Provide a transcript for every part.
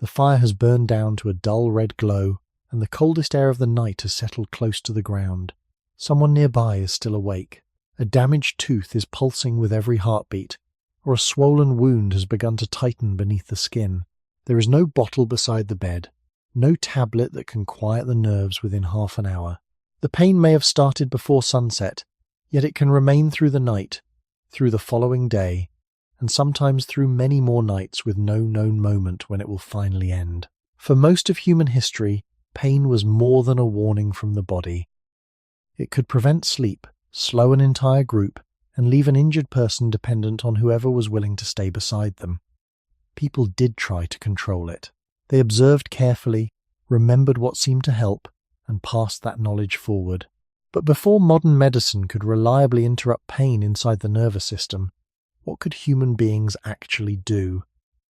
The fire has burned down to a dull red glow, and the coldest air of the night has settled close to the ground. Someone nearby is still awake. A damaged tooth is pulsing with every heartbeat, or a swollen wound has begun to tighten beneath the skin. There is no bottle beside the bed, no tablet that can quiet the nerves within half an hour. The pain may have started before sunset, yet it can remain through the night, through the following day, and sometimes through many more nights with no known moment when it will finally end. For most of human history, pain was more than a warning from the body. It could prevent sleep, slow an entire group, and leave an injured person dependent on whoever was willing to stay beside them. People did try to control it. They observed carefully, remembered what seemed to help, and passed that knowledge forward. But before modern medicine could reliably interrupt pain inside the nervous system, what could human beings actually do?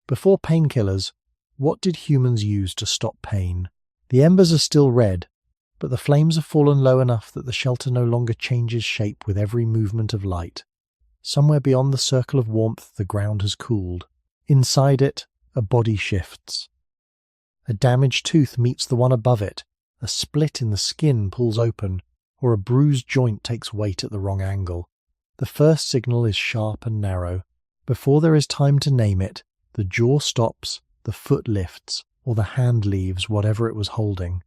Before painkillers, what did humans use to stop pain? The embers are still red, but the flames have fallen low enough that the shelter no longer changes shape with every movement of light. Somewhere beyond the circle of warmth, the ground has cooled. Inside it, a body shifts. A damaged tooth meets the one above it, a split in the skin pulls open, or a bruised joint takes weight at the wrong angle. The first signal is sharp and narrow. Before there is time to name it, the jaw stops, the foot lifts, or the hand leaves whatever it was holding.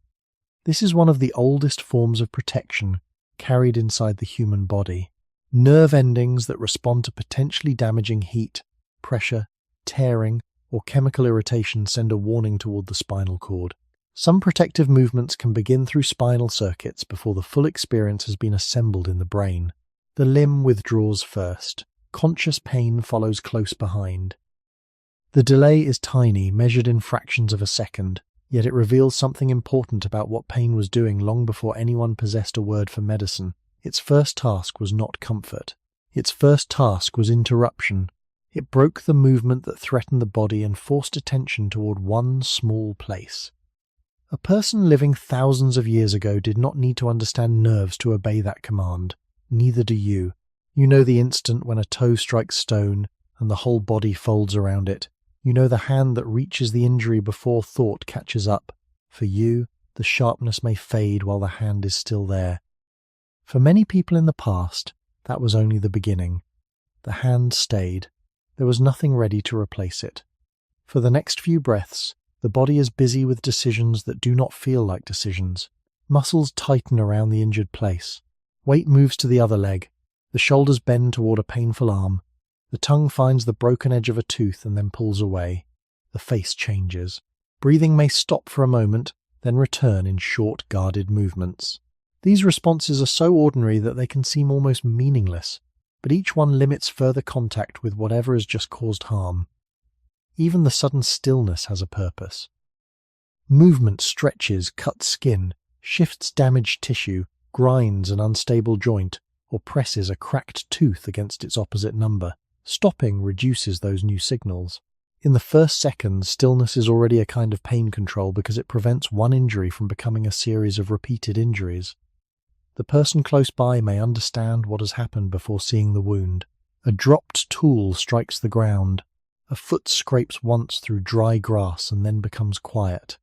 This is one of the oldest forms of protection carried inside the human body. Nerve endings that respond to potentially damaging heat, pressure, tearing, or chemical irritation send a warning toward the spinal cord. Some protective movements can begin through spinal circuits before the full experience has been assembled in the brain. The limb withdraws first. Conscious pain follows close behind. The delay is tiny, measured in fractions of a second, yet it reveals something important about what pain was doing long before anyone possessed a word for medicine. Its first task was not comfort. Its first task was interruption. It broke the movement that threatened the body and forced attention toward one small place. A person living thousands of years ago did not need to understand nerves to obey that command. Neither do you. You know the instant when a toe strikes stone and the whole body folds around it. You know the hand that reaches the injury before thought catches up. For you, the sharpness may fade while the hand is still there. For many people in the past, that was only the beginning. The hand stayed. There was nothing ready to replace it. For the next few breaths, the body is busy with decisions that do not feel like decisions. Muscles tighten around the injured place. Weight moves to the other leg. The shoulders bend toward a painful arm. The tongue finds the broken edge of a tooth and then pulls away. The face changes. Breathing may stop for a moment, then return in short, guarded movements. These responses are so ordinary that they can seem almost meaningless, but each one limits further contact with whatever has just caused harm. Even the sudden stillness has a purpose. Movement stretches, cuts skin, shifts damaged tissue, grinds an unstable joint, or presses a cracked tooth against its opposite number. Stopping reduces those new signals. In the first seconds, stillness is already a kind of pain control because it prevents one injury from becoming a series of repeated injuries. The person close by may understand what has happened before seeing the wound. A dropped tool strikes the ground. A foot scrapes once through dry grass and then becomes quiet.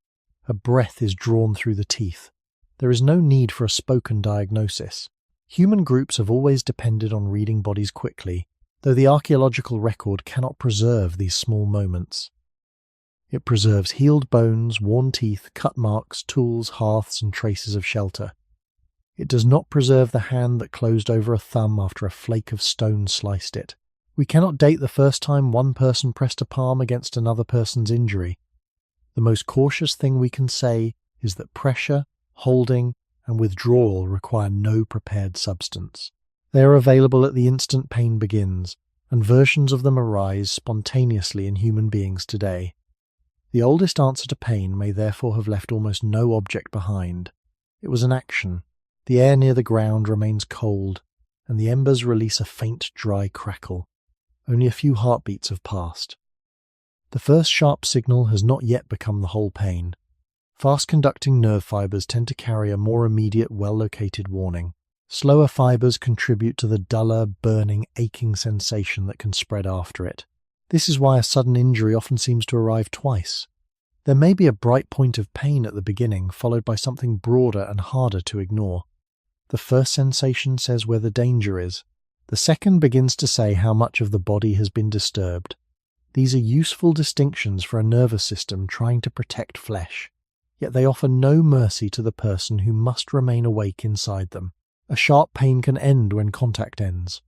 A breath is drawn through the teeth. There is no need for a spoken diagnosis. Human groups have always depended on reading bodies quickly, though the archaeological record cannot preserve these small moments. It preserves healed bones, worn teeth, cut marks, tools, hearths, and traces of shelter. It does not preserve the hand that closed over a thumb after a flake of stone sliced it. We cannot date the first time one person pressed a palm against another person's injury. The most cautious thing we can say is that pressure, holding, and withdrawal require no prepared substance. They are available at the instant pain begins, and versions of them arise spontaneously in human beings today. The oldest answer to pain may therefore have left almost no object behind. It was an action. The air near the ground remains cold, and the embers release a faint, dry crackle. Only a few heartbeats have passed. The first sharp signal has not yet become the whole pain. Fast-conducting nerve fibers tend to carry a more immediate, well-located warning. Slower fibers contribute to the duller, burning, aching sensation that can spread after it. This is why a sudden injury often seems to arrive twice. There may be a bright point of pain at the beginning, followed by something broader and harder to ignore. The first sensation says where the danger is. The second begins to say how much of the body has been disturbed. These are useful distinctions for a nervous system trying to protect flesh, yet they offer no mercy to the person who must remain awake inside them. A sharp pain can end when contact ends.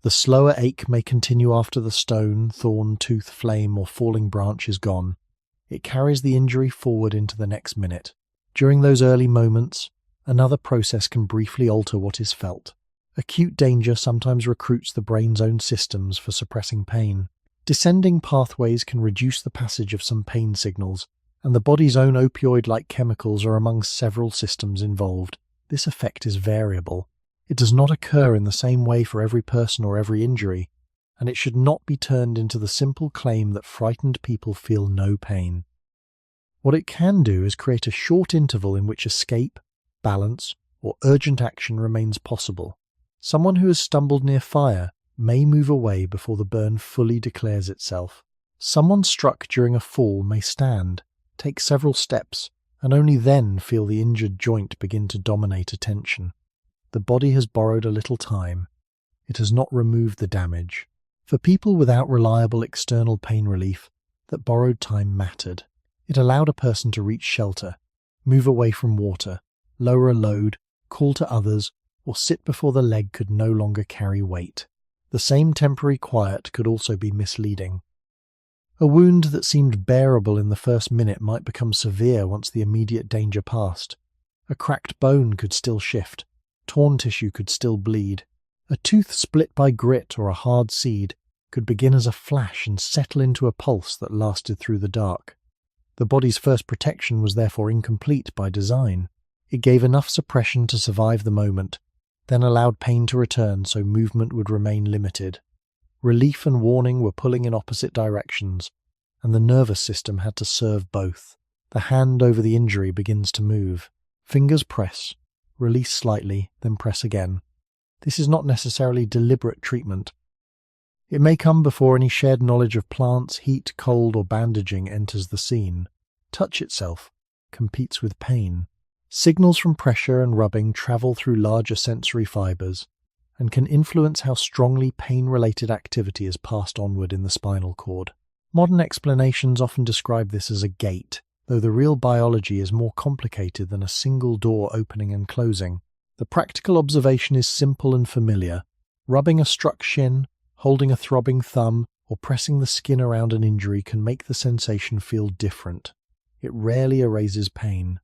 The slower ache may continue after the stone, thorn, tooth, flame, or falling branch is gone. It carries the injury forward into the next minute. During those early moments, another process can briefly alter what is felt. Acute danger sometimes recruits the brain's own systems for suppressing pain. Descending pathways can reduce the passage of some pain signals, and the body's own opioid-like chemicals are among several systems involved. This effect is variable. It does not occur in the same way for every person or every injury, and it should not be turned into the simple claim that frightened people feel no pain. What it can do is create a short interval in which escape, balance, or urgent action remains possible. Someone who has stumbled near fire may move away before the burn fully declares itself. Someone struck during a fall may stand, take several steps, and only then feel the injured joint begin to dominate attention. The body has borrowed a little time. It has not removed the damage. For people without reliable external pain relief, that borrowed time mattered. It allowed a person to reach shelter, move away from water, lower a load, call to others, or sit before the leg could no longer carry weight. The same temporary quiet could also be misleading. A wound that seemed bearable in the first minute might become severe once the immediate danger passed. A cracked bone could still shift. Torn tissue could still bleed. A tooth split by grit or a hard seed could begin as a flash and settle into a pulse that lasted through the dark. The body's first protection was therefore incomplete by design. It gave enough suppression to survive the moment, then allowed pain to return so movement would remain limited. Relief and warning were pulling in opposite directions, and the nervous system had to serve both. The hand over the injury begins to move. Fingers press, release slightly, then press again. This is not necessarily deliberate treatment. It may come before any shared knowledge of plants, heat, cold, or bandaging enters the scene. Touch itself competes with pain. Signals from pressure and rubbing travel through larger sensory fibers and can influence how strongly pain-related activity is passed onward in the spinal cord. Modern explanations often describe this as a gate, though the real biology is more complicated than a single door opening and closing. The practical observation is simple and familiar. Rubbing a struck shin, holding a throbbing thumb, or pressing the skin around an injury can make the sensation feel different. It rarely erases pain.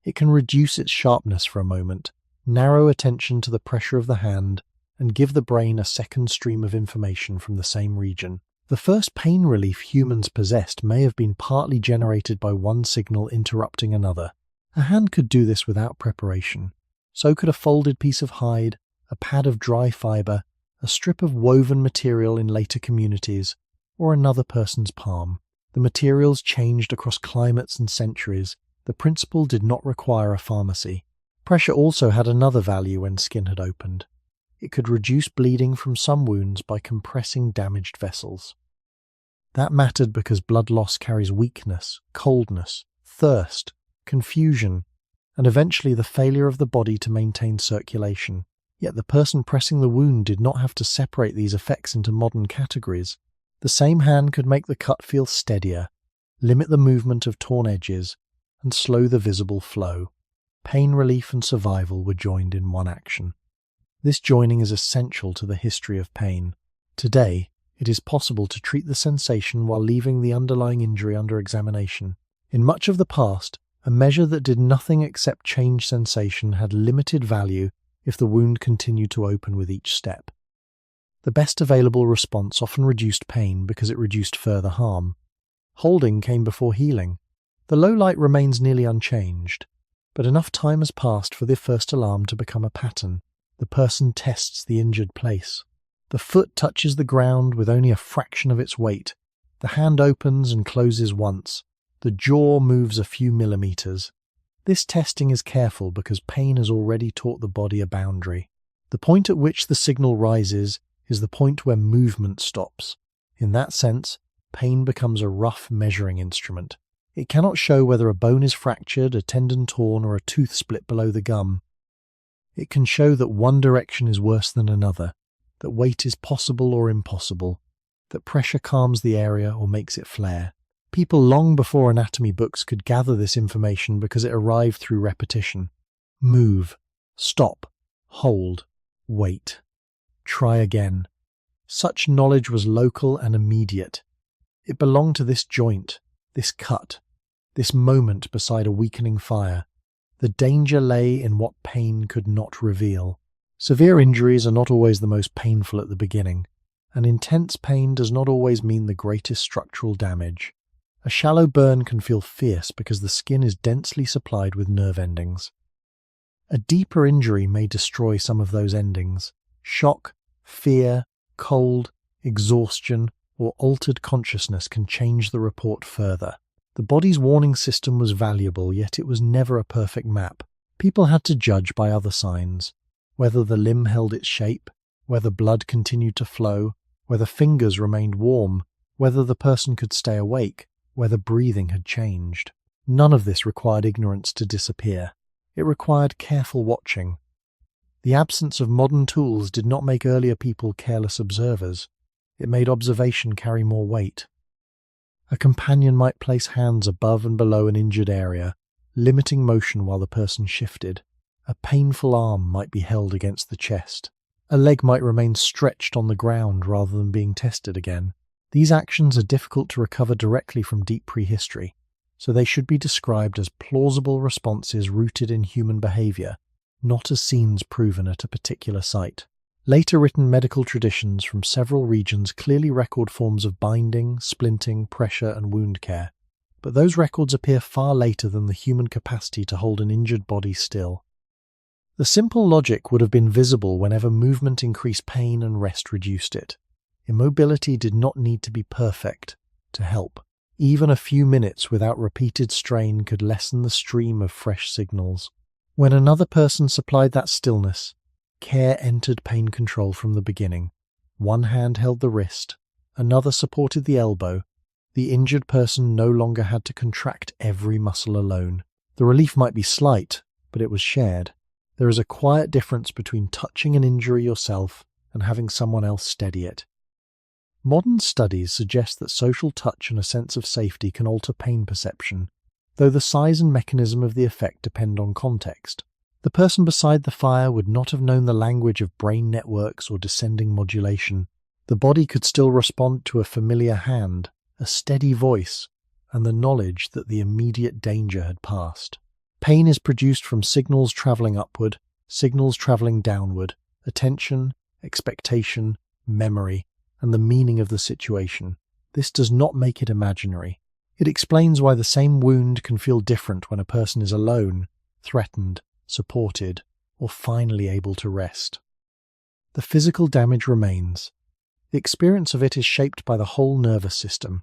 It can reduce its sharpness for a moment, narrow attention to the pressure of the hand, and give the brain a second stream of information from the same region. The first pain relief humans possessed may have been partly generated by one signal interrupting another. A hand could do this without preparation. So could a folded piece of hide, a pad of dry fibre, a strip of woven material in later communities, or another person's palm. The materials changed across climates and centuries. The principle did not require a pharmacy. Pressure also had another value when skin had opened. It could reduce bleeding from some wounds by compressing damaged vessels. That mattered because blood loss carries weakness, coldness, thirst, confusion, and eventually the failure of the body to maintain circulation. Yet the person pressing the wound did not have to separate these effects into modern categories. The same hand could make the cut feel steadier, limit the movement of torn edges, and slow the visible flow. Pain relief and survival were joined in one action. This joining is essential to the history of pain. Today, it is possible to treat the sensation while leaving the underlying injury under examination. In much of the past, a measure that did nothing except change sensation had limited value if the wound continued to open with each step. The best available response often reduced pain because it reduced further harm. Holding came before healing. The low light remains nearly unchanged, but enough time has passed for the first alarm to become a pattern. The person tests the injured place. The foot touches the ground with only a fraction of its weight. The hand opens and closes once. The jaw moves a few millimeters. This testing is careful because pain has already taught the body a boundary. The point at which the signal rises is the point where movement stops. In that sense, pain becomes a rough measuring instrument. It cannot show whether a bone is fractured, a tendon torn, or a tooth split below the gum. It can show that one direction is worse than another, that weight is possible or impossible, that pressure calms the area or makes it flare. People long before anatomy books could gather this information because it arrived through repetition. Move, stop, hold, wait, try again. Such knowledge was local and immediate. It belonged to this joint, this cut, this moment beside a weakening fire. The danger lay in what pain could not reveal. Severe injuries are not always the most painful at the beginning, and intense pain does not always mean the greatest structural damage. A shallow burn can feel fierce because the skin is densely supplied with nerve endings. A deeper injury may destroy some of those endings. Shock, fear, cold, exhaustion, or altered consciousness can change the report further. The body's warning system was valuable, yet it was never a perfect map. People had to judge by other signs, whether the limb held its shape, whether blood continued to flow, whether fingers remained warm, whether the person could stay awake, whether breathing had changed. None of this required ignorance to disappear. It required careful watching. The absence of modern tools did not make earlier people careless observers. It made observation carry more weight. A companion might place hands above and below an injured area, limiting motion while the person shifted. A painful arm might be held against the chest. A leg might remain stretched on the ground rather than being tested again. These actions are difficult to recover directly from deep prehistory, so they should be described as plausible responses rooted in human behavior, not as scenes proven at a particular site. Later written medical traditions from several regions clearly record forms of binding, splinting, pressure, and wound care, but those records appear far later than the human capacity to hold an injured body still. The simple logic would have been visible whenever movement increased pain and rest reduced it. Immobility did not need to be perfect to help. Even a few minutes without repeated strain could lessen the stream of fresh signals. When another person supplied that stillness, care entered pain control from the beginning. One hand held the wrist, another supported the elbow. The injured person no longer had to contract every muscle alone. The relief might be slight, but it was shared. There is a quiet difference between touching an injury yourself and having someone else steady it. Modern studies suggest that social touch and a sense of safety can alter pain perception, though the size and mechanism of the effect depend on context. The person beside the fire would not have known the language of brain networks or descending modulation. The body could still respond to a familiar hand, a steady voice, and the knowledge that the immediate danger had passed. Pain is produced from signals traveling upward, signals traveling downward, attention, expectation, memory, and the meaning of the situation. This does not make it imaginary. It explains why the same wound can feel different when a person is alone, threatened, supported, or finally able to rest. The physical damage remains. The experience of it is shaped by the whole nervous system.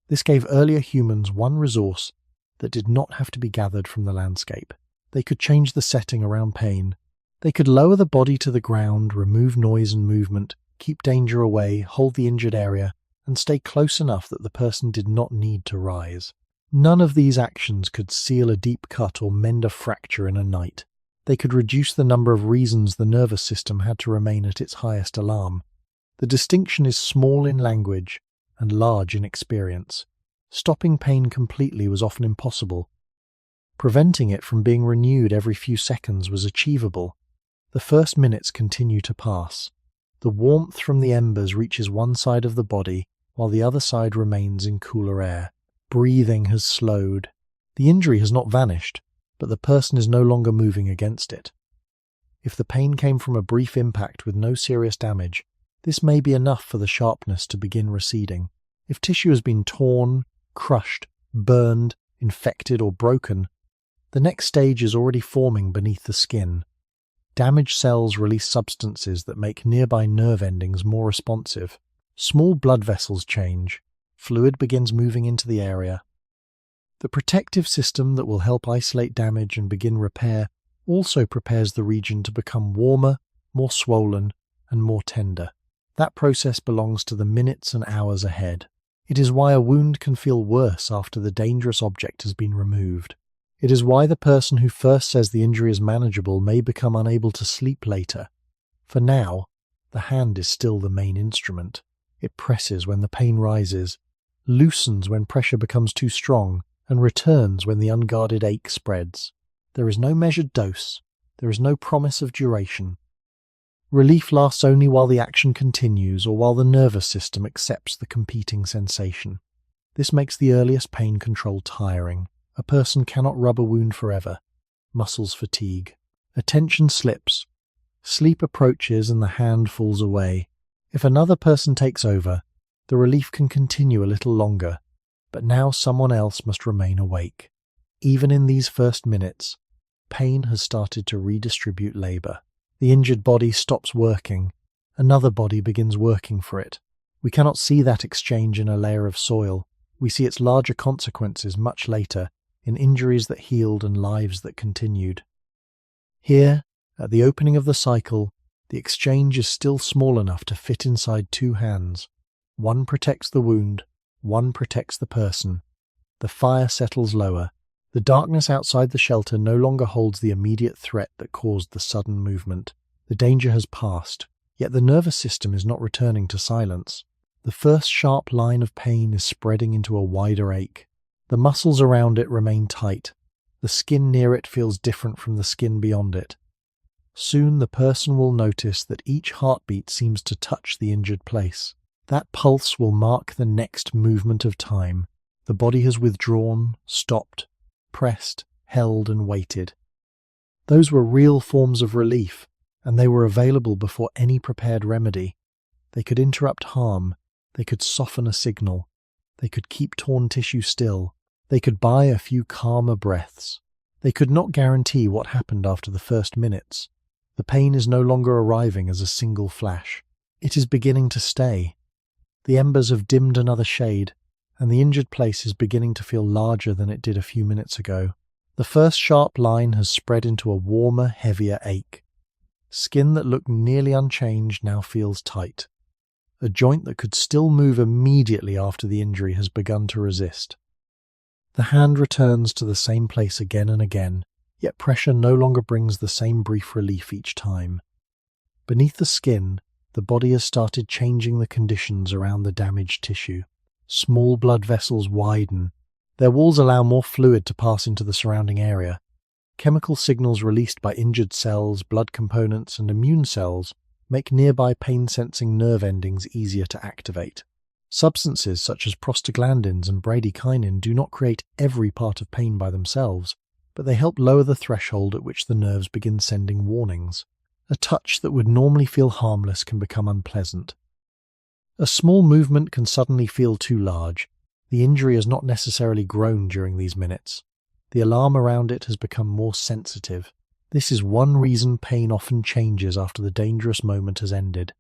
This gave earlier humans one resource that did not have to be gathered from the landscape. They could change the setting around pain. They could lower the body to the ground, remove noise and movement, keep danger away, hold the injured area, and stay close enough that the person did not need to rise. None of these actions could seal a deep cut or mend a fracture in a night. They could reduce the number of reasons the nervous system had to remain at its highest alarm. The distinction is small in language and large in experience. Stopping pain completely was often impossible. Preventing it from being renewed every few seconds was achievable. The first minutes continue to pass. The warmth from the embers reaches one side of the body, while the other side remains in cooler air. Breathing has slowed. The injury has not vanished, but the person is no longer moving against it. If the pain came from a brief impact with no serious damage, this may be enough for the sharpness to begin receding. If tissue has been torn, crushed, burned, infected, or broken, the next stage is already forming beneath the skin. Damaged cells release substances that make nearby nerve endings more responsive. Small blood vessels change. Fluid begins moving into the area. The protective system that will help isolate damage and begin repair also prepares the region to become warmer, more swollen, and more tender. That process belongs to the minutes and hours ahead. It is why a wound can feel worse after the dangerous object has been removed. It is why the person who first says the injury is manageable may become unable to sleep later. For now, the hand is still the main instrument. It presses when the pain rises, loosens when pressure becomes too strong, and returns when the unguarded ache spreads. There is no measured dose. There is no promise of duration. Relief lasts only while the action continues or while the nervous system accepts the competing sensation. This makes the earliest pain control tiring. A person cannot rub a wound forever. Muscles fatigue. Attention slips. Sleep approaches and the hand falls away. If another person takes over, the relief can continue a little longer, but now someone else must remain awake. Even in these first minutes, pain has started to redistribute labor. The injured body stops working. Another body begins working for it. We cannot see that exchange in a layer of soil. We see its larger consequences much later, in injuries that healed and lives that continued. Here, at the opening of the cycle, the exchange is still small enough to fit inside two hands. One protects the wound, one protects the person. The fire settles lower. The darkness outside the shelter no longer holds the immediate threat that caused the sudden movement. The danger has passed, yet the nervous system is not returning to silence. The first sharp line of pain is spreading into a wider ache. The muscles around it remain tight. The skin near it feels different from the skin beyond it. Soon the person will notice that each heartbeat seems to touch the injured place. That pulse will mark the next movement of time. The body has withdrawn, stopped, pressed, held and waited. Those were real forms of relief, and they were available before any prepared remedy. They could interrupt harm. They could soften a signal. They could keep torn tissue still. They could buy a few calmer breaths. They could not guarantee what happened after the first minutes. The pain is no longer arriving as a single flash. It is beginning to stay. The embers have dimmed another shade, and the injured place is beginning to feel larger than it did a few minutes ago. The first sharp line has spread into a warmer, heavier ache. Skin that looked nearly unchanged now feels tight. A joint that could still move immediately after the injury has begun to resist. The hand returns to the same place again and again, yet pressure no longer brings the same brief relief each time. Beneath the skin, the body has started changing the conditions around the damaged tissue. Small blood vessels widen. Their walls allow more fluid to pass into the surrounding area. Chemical signals released by injured cells, blood components, and immune cells make nearby pain-sensing nerve endings easier to activate. Substances such as prostaglandins and bradykinin do not create every part of pain by themselves, but they help lower the threshold at which the nerves begin sending warnings. A touch that would normally feel harmless can become unpleasant. A small movement can suddenly feel too large. The injury has not necessarily grown during these minutes. The alarm around it has become more sensitive. This is one reason pain often changes after the dangerous moment has ended.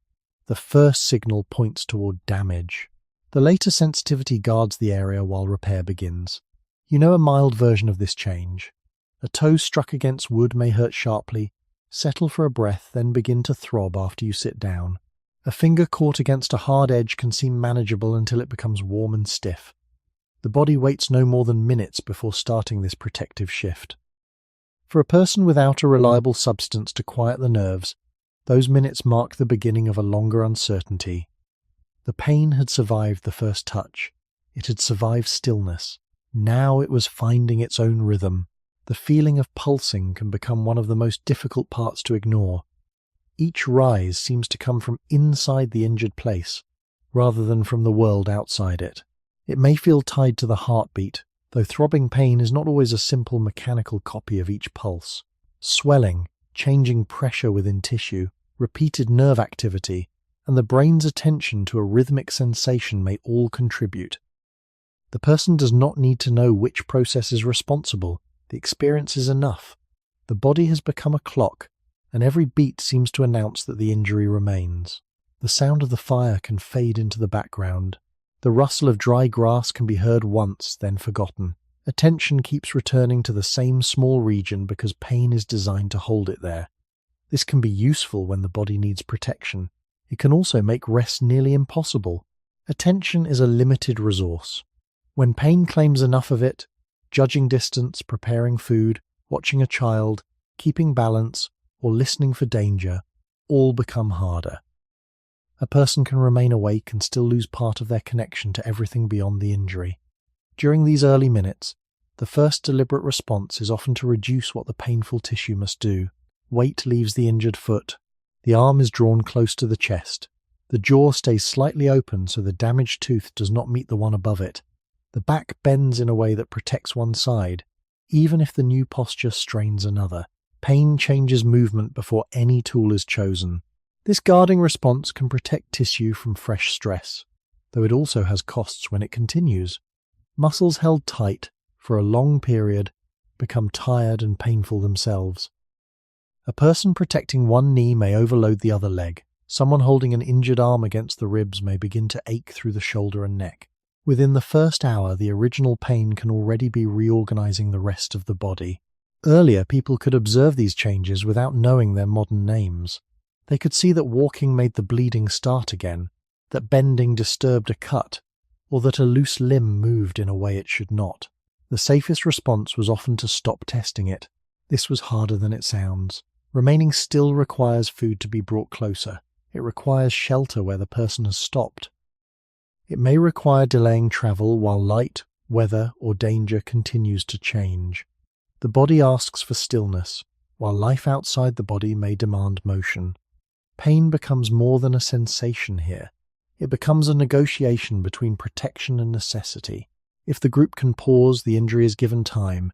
The first signal points toward damage. The later sensitivity guards the area while repair begins. You know a mild version of this change. A toe struck against wood may hurt sharply, settle for a breath, then begin to throb after you sit down. A finger caught against a hard edge can seem manageable until it becomes warm and stiff. The body waits no more than minutes before starting this protective shift. For a person without a reliable substance to quiet the nerves, those minutes mark the beginning of a longer uncertainty. The pain had survived the first touch. It had survived stillness. Now it was finding its own rhythm. The feeling of pulsing can become one of the most difficult parts to ignore. Each rise seems to come from inside the injured place, rather than from the world outside it. It may feel tied to the heartbeat, though throbbing pain is not always a simple mechanical copy of each pulse. Swelling, changing pressure within tissue, repeated nerve activity, and the brain's attention to a rhythmic sensation may all contribute. The person does not need to know which process is responsible. The experience is enough. The body has become a clock, and every beat seems to announce that the injury remains. The sound of the fire can fade into the background. The rustle of dry grass can be heard once, then forgotten. Attention keeps returning to the same small region because pain is designed to hold it there. This can be useful when the body needs protection. It can also make rest nearly impossible. Attention is a limited resource. When pain claims enough of it, judging distance, preparing food, watching a child, keeping balance, or listening for danger all become harder. A person can remain awake and still lose part of their connection to everything beyond the injury. During these early minutes, the first deliberate response is often to reduce what the painful tissue must do. Weight leaves the injured foot. The arm is drawn close to the chest. The jaw stays slightly open so the damaged tooth does not meet the one above it. The back bends in a way that protects one side, even if the new posture strains another. Pain changes movement before any tool is chosen. This guarding response can protect tissue from fresh stress, though it also has costs when it continues. Muscles held tight for a long period become tired and painful themselves. A person protecting one knee may overload the other leg. Someone holding an injured arm against the ribs may begin to ache through the shoulder and neck. Within the first hour, the original pain can already be reorganizing the rest of the body. Earlier, people could observe these changes without knowing their modern names. They could see that walking made the bleeding start again, that bending disturbed a cut, or that a loose limb moved in a way it should not. The safest response was often to stop testing it. This was harder than it sounds. Remaining still requires food to be brought closer. It requires shelter where the person has stopped. It may require delaying travel while light, weather, or danger continues to change. The body asks for stillness, while life outside the body may demand motion. Pain becomes more than a sensation here. It becomes a negotiation between protection and necessity. If the group can pause, the injury is given time.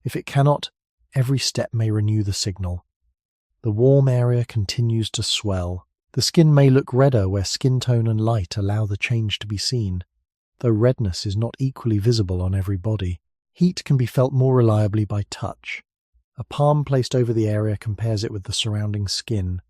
If it cannot, every step may renew the signal. The warm area continues to swell. The skin may look redder where skin tone and light allow the change to be seen, though redness is not equally visible on every body. Heat can be felt more reliably by touch. A palm placed over the area compares it with the surrounding skin.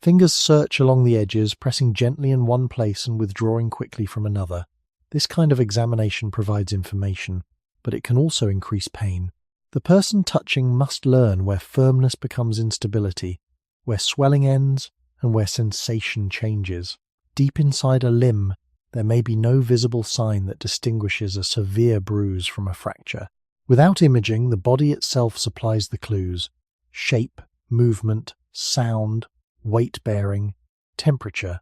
Fingers search along the edges, pressing gently in one place and withdrawing quickly from another. This kind of examination provides information, but it can also increase pain. The person touching must learn where firmness becomes instability, where swelling ends, and where sensation changes. Deep inside a limb, there may be no visible sign that distinguishes a severe bruise from a fracture. Without imaging, the body itself supplies the clues: shape, movement, sound, weight-bearing, temperature,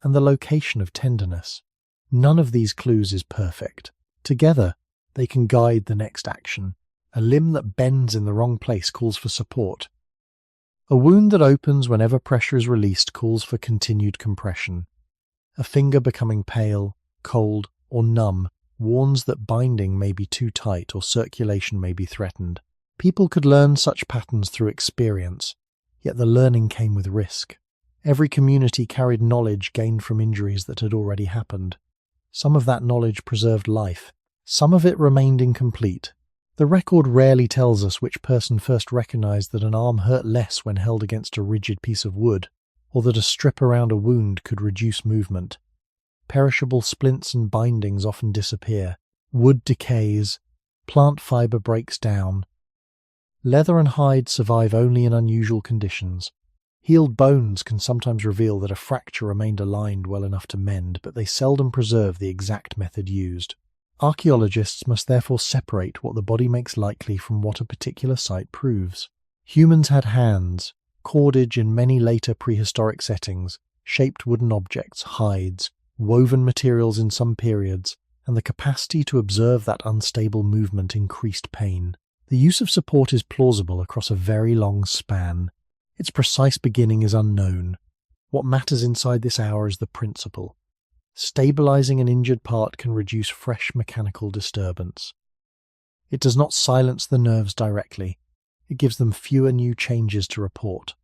and the location of tenderness. None of these clues is perfect. Together, they can guide the next action. A limb that bends in the wrong place calls for support. A wound that opens whenever pressure is released calls for continued compression. A finger becoming pale, cold, or numb warns that binding may be too tight or circulation may be threatened. People could learn such patterns through experience, yet the learning came with risk. Every community carried knowledge gained from injuries that had already happened. Some of that knowledge preserved life. Some of it remained incomplete. The record rarely tells us which person first recognized that an arm hurt less when held against a rigid piece of wood, or that a strip around a wound could reduce movement. Perishable splints and bindings often disappear. Wood decays. Plant fiber breaks down. Leather and hide survive only in unusual conditions. Healed bones can sometimes reveal that a fracture remained aligned well enough to mend, but they seldom preserve the exact method used. Archaeologists must therefore separate what the body makes likely from what a particular site proves. Humans had hands, cordage in many later prehistoric settings, shaped wooden objects, hides, woven materials in some periods, and the capacity to observe that unstable movement increased pain. The use of support is plausible across a very long span. Its precise beginning is unknown. What matters inside this hour is the principle. Stabilizing an injured part can reduce fresh mechanical disturbance. It does not silence the nerves directly. It gives them fewer new changes to report.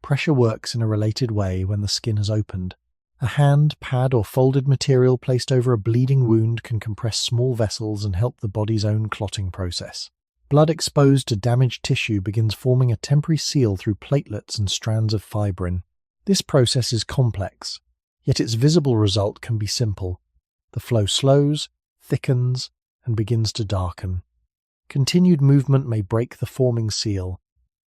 Pressure works in a related way when the skin has opened. A hand, pad, or folded material placed over a bleeding wound can compress small vessels and help the body's own clotting process. Blood exposed to damaged tissue begins forming a temporary seal through platelets and strands of fibrin. This process is complex, yet its visible result can be simple. The flow slows, thickens, and begins to darken. Continued movement may break the forming seal.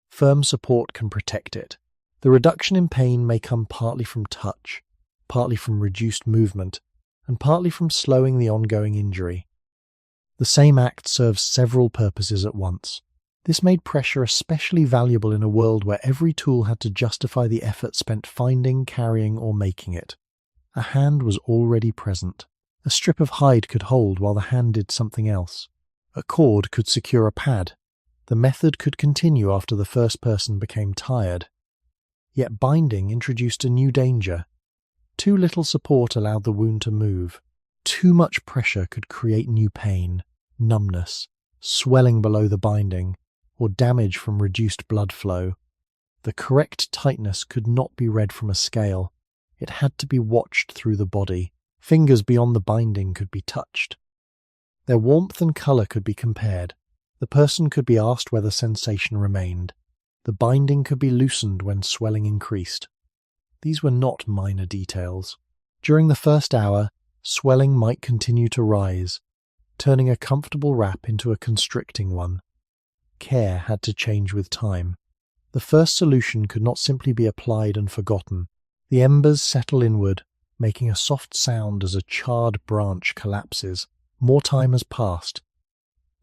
Firm support can protect it. The reduction in pain may come partly from touch, partly from reduced movement, and partly from slowing the ongoing injury. The same act serves several purposes at once. This made pressure especially valuable in a world where every tool had to justify the effort spent finding, carrying, or making it. A hand was already present. A strip of hide could hold while the hand did something else. A cord could secure a pad. The method could continue after the first person became tired. Yet binding introduced a new danger. Too little support allowed the wound to move. Too much pressure could create new pain, numbness, swelling below the binding, or damage from reduced blood flow. The correct tightness could not be read from a scale. It had to be watched through the body. Fingers beyond the binding could be touched. Their warmth and colour could be compared. The person could be asked whether sensation remained. The binding could be loosened when swelling increased. These were not minor details. During the first hour, swelling might continue to rise, turning a comfortable wrap into a constricting one. Care had to change with time. The first solution could not simply be applied and forgotten. The embers settle inward, making a soft sound as a charred branch collapses. More time has passed.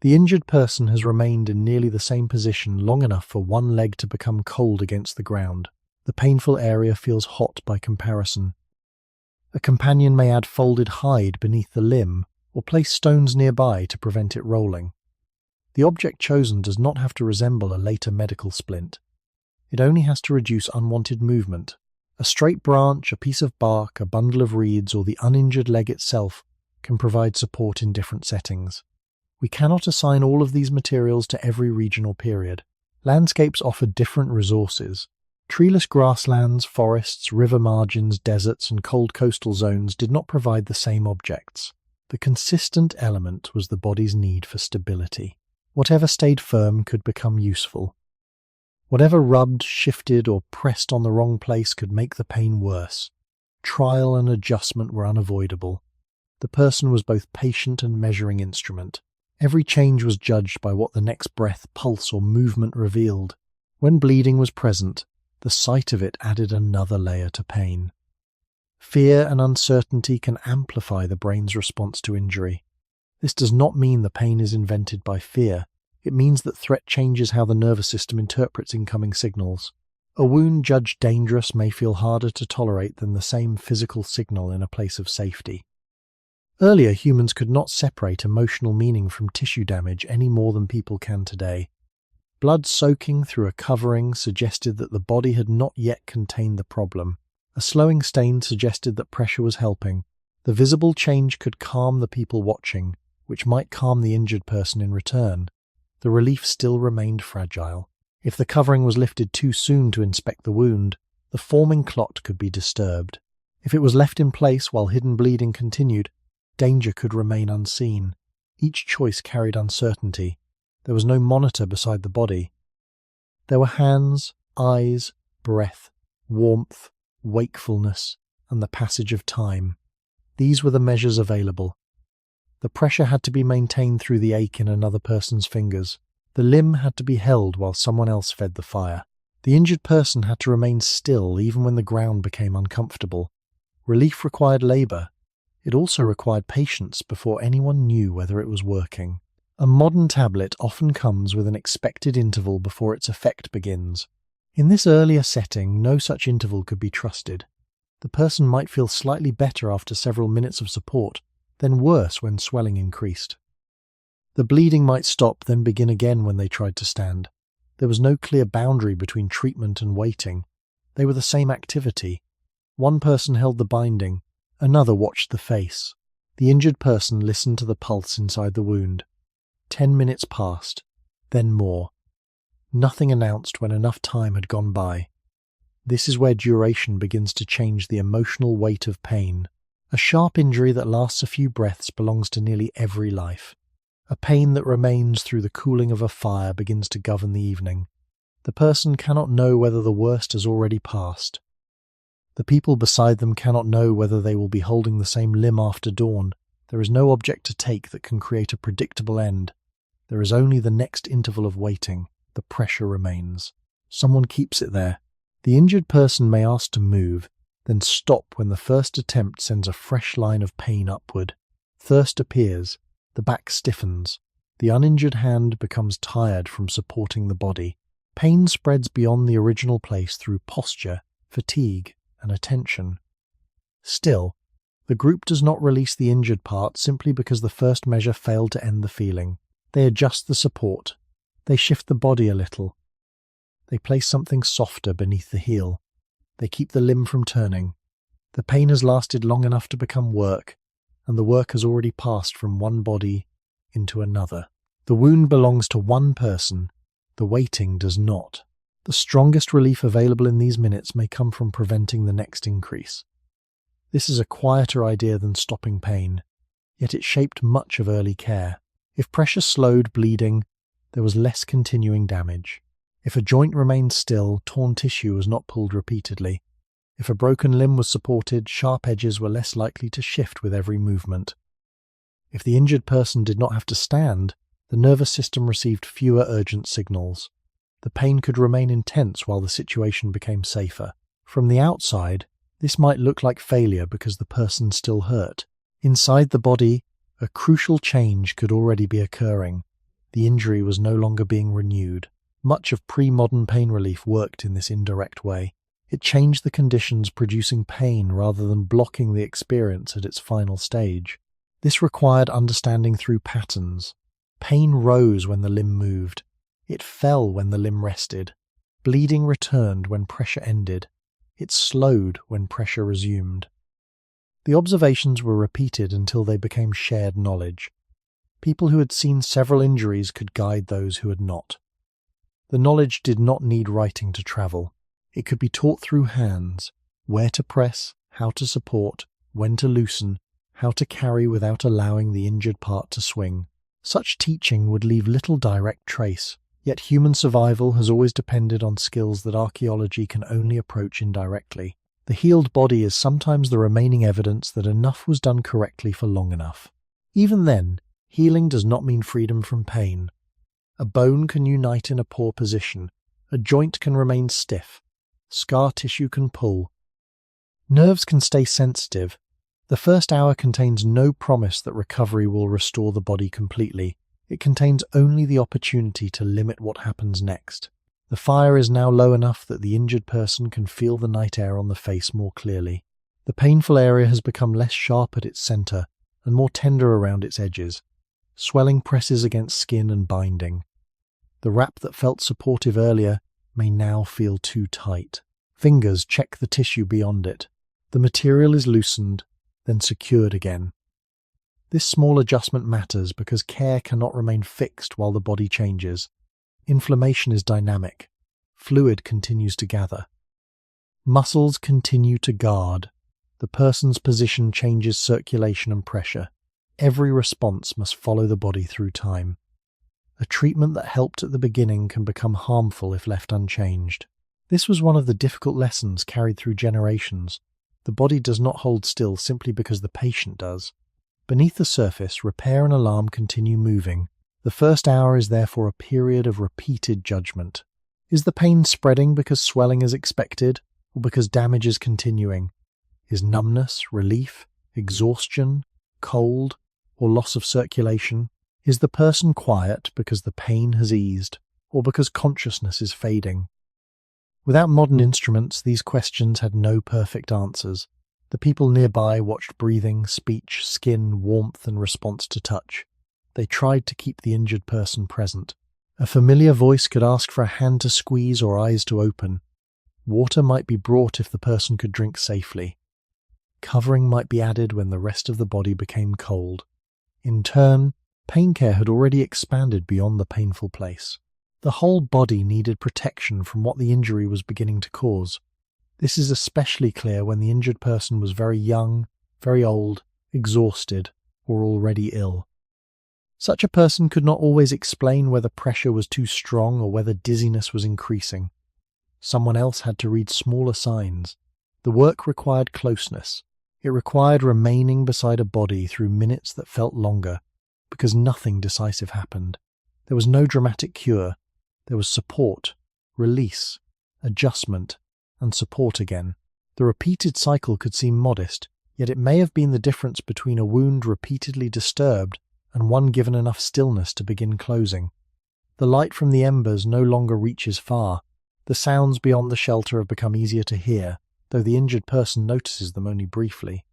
The injured person has remained in nearly the same position long enough for one leg to become cold against the ground. The painful area feels hot by comparison. A companion may add folded hide beneath the limb or place stones nearby to prevent it rolling. The object chosen does not have to resemble a later medical splint. It only has to reduce unwanted movement. A straight branch, a piece of bark, a bundle of reeds, or the uninjured leg itself can provide support in different settings. We cannot assign all of these materials to every regional period. Landscapes offer different resources. Treeless grasslands, forests, river margins, deserts, and cold coastal zones did not provide the same objects. The consistent element was the body's need for stability. Whatever stayed firm could become useful. Whatever rubbed, shifted, or pressed on the wrong place could make the pain worse. Trial and adjustment were unavoidable. The person was both patient and measuring instrument. Every change was judged by what the next breath, pulse, or movement revealed. When bleeding was present, the sight of it added another layer to pain. Fear and uncertainty can amplify the brain's response to injury. This does not mean the pain is invented by fear. It means that threat changes how the nervous system interprets incoming signals. A wound judged dangerous may feel harder to tolerate than the same physical signal in a place of safety. Earlier, humans could not separate emotional meaning from tissue damage any more than people can today. Blood soaking through a covering suggested that the body had not yet contained the problem. A slowing stain suggested that pressure was helping. The visible change could calm the people watching, which might calm the injured person in return. The relief still remained fragile. If the covering was lifted too soon to inspect the wound, the forming clot could be disturbed. If it was left in place while hidden bleeding continued, danger could remain unseen. Each choice carried uncertainty. There was no monitor beside the body. There were hands, eyes, breath, warmth, wakefulness, and the passage of time. These were the measures available. The pressure had to be maintained through the ache in another person's fingers. The limb had to be held while someone else fed the fire. The injured person had to remain still even when the ground became uncomfortable. Relief required labour. It also required patience before anyone knew whether it was working. A modern tablet often comes with an expected interval before its effect begins. In this earlier setting, no such interval could be trusted. The person might feel slightly better after several minutes of support, then worse when swelling increased. The bleeding might stop, then begin again when they tried to stand. There was no clear boundary between treatment and waiting. They were the same activity. One person held the binding, another watched the face. The injured person listened to the pulse inside the wound. 10 minutes passed, then more. Nothing announced when enough time had gone by. This is where duration begins to change the emotional weight of pain. A sharp injury that lasts a few breaths belongs to nearly every life. A pain that remains through the cooling of a fire begins to govern the evening. The person cannot know whether the worst has already passed. The people beside them cannot know whether they will be holding the same limb after dawn. There is no object to take that can create a predictable end. There is only the next interval of waiting. The pressure remains. Someone keeps it there. The injured person may ask to move. then stop when the first attempt sends a fresh line of pain upward. Thirst appears, the back stiffens, the uninjured hand becomes tired from supporting the body. Pain spreads beyond the original place through posture, fatigue, and attention. Still, the group does not release the injured part simply because the first measure failed to end the feeling. They adjust the support. They shift the body a little. They place something softer beneath the heel. They keep the limb from turning. The pain has lasted long enough to become work, and the work has already passed from one body into another. The wound belongs to one person. The waiting does not. The strongest relief available in these minutes may come from preventing the next increase. This is a quieter idea than stopping pain, yet it shaped much of early care. If pressure slowed bleeding, there was less continuing damage. If a joint remained still, torn tissue was not pulled repeatedly. If a broken limb was supported, sharp edges were less likely to shift with every movement. If the injured person did not have to stand, the nervous system received fewer urgent signals. The pain could remain intense while the situation became safer. From the outside, this might look like failure because the person still hurt. Inside the body, a crucial change could already be occurring. The injury was no longer being renewed. Much of pre-modern pain relief worked in this indirect way. It changed the conditions producing pain rather than blocking the experience at its final stage. This required understanding through patterns. Pain rose when the limb moved. It fell when the limb rested. Bleeding returned when pressure ended. It slowed when pressure resumed. The observations were repeated until they became shared knowledge. People who had seen several injuries could guide those who had not. The knowledge did not need writing to travel. It could be taught through hands, where to press, how to support, when to loosen, how to carry without allowing the injured part to swing. Such teaching would leave little direct trace, yet human survival has always depended on skills that archaeology can only approach indirectly. The healed body is sometimes the remaining evidence that enough was done correctly for long enough. Even then, healing does not mean freedom from pain. A bone can unite in a poor position. A joint can remain stiff. Scar tissue can pull. Nerves can stay sensitive. The first hour contains no promise that recovery will restore the body completely. It contains only the opportunity to limit what happens next. The fire is now low enough that the injured person can feel the night air on the face more clearly. The painful area has become less sharp at its center and more tender around its edges. Swelling presses against skin and binding. The wrap that felt supportive earlier may now feel too tight. Fingers check the tissue beyond it. The material is loosened, then secured again. This small adjustment matters because care cannot remain fixed while the body changes. Inflammation is dynamic. Fluid continues to gather. Muscles continue to guard. The person's position changes circulation and pressure. Every response must follow the body through time. A treatment that helped at the beginning can become harmful if left unchanged. This was one of the difficult lessons carried through generations. The body does not hold still simply because the patient does. Beneath the surface, repair and alarm continue moving. The first hour is therefore a period of repeated judgment. Is the pain spreading because swelling is expected, or because damage is continuing? Is numbness, relief, exhaustion, cold, or loss of circulation? Is the person quiet because the pain has eased, or because consciousness is fading? Without modern instruments, these questions had no perfect answers. The people nearby watched breathing, speech, skin, warmth, and response to touch. They tried to keep the injured person present. A familiar voice could ask for a hand to squeeze or eyes to open. Water might be brought if the person could drink safely. Covering might be added when the rest of the body became cold. In turn, pain care had already expanded beyond the painful place. The whole body needed protection from what the injury was beginning to cause. This is especially clear when the injured person was very young, very old, exhausted, or already ill. Such a person could not always explain whether pressure was too strong or whether dizziness was increasing. Someone else had to read smaller signs. The work required closeness. It required remaining beside a body through minutes that felt longer, because nothing decisive happened. There was no dramatic cure. There was support, release, adjustment, and support again. The repeated cycle could seem modest, yet it may have been the difference between a wound repeatedly disturbed and one given enough stillness to begin closing. The light from the embers no longer reaches far. The sounds beyond the shelter have become easier to hear, though the injured person notices them only briefly.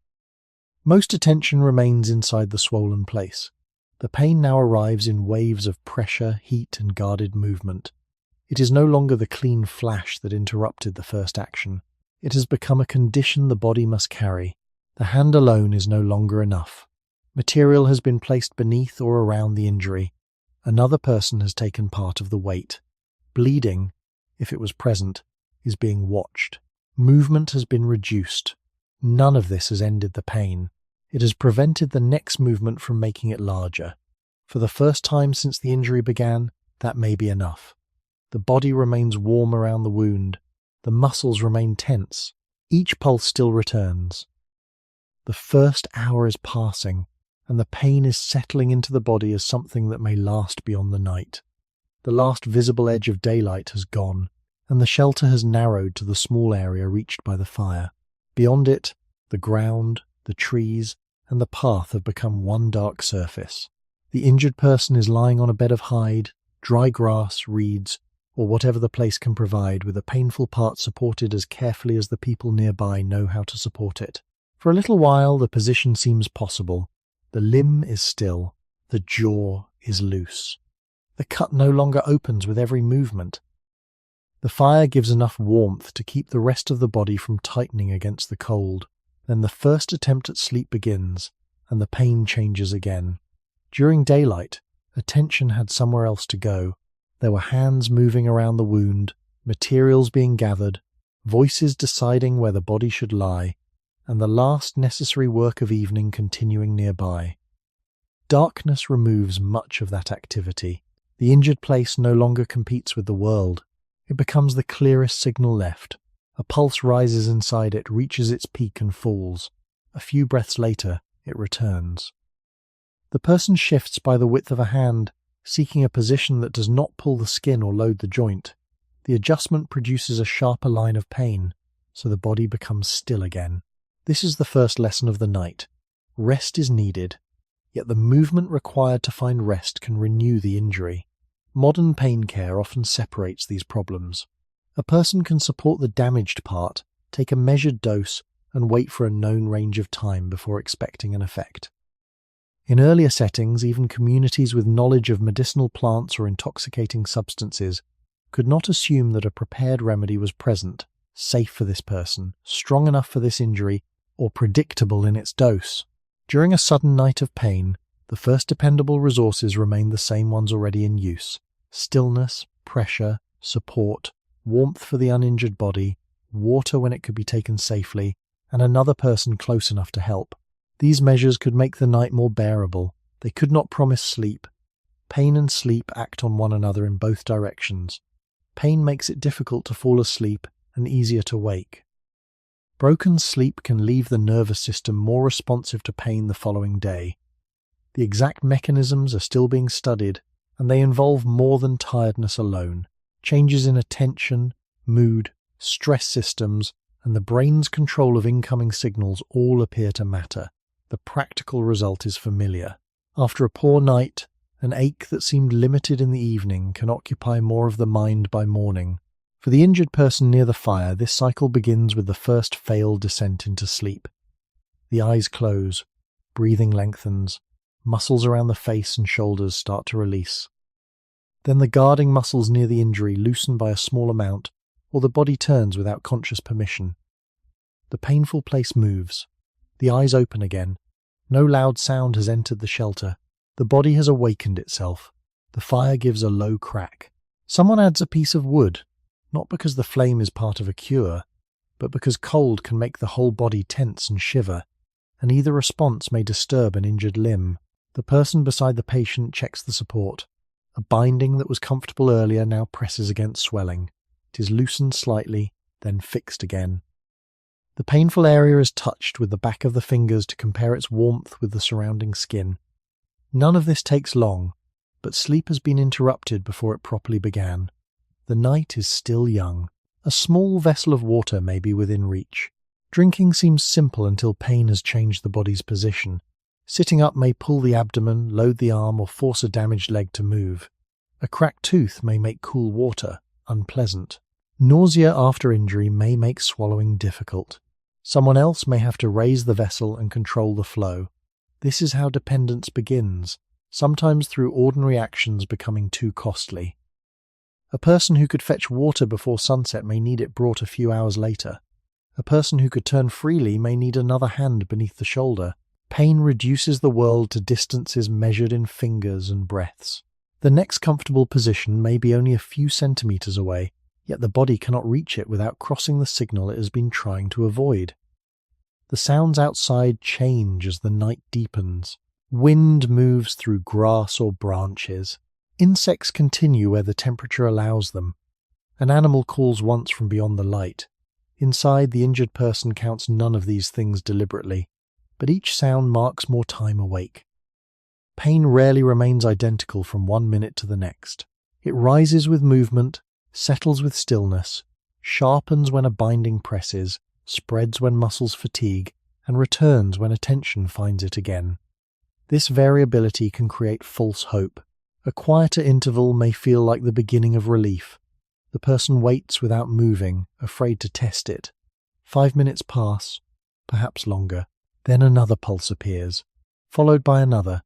Most attention remains inside the swollen place. The pain now arrives in waves of pressure, heat, and guarded movement. It is no longer the clean flash that interrupted the first action. It has become a condition the body must carry. The hand alone is no longer enough. Material has been placed beneath or around the injury. Another person has taken part of the weight. Bleeding, if it was present, is being watched. Movement has been reduced. None of this has ended the pain. It has prevented the next movement from making it larger. For the first time since the injury began, that may be enough. The body remains warm around the wound. The muscles remain tense. Each pulse still returns. The first hour is passing, and the pain is settling into the body as something that may last beyond the night. The last visible edge of daylight has gone, and the shelter has narrowed to the small area reached by the fire. Beyond it, the ground, the trees, and the path have become one dark surface. The injured person is lying on a bed of hide, dry grass, reeds, or whatever the place can provide, with a painful part supported as carefully as the people nearby know how to support it. For a little while, the position seems possible. The limb is still. The jaw is loose. The cut no longer opens with every movement. The fire gives enough warmth to keep the rest of the body from tightening against the cold. Then the first attempt at sleep begins, and the pain changes again. During daylight, attention had somewhere else to go. There were hands moving around the wound, materials being gathered, voices deciding where the body should lie, and the last necessary work of evening continuing nearby. Darkness removes much of that activity. The injured place no longer competes with the world. It becomes the clearest signal left. A pulse rises inside it, reaches its peak and falls. A few breaths later, it returns. The person shifts by the width of a hand, seeking a position that does not pull the skin or load the joint. The adjustment produces a sharper line of pain, so the body becomes still again. This is the first lesson of the night. Rest is needed, yet the movement required to find rest can renew the injury. Modern pain care often separates these problems. A person can support the damaged part, take a measured dose, and wait for a known range of time before expecting an effect. In earlier settings, even communities with knowledge of medicinal plants or intoxicating substances could not assume that a prepared remedy was present, safe for this person, strong enough for this injury, or predictable in its dose. During a sudden night of pain, the first dependable resources remained the same ones already in use: stillness, pressure, support, warmth for the uninjured body, water when it could be taken safely, and another person close enough to help. These measures could make the night more bearable. They could not promise sleep. Pain and sleep act on one another in both directions. Pain makes it difficult to fall asleep and easier to wake. Broken sleep can leave the nervous system more responsive to pain the following day. The exact mechanisms are still being studied, and they involve more than tiredness alone. Changes in attention, mood, stress systems, and the brain's control of incoming signals all appear to matter. The practical result is familiar. After a poor night, an ache that seemed limited in the evening can occupy more of the mind by morning. For the injured person near the fire, this cycle begins with the first failed descent into sleep. The eyes close, breathing lengthens, muscles around the face and shoulders start to release. Then the guarding muscles near the injury loosen by a small amount, or the body turns without conscious permission. The painful place moves. The eyes open again. No loud sound has entered the shelter. The body has awakened itself. The fire gives a low crack. Someone adds a piece of wood, not because the flame is part of a cure, but because cold can make the whole body tense and shiver, and either response may disturb an injured limb. The person beside the patient checks the support. A binding that was comfortable earlier now presses against swelling. It is loosened slightly, then fixed again. The painful area is touched with the back of the fingers to compare its warmth with the surrounding skin. None of this takes long, but sleep has been interrupted before it properly began. The night is still young. A small vessel of water may be within reach. Drinking seems simple until pain has changed the body's position. Sitting up may pull the abdomen, load the arm, or force a damaged leg to move. A cracked tooth may make cool water unpleasant. Nausea after injury may make swallowing difficult. Someone else may have to raise the vessel and control the flow. This is how dependence begins, sometimes through ordinary actions becoming too costly. A person who could fetch water before sunset may need it brought a few hours later. A person who could turn freely may need another hand beneath the shoulder. Pain reduces the world to distances measured in fingers and breaths. The next comfortable position may be only a few centimeters away, yet the body cannot reach it without crossing the signal it has been trying to avoid. The sounds outside change as the night deepens. Wind moves through grass or branches. Insects continue where the temperature allows them. An animal calls once from beyond the light. Inside, the injured person counts none of these things deliberately, but each sound marks more time awake. Pain rarely remains identical from one minute to the next. It rises with movement, settles with stillness, sharpens when a binding presses, spreads when muscles fatigue, and returns when attention finds it again. This variability can create false hope. A quieter interval may feel like the beginning of relief. The person waits without moving, afraid to test it. 5 minutes pass, perhaps longer. Then another pulse appears, followed by another,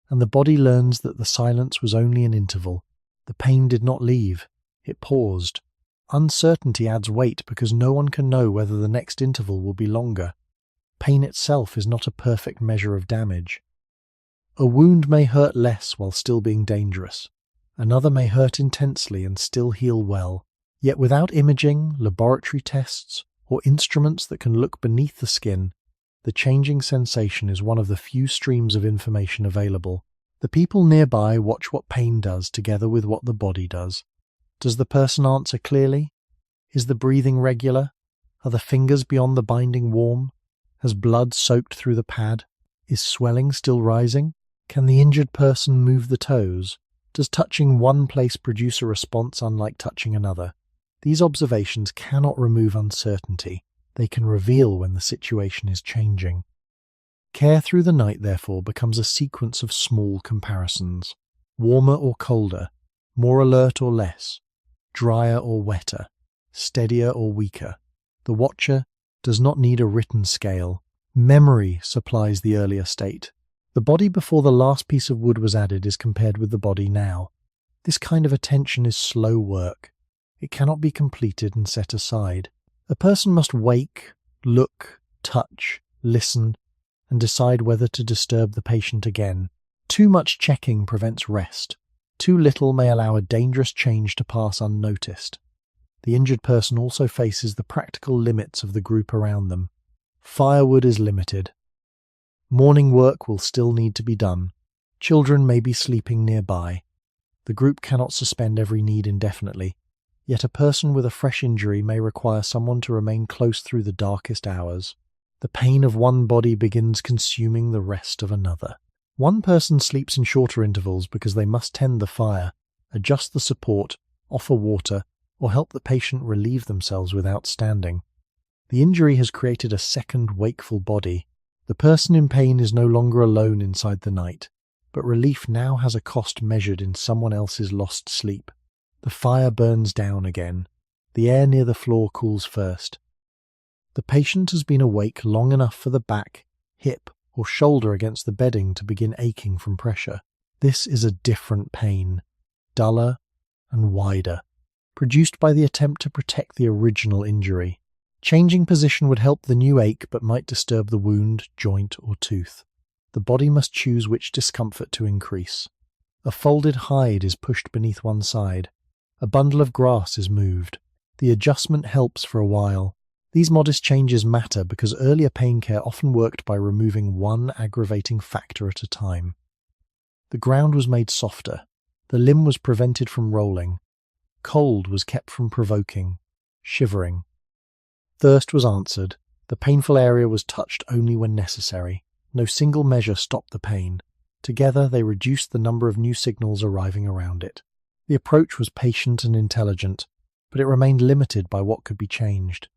and the body learns that the silence was only an interval. The pain did not leave. It paused. Uncertainty adds weight because no one can know whether the next interval will be longer. Pain itself is not a perfect measure of damage. A wound may hurt less while still being dangerous. Another may hurt intensely and still heal well. Yet without imaging, laboratory tests, or instruments that can look beneath the skin, the changing sensation is one of the few streams of information available. The people nearby watch what pain does together with what the body does. Does the person answer clearly? Is the breathing regular? Are the fingers beyond the binding warm? Has blood soaked through the pad? Is swelling still rising? Can the injured person move the toes? Does touching one place produce a response unlike touching another? These observations cannot remove uncertainty. They can reveal when the situation is changing. Care through the night, therefore, becomes a sequence of small comparisons. Warmer or colder, more alert or less, drier or wetter, steadier or weaker. The watcher does not need a written scale. Memory supplies the earlier state. The body before the last piece of wood was added is compared with the body now. This kind of attention is slow work. It cannot be completed and set aside. A person must wake, look, touch, listen, and decide whether to disturb the patient again. Too much checking prevents rest. Too little may allow a dangerous change to pass unnoticed. The injured person also faces the practical limits of the group around them. Firewood is limited. Morning work will still need to be done. Children may be sleeping nearby. The group cannot suspend every need indefinitely. Yet a person with a fresh injury may require someone to remain close through the darkest hours. The pain of one body begins consuming the rest of another. One person sleeps in shorter intervals because they must tend the fire, adjust the support, offer water, or help the patient relieve themselves without standing. The injury has created a second wakeful body. The person in pain is no longer alone inside the night, but relief now has a cost measured in someone else's lost sleep. The fire burns down again. The air near the floor cools first. The patient has been awake long enough for the back, hip, or shoulder against the bedding to begin aching from pressure. This is a different pain, duller and wider, produced by the attempt to protect the original injury. Changing position would help the new ache but might disturb the wound, joint, or tooth. The body must choose which discomfort to increase. A folded hide is pushed beneath one side. A bundle of grass is moved. The adjustment helps for a while. These modest changes matter because earlier pain care often worked by removing one aggravating factor at a time. The ground was made softer. The limb was prevented from rolling. Cold was kept from provoking, shivering. Thirst was answered. The painful area was touched only when necessary. No single measure stopped the pain. Together they reduced the number of new signals arriving around it. The approach was patient and intelligent, but it remained limited by what could be changed.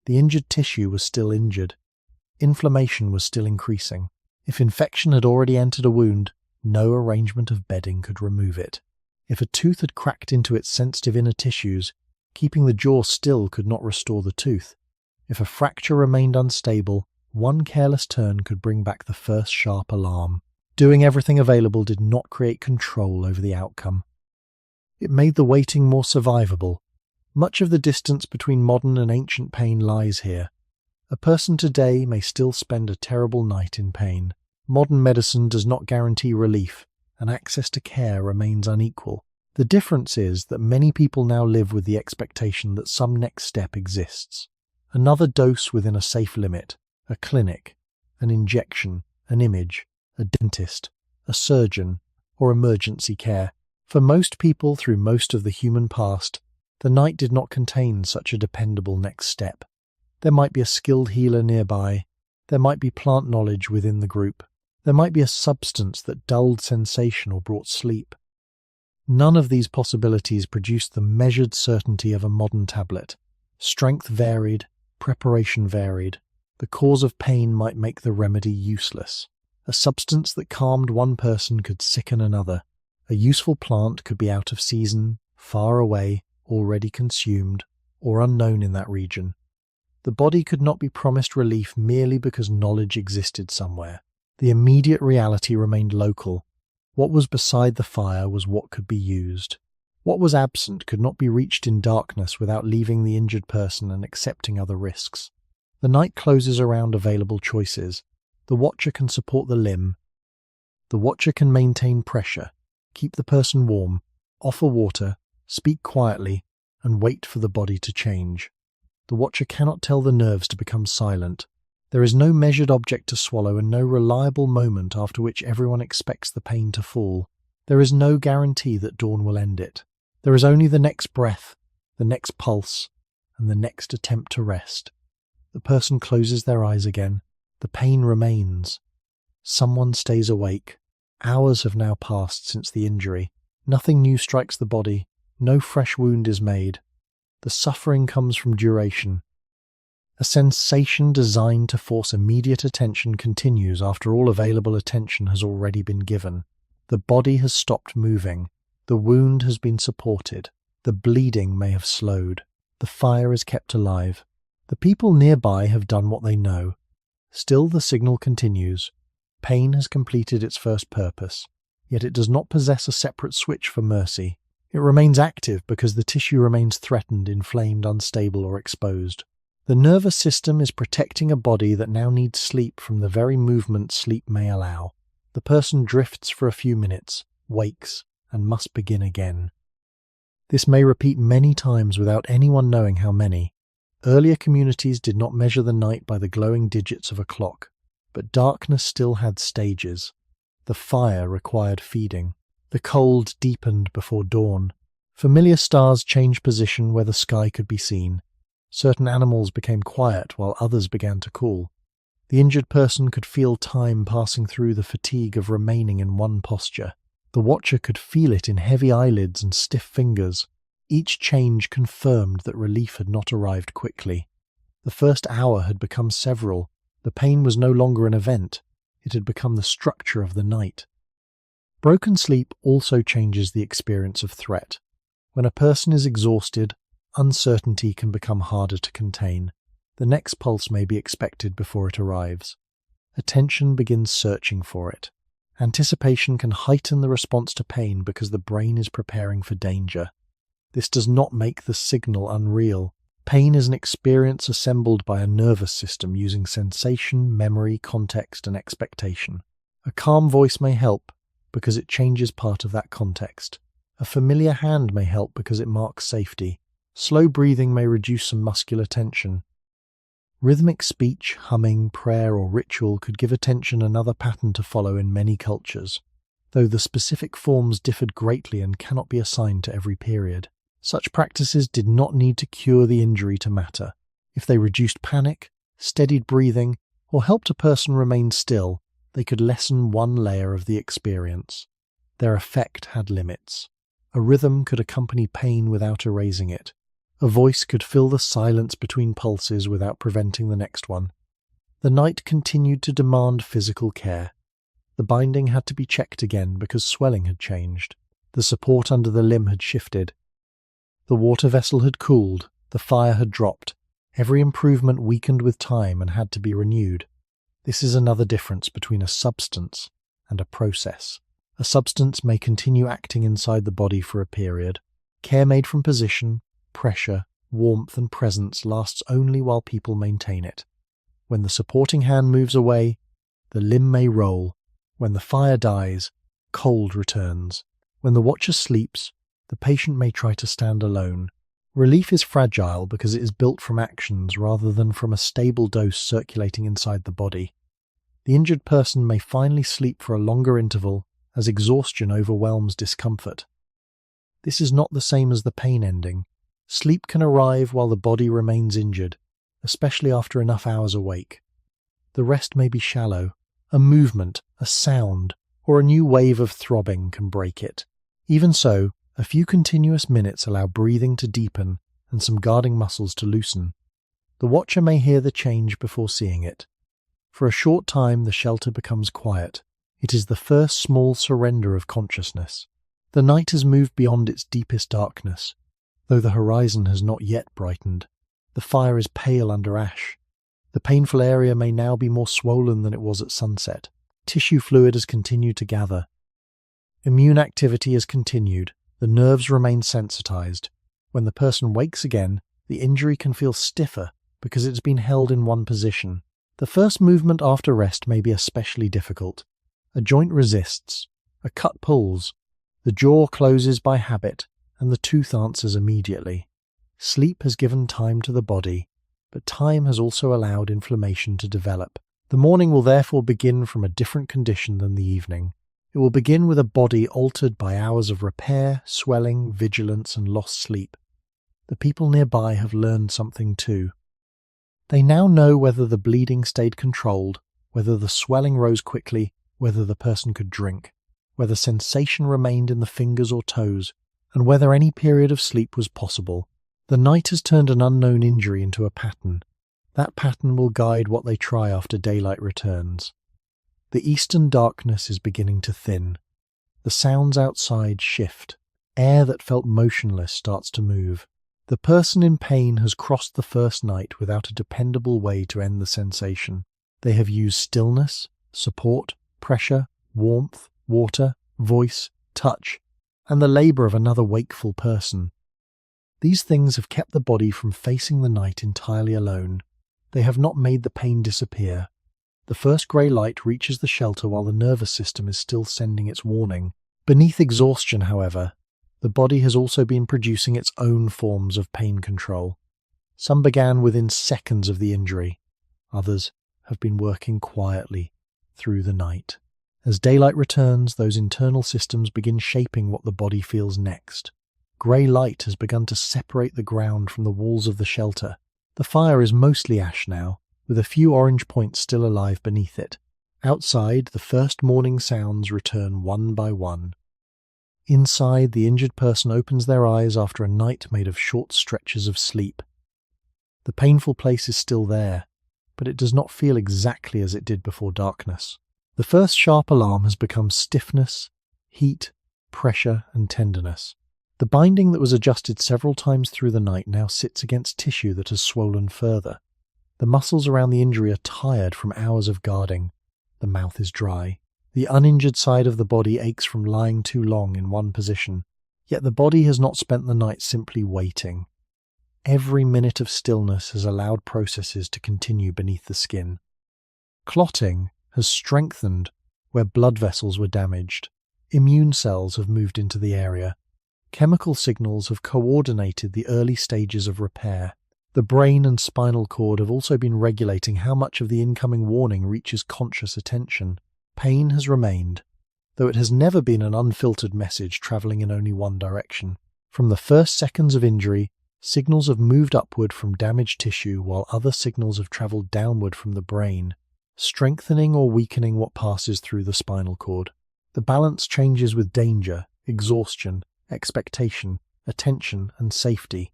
The injured tissue was still injured. Inflammation was still increasing. If infection had already entered a wound, no arrangement of bedding could remove it. If a tooth had cracked into its sensitive inner tissues, keeping the jaw still could not restore the tooth. If a fracture remained unstable, one careless turn could bring back the first sharp alarm. Doing everything available did not create control over the outcome. It made the waiting more survivable. Much of the distance between modern and ancient pain lies here. A person today may still spend a terrible night in pain. Modern medicine does not guarantee relief, and access to care remains unequal. The difference is that many people now live with the expectation that some next step exists. Another dose within a safe limit, a clinic, an injection, an image, a dentist, a surgeon, or emergency care. For most people through most of the human past, the night did not contain such a dependable next step. There might be a skilled healer nearby. There might be plant knowledge within the group. There might be a substance that dulled sensation or brought sleep. None of these possibilities produced the measured certainty of a modern tablet. Strength varied, preparation varied. The cause of pain might make the remedy useless. A substance that calmed one person could sicken another. A useful plant could be out of season, far away, already consumed, or unknown in that region. The body could not be promised relief merely because knowledge existed somewhere. The immediate reality remained local. What was beside the fire was what could be used. What was absent could not be reached in darkness without leaving the injured person and accepting other risks. The night closes around available choices. The watcher can support the limb. The watcher can maintain pressure, keep the person warm, offer water, speak quietly, and wait for the body to change. The watcher cannot tell the nerves to become silent. There is no measured object to swallow and no reliable moment after which everyone expects the pain to fall. There is no guarantee that dawn will end it. There is only the next breath, the next pulse, and the next attempt to rest. The person closes their eyes again. The pain remains. Someone stays awake. Hours have now passed since the injury. Nothing new strikes the body. No fresh wound is made. The suffering comes from duration. A sensation designed to force immediate attention continues after all available attention has already been given. The body has stopped moving. The wound has been supported. The bleeding may have slowed. The fire is kept alive. The people nearby have done what they know. Still the signal continues. Pain has completed its first purpose, yet it does not possess a separate switch for mercy. It remains active because the tissue remains threatened, inflamed, unstable, or exposed. The nervous system is protecting a body that now needs sleep from the very movement sleep may allow. The person drifts for a few minutes, wakes, and must begin again. This may repeat many times without anyone knowing how many. Earlier communities did not measure the night by the glowing digits of a clock, but darkness still had stages. The fire required feeding. The cold deepened before dawn. Familiar stars changed position where the sky could be seen. Certain animals became quiet while others began to cool. The injured person could feel time passing through the fatigue of remaining in one posture. The watcher could feel it in heavy eyelids and stiff fingers. Each change confirmed that relief had not arrived quickly. The first hour had become several. The pain was no longer an event. It had become the structure of the night. Broken sleep also changes the experience of threat. When a person is exhausted, uncertainty can become harder to contain. The next pulse may be expected before it arrives. Attention begins searching for it. Anticipation can heighten the response to pain because the brain is preparing for danger. This does not make the signal unreal. Pain is an experience assembled by a nervous system using sensation, memory, context, and expectation. A calm voice may help because it changes part of that context. A familiar hand may help because it marks safety. Slow breathing may reduce some muscular tension. Rhythmic speech, humming, prayer, or ritual could give attention another pattern to follow in many cultures, though the specific forms differed greatly and cannot be assigned to every period. Such practices did not need to cure the injury to matter. If they reduced panic, steadied breathing, or helped a person remain still, they could lessen one layer of the experience. Their effect had limits. A rhythm could accompany pain without erasing it. A voice could fill the silence between pulses without preventing the next one. The night continued to demand physical care. The binding had to be checked again because swelling had changed. The support under the limb had shifted. The water vessel had cooled. The fire had dropped. Every improvement weakened with time and had to be renewed. This is another difference between a substance and a process. A substance may continue acting inside the body for a period. Care made from position, pressure, warmth and presence lasts only while people maintain it. When the supporting hand moves away, the limb may roll. When the fire dies, cold returns. When the watcher sleeps, the patient may try to stand alone. Relief is fragile because it is built from actions rather than from a stable dose circulating inside the body. The injured person may finally sleep for a longer interval as exhaustion overwhelms discomfort. This is not the same as the pain ending. Sleep can arrive while the body remains injured, especially after enough hours awake. The rest may be shallow. A movement, a sound, or a new wave of throbbing can break it. Even so, a few continuous minutes allow breathing to deepen and some guarding muscles to loosen. The watcher may hear the change before seeing it. For a short time, the shelter becomes quiet. It is the first small surrender of consciousness. The night has moved beyond its deepest darkness, though the horizon has not yet brightened. The fire is pale under ash. The painful area may now be more swollen than it was at sunset. Tissue fluid has continued to gather. Immune activity has continued. The nerves remain sensitized. When the person wakes again, the injury can feel stiffer because it has been held in one position. The first movement after rest may be especially difficult. A joint resists. A cut pulls. The jaw closes by habit, and the tooth answers immediately. Sleep has given time to the body, but time has also allowed inflammation to develop. The morning will therefore begin from a different condition than the evening. It will begin with a body altered by hours of repair, swelling, vigilance, and lost sleep. The people nearby have learned something too. They now know whether the bleeding stayed controlled, whether the swelling rose quickly, whether the person could drink, whether sensation remained in the fingers or toes, and whether any period of sleep was possible. The night has turned an unknown injury into a pattern. That pattern will guide what they try after daylight returns. The eastern darkness is beginning to thin. The sounds outside shift. Air that felt motionless starts to move. The person in pain has crossed the first night without a dependable way to end the sensation. They have used stillness, support, pressure, warmth, water, voice, touch, and the labor of another wakeful person. These things have kept the body from facing the night entirely alone. They have not made the pain disappear. The first grey light reaches the shelter while the nervous system is still sending its warning. Beneath exhaustion, however, the body has also been producing its own forms of pain control. Some began within seconds of the injury. Others have been working quietly through the night. As daylight returns, those internal systems begin shaping what the body feels next. Grey light has begun to separate the ground from the walls of the shelter. The fire is mostly ash now, with a few orange points still alive beneath it. Outside, the first morning sounds return one by one. Inside, the injured person opens their eyes after a night made of short stretches of sleep. The painful place is still there, but it does not feel exactly as it did before darkness. The first sharp alarm has become stiffness, heat, pressure, and tenderness. The binding that was adjusted several times through the night now sits against tissue that has swollen further. The muscles around the injury are tired from hours of guarding. The mouth is dry. The uninjured side of the body aches from lying too long in one position. Yet the body has not spent the night simply waiting. Every minute of stillness has allowed processes to continue beneath the skin. Clotting has strengthened where blood vessels were damaged. Immune cells have moved into the area. Chemical signals have coordinated the early stages of repair. The brain and spinal cord have also been regulating how much of the incoming warning reaches conscious attention. Pain has remained, though it has never been an unfiltered message travelling in only one direction. From the first seconds of injury, signals have moved upward from damaged tissue while other signals have travelled downward from the brain, strengthening or weakening what passes through the spinal cord. The balance changes with danger, exhaustion, expectation, attention, and safety.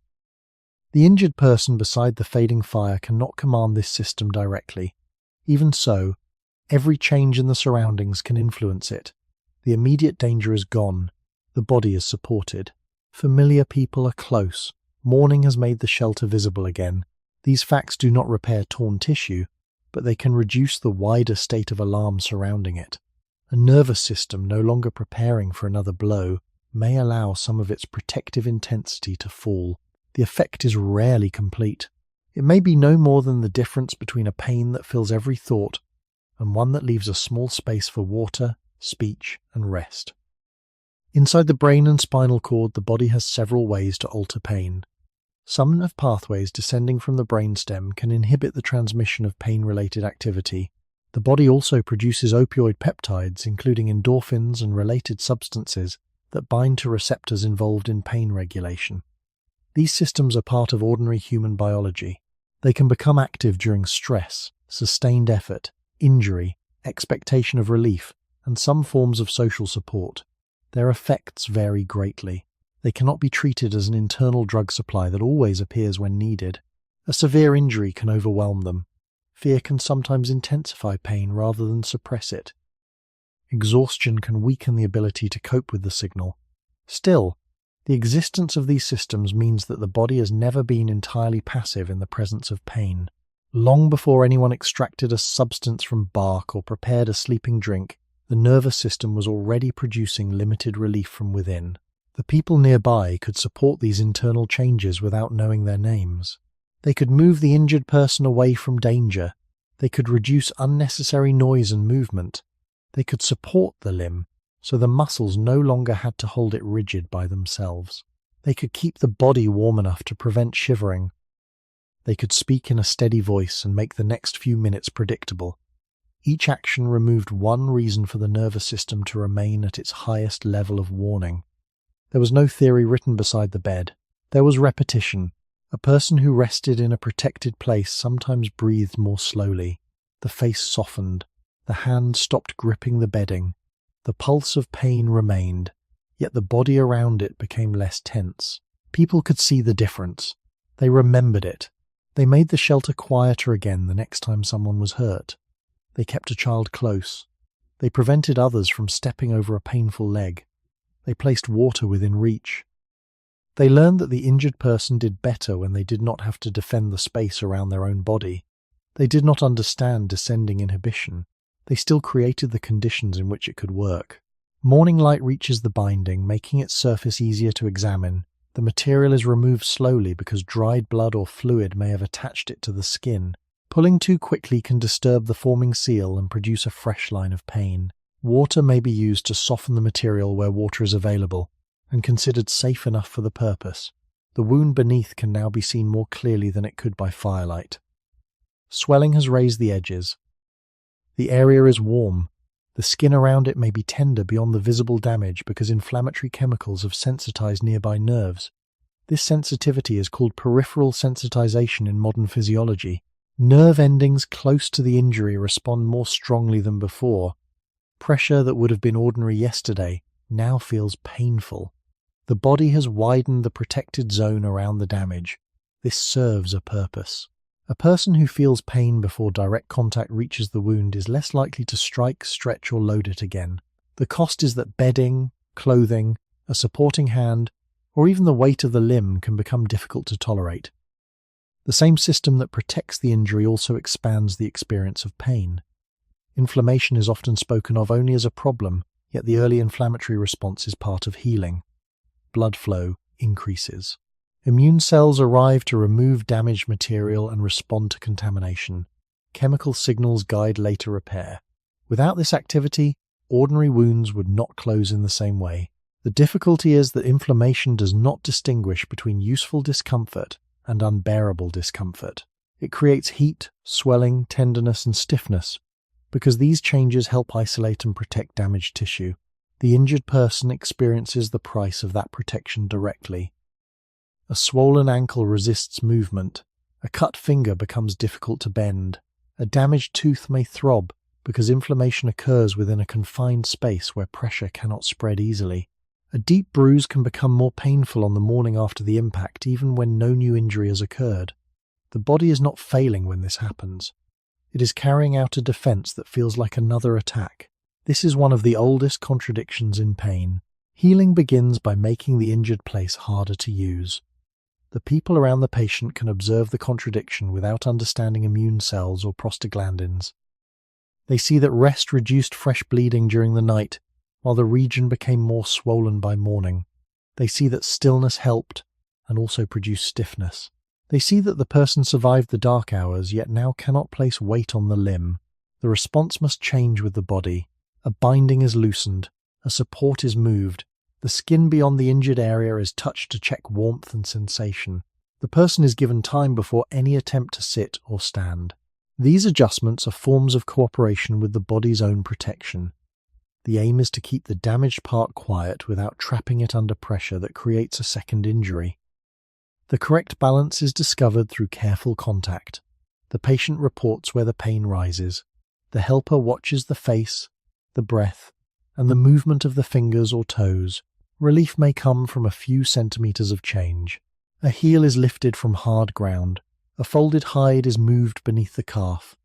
The injured person beside the fading fire cannot command this system directly. Even so, every change in the surroundings can influence it. The immediate danger is gone. The body is supported. Familiar people are close. Morning has made the shelter visible again. These facts do not repair torn tissue, but they can reduce the wider state of alarm surrounding it. A nervous system no longer preparing for another blow may allow some of its protective intensity to fall. The effect is rarely complete. It may be no more than the difference between a pain that fills every thought and one that leaves a small space for water, speech, and rest. Inside the brain and spinal cord, the body has several ways to alter pain. Some nerve pathways descending from the brainstem can inhibit the transmission of pain-related activity. The body also produces opioid peptides, including endorphins and related substances, that bind to receptors involved in pain regulation. These systems are part of ordinary human biology. They can become active during stress, sustained effort, injury, expectation of relief, and some forms of social support. Their effects vary greatly. They cannot be treated as an internal drug supply that always appears when needed. A severe injury can overwhelm them. Fear can sometimes intensify pain rather than suppress it. Exhaustion can weaken the ability to cope with the signal. Still, the existence of these systems means that the body has never been entirely passive in the presence of pain. Long before anyone extracted a substance from bark or prepared a sleeping drink, the nervous system was already producing limited relief from within. The people nearby could support these internal changes without knowing their names. They could move the injured person away from danger. They could reduce unnecessary noise and movement. They could support the limb, so the muscles no longer had to hold it rigid by themselves. They could keep the body warm enough to prevent shivering. They could speak in a steady voice and make the next few minutes predictable. Each action removed one reason for the nervous system to remain at its highest level of warning. There was no theory written beside the bed. There was repetition. A person who rested in a protected place sometimes breathed more slowly. The face softened. The hand stopped gripping the bedding. The pulse of pain remained, yet the body around it became less tense. People could see the difference. They remembered it. They made the shelter quieter again the next time someone was hurt. They kept a child close. They prevented others from stepping over a painful leg. They placed water within reach. They learned that the injured person did better when they did not have to defend the space around their own body. They did not understand descending inhibition. They still created the conditions in which it could work. Morning light reaches the binding, making its surface easier to examine. The material is removed slowly because dried blood or fluid may have attached it to the skin. Pulling too quickly can disturb the forming seal and produce a fresh line of pain. Water may be used to soften the material where water is available, and considered safe enough for the purpose. The wound beneath can now be seen more clearly than it could by firelight. Swelling has raised the edges. The area is warm. The skin around it may be tender beyond the visible damage because inflammatory chemicals have sensitized nearby nerves. This sensitivity is called peripheral sensitization in modern physiology. Nerve endings close to the injury respond more strongly than before. Pressure that would have been ordinary yesterday now feels painful. The body has widened the protected zone around the damage. This serves a purpose. A person who feels pain before direct contact reaches the wound is less likely to strike, stretch, or load it again. The cost is that bedding, clothing, a supporting hand, or even the weight of the limb can become difficult to tolerate. The same system that protects the injury also expands the experience of pain. Inflammation is often spoken of only as a problem, yet the early inflammatory response is part of healing. Blood flow increases. Immune cells arrive to remove damaged material and respond to contamination. Chemical signals guide later repair. Without this activity, ordinary wounds would not close in the same way. The difficulty is that inflammation does not distinguish between useful discomfort and unbearable discomfort. It creates heat, swelling, tenderness, and stiffness, because these changes help isolate and protect damaged tissue. The injured person experiences the price of that protection directly. A swollen ankle resists movement. A cut finger becomes difficult to bend. A damaged tooth may throb because inflammation occurs within a confined space where pressure cannot spread easily. A deep bruise can become more painful on the morning after the impact, even when no new injury has occurred. The body is not failing when this happens. It is carrying out a defense that feels like another attack. This is one of the oldest contradictions in pain. Healing begins by making the injured place harder to use. The people around the patient can observe the contradiction without understanding immune cells or prostaglandins. They see that rest reduced fresh bleeding during the night, while the region became more swollen by morning. They see that stillness helped and also produced stiffness. They see that the person survived the dark hours, yet now cannot place weight on the limb. The response must change with the body. A binding is loosened, a support is moved, the skin beyond the injured area is touched to check warmth and sensation. The person is given time before any attempt to sit or stand. These adjustments are forms of cooperation with the body's own protection. The aim is to keep the damaged part quiet without trapping it under pressure that creates a second injury. The correct balance is discovered through careful contact. The patient reports where the pain rises. The helper watches the face, the breath, and the movement of the fingers or toes. Relief may come from a few centimeters of change. A heel is lifted from hard ground. A folded hide is moved beneath the calf.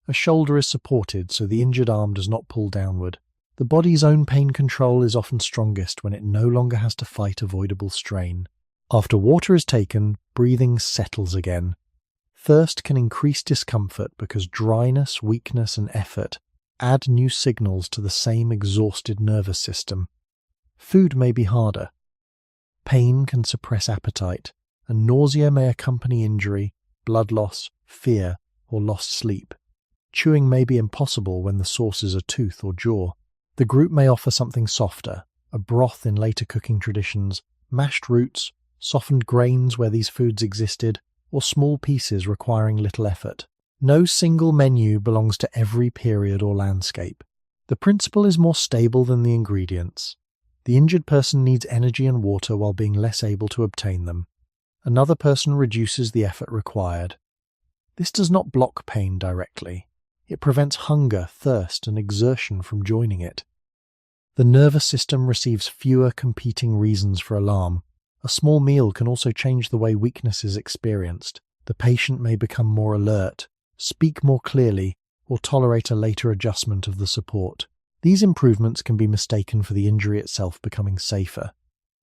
A shoulder is supported so the injured arm does not pull downward. The body's own pain control is often strongest when it no longer has to fight avoidable strain. After water is taken, breathing settles again. Thirst can increase discomfort because dryness, weakness, and effort add new signals to the same exhausted nervous system. Food may be harder. Pain can suppress appetite, and nausea may accompany injury, blood loss, fear, or lost sleep. Chewing may be impossible when the source is a tooth or jaw. The group may offer something softer, a broth in later cooking traditions, mashed roots, softened grains where these foods existed, or small pieces requiring little effort. No single menu belongs to every period or landscape. The principle is more stable than the ingredients. The injured person needs energy and water while being less able to obtain them. Another person reduces the effort required. This does not block pain directly. It prevents hunger, thirst, and exertion from joining it. The nervous system receives fewer competing reasons for alarm. A small meal can also change the way weakness is experienced. The patient may become more alert, speak more clearly, or tolerate a later adjustment of the support. These improvements can be mistaken for the injury itself becoming safer.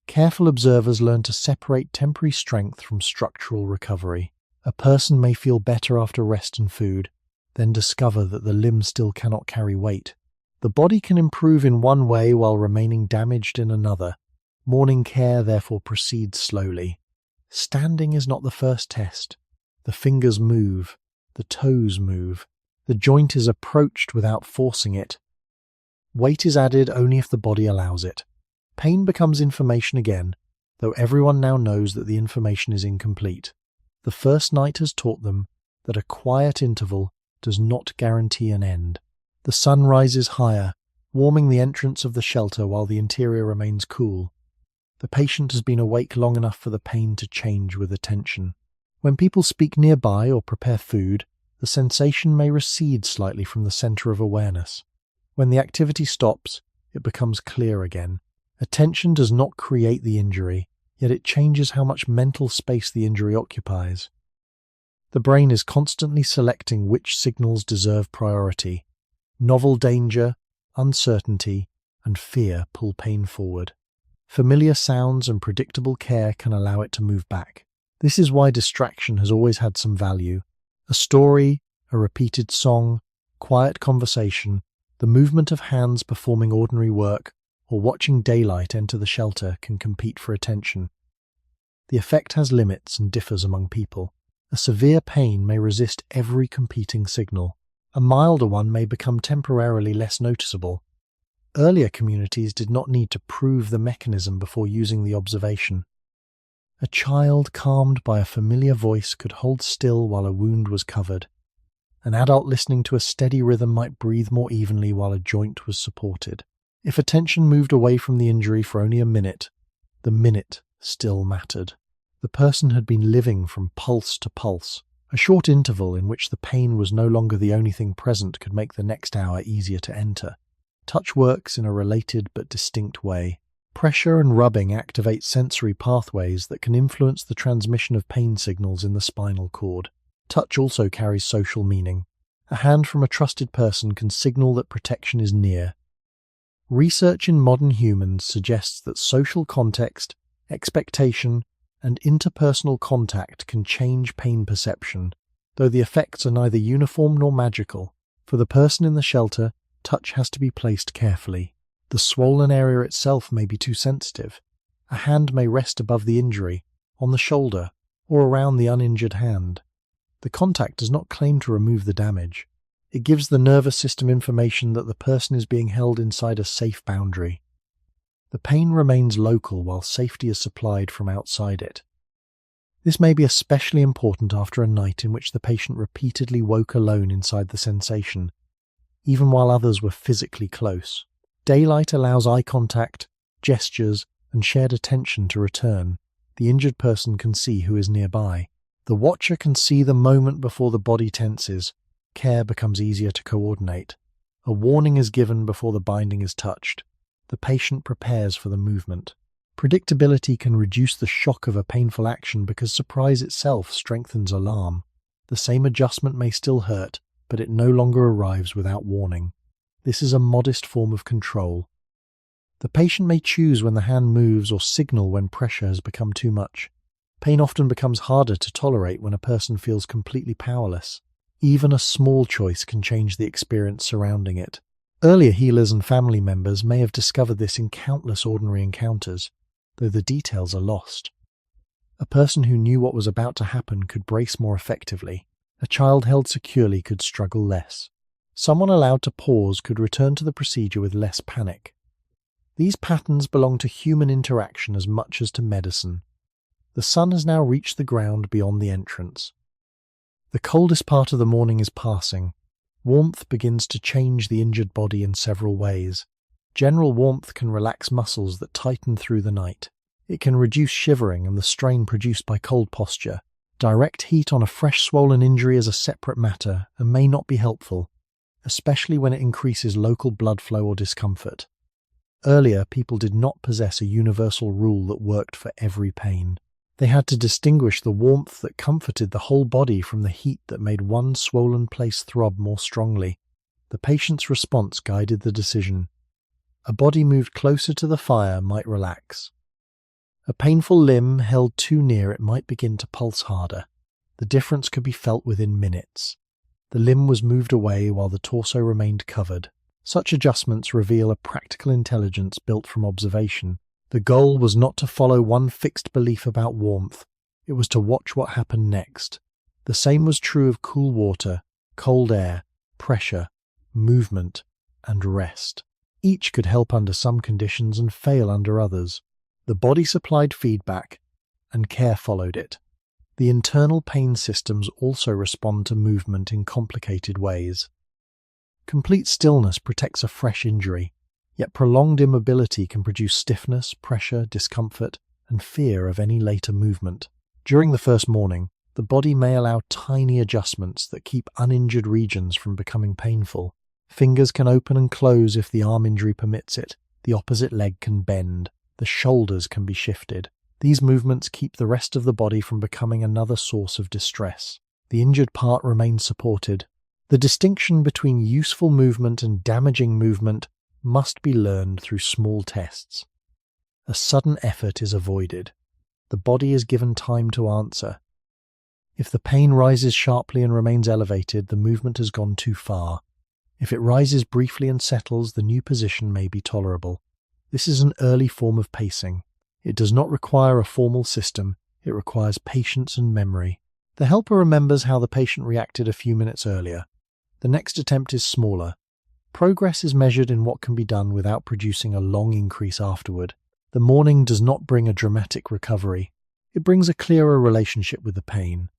Careful observers learn to separate temporary strength from structural recovery. A person may feel better after rest and food, then discover that the limb still cannot carry weight. The body can improve in one way while remaining damaged in another. Morning care therefore proceeds slowly. Standing is not the first test. The fingers move, the toes move, the joint is approached without forcing it. Weight is added only if the body allows it. Pain becomes information again, though everyone now knows that the information is incomplete. The first night has taught them that a quiet interval does not guarantee an end. The sun rises higher, warming the entrance of the shelter while the interior remains cool. The patient has been awake long enough for the pain to change with attention. When people speak nearby or prepare food, the sensation may recede slightly from the center of awareness. When the activity stops, it becomes clear again. Attention does not create the injury, yet it changes how much mental space the injury occupies. The brain is constantly selecting which signals deserve priority. Novel danger, uncertainty, and fear pull pain forward. Familiar sounds and predictable care can allow it to move back. This is why distraction has always had some value. A story, a repeated song, quiet conversation, the movement of hands performing ordinary work, or watching daylight enter the shelter can compete for attention. The effect has limits and differs among people. A severe pain may resist every competing signal. A milder one may become temporarily less noticeable. Earlier communities did not need to prove the mechanism before using the observation. A child calmed by a familiar voice could hold still while a wound was covered. An adult listening to a steady rhythm might breathe more evenly while a joint was supported. If attention moved away from the injury for only a minute, the minute still mattered. The person had been living from pulse to pulse. A short interval in which the pain was no longer the only thing present could make the next hour easier to enter. Touch works in a related but distinct way. Pressure and rubbing activate sensory pathways that can influence the transmission of pain signals in the spinal cord. Touch also carries social meaning. A hand from a trusted person can signal that protection is near. Research in modern humans suggests that social context, expectation, and interpersonal contact can change pain perception, though the effects are neither uniform nor magical. For the person in the shelter, touch has to be placed carefully. The swollen area itself may be too sensitive. A hand may rest above the injury, on the shoulder, or around the uninjured hand. The contact does not claim to remove the damage. It gives the nervous system information that the person is being held inside a safe boundary. The pain remains local while safety is supplied from outside it. This may be especially important after a night in which the patient repeatedly woke alone inside the sensation, even while others were physically close. Daylight allows eye contact, gestures, and shared attention to return. The injured person can see who is nearby. The watcher can see the moment before the body tenses. Care becomes easier to coordinate. A warning is given before the binding is touched. The patient prepares for the movement. Predictability can reduce the shock of a painful action because surprise itself strengthens alarm. The same adjustment may still hurt, but it no longer arrives without warning. This is a modest form of control. The patient may choose when the hand moves or signal when pressure has become too much. Pain often becomes harder to tolerate when a person feels completely powerless. Even a small choice can change the experience surrounding it. Earlier healers and family members may have discovered this in countless ordinary encounters, though the details are lost. A person who knew what was about to happen could brace more effectively. A child held securely could struggle less. Someone allowed to pause could return to the procedure with less panic. These patterns belong to human interaction as much as to medicine. The sun has now reached the ground beyond the entrance. The coldest part of the morning is passing. Warmth begins to change the injured body in several ways. General warmth can relax muscles that tighten through the night. It can reduce shivering and the strain produced by cold posture. Direct heat on a fresh swollen injury is a separate matter and may not be helpful, especially when it increases local blood flow or discomfort. Earlier, people did not possess a universal rule that worked for every pain. They had to distinguish the warmth that comforted the whole body from the heat that made one swollen place throb more strongly. The patient's response guided the decision. A body moved closer to the fire might relax. A painful limb held too near it might begin to pulse harder. The difference could be felt within minutes. The limb was moved away while the torso remained covered. Such adjustments reveal a practical intelligence built from observation. The goal was not to follow one fixed belief about warmth. It was to watch what happened next. The same was true of cool water, cold air, pressure, movement, and rest. Each could help under some conditions and fail under others. The body supplied feedback, and care followed it. The internal pain systems also respond to movement in complicated ways. Complete stillness protects a fresh injury, yet prolonged immobility can produce stiffness, pressure, discomfort, and fear of any later movement. During the first morning, the body may allow tiny adjustments that keep uninjured regions from becoming painful. Fingers can open and close if the arm injury permits it. The opposite leg can bend. The shoulders can be shifted. These movements keep the rest of the body from becoming another source of distress. The injured part remains supported. The distinction between useful movement and damaging movement must be learned through small tests. A sudden effort is avoided. The body is given time to answer. If the pain rises sharply and remains elevated, the movement has gone too far. If it rises briefly and settles, the new position may be tolerable. This is an early form of pacing. It does not require a formal system, it requires patience and memory. The helper remembers how the patient reacted a few minutes earlier. The next attempt is smaller. Progress is measured in what can be done without producing a long increase afterward. The morning does not bring a dramatic recovery. It brings a clearer relationship with the pain.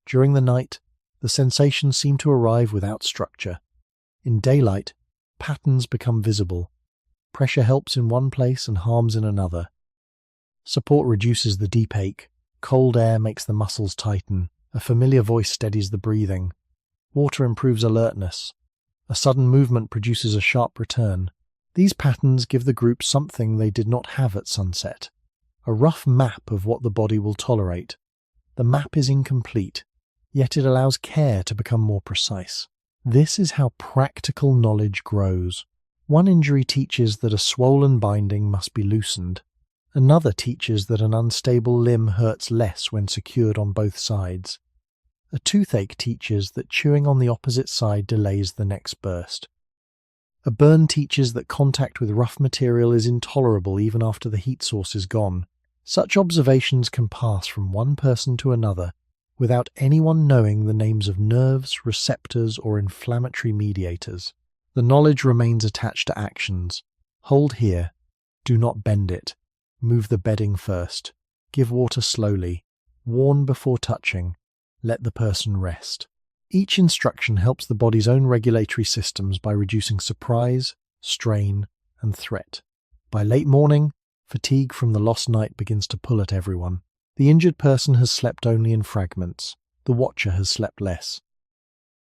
During the night, the sensations seem to arrive without structure. In daylight, patterns become visible. Pressure helps in one place and harms in another. Support reduces the deep ache. Cold air makes the muscles tighten. A familiar voice steadies the breathing. Water improves alertness. A sudden movement produces a sharp return. These patterns give the group something they did not have at sunset: a rough map of what the body will tolerate. The map is incomplete, yet it allows care to become more precise. This is how practical knowledge grows. One injury teaches that a swollen binding must be loosened. Another teaches that an unstable limb hurts less when secured on both sides. A toothache teaches that chewing on the opposite side delays the next burst. A burn teaches that contact with rough material is intolerable even after the heat source is gone. Such observations can pass from one person to another without anyone knowing the names of nerves, receptors, or inflammatory mediators. The knowledge remains attached to actions. Hold here. Do not bend it. Move the bedding first. Give water slowly. Warn before touching. Let the person rest. Each instruction helps the body's own regulatory systems by reducing surprise, strain, and threat. By late morning, fatigue from the lost night begins to pull at everyone. The injured person has slept only in fragments. The watcher has slept less.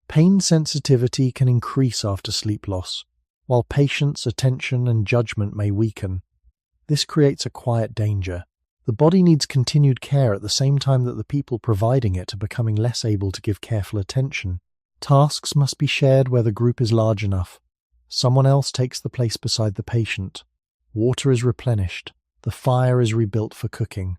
Pain sensitivity can increase after sleep loss, while patience, attention, and judgment may weaken. This creates a quiet danger. The body needs continued care at the same time that the people providing it are becoming less able to give careful attention. Tasks must be shared where the group is large enough. Someone else takes the place beside the patient. Water is replenished. The fire is rebuilt for cooking.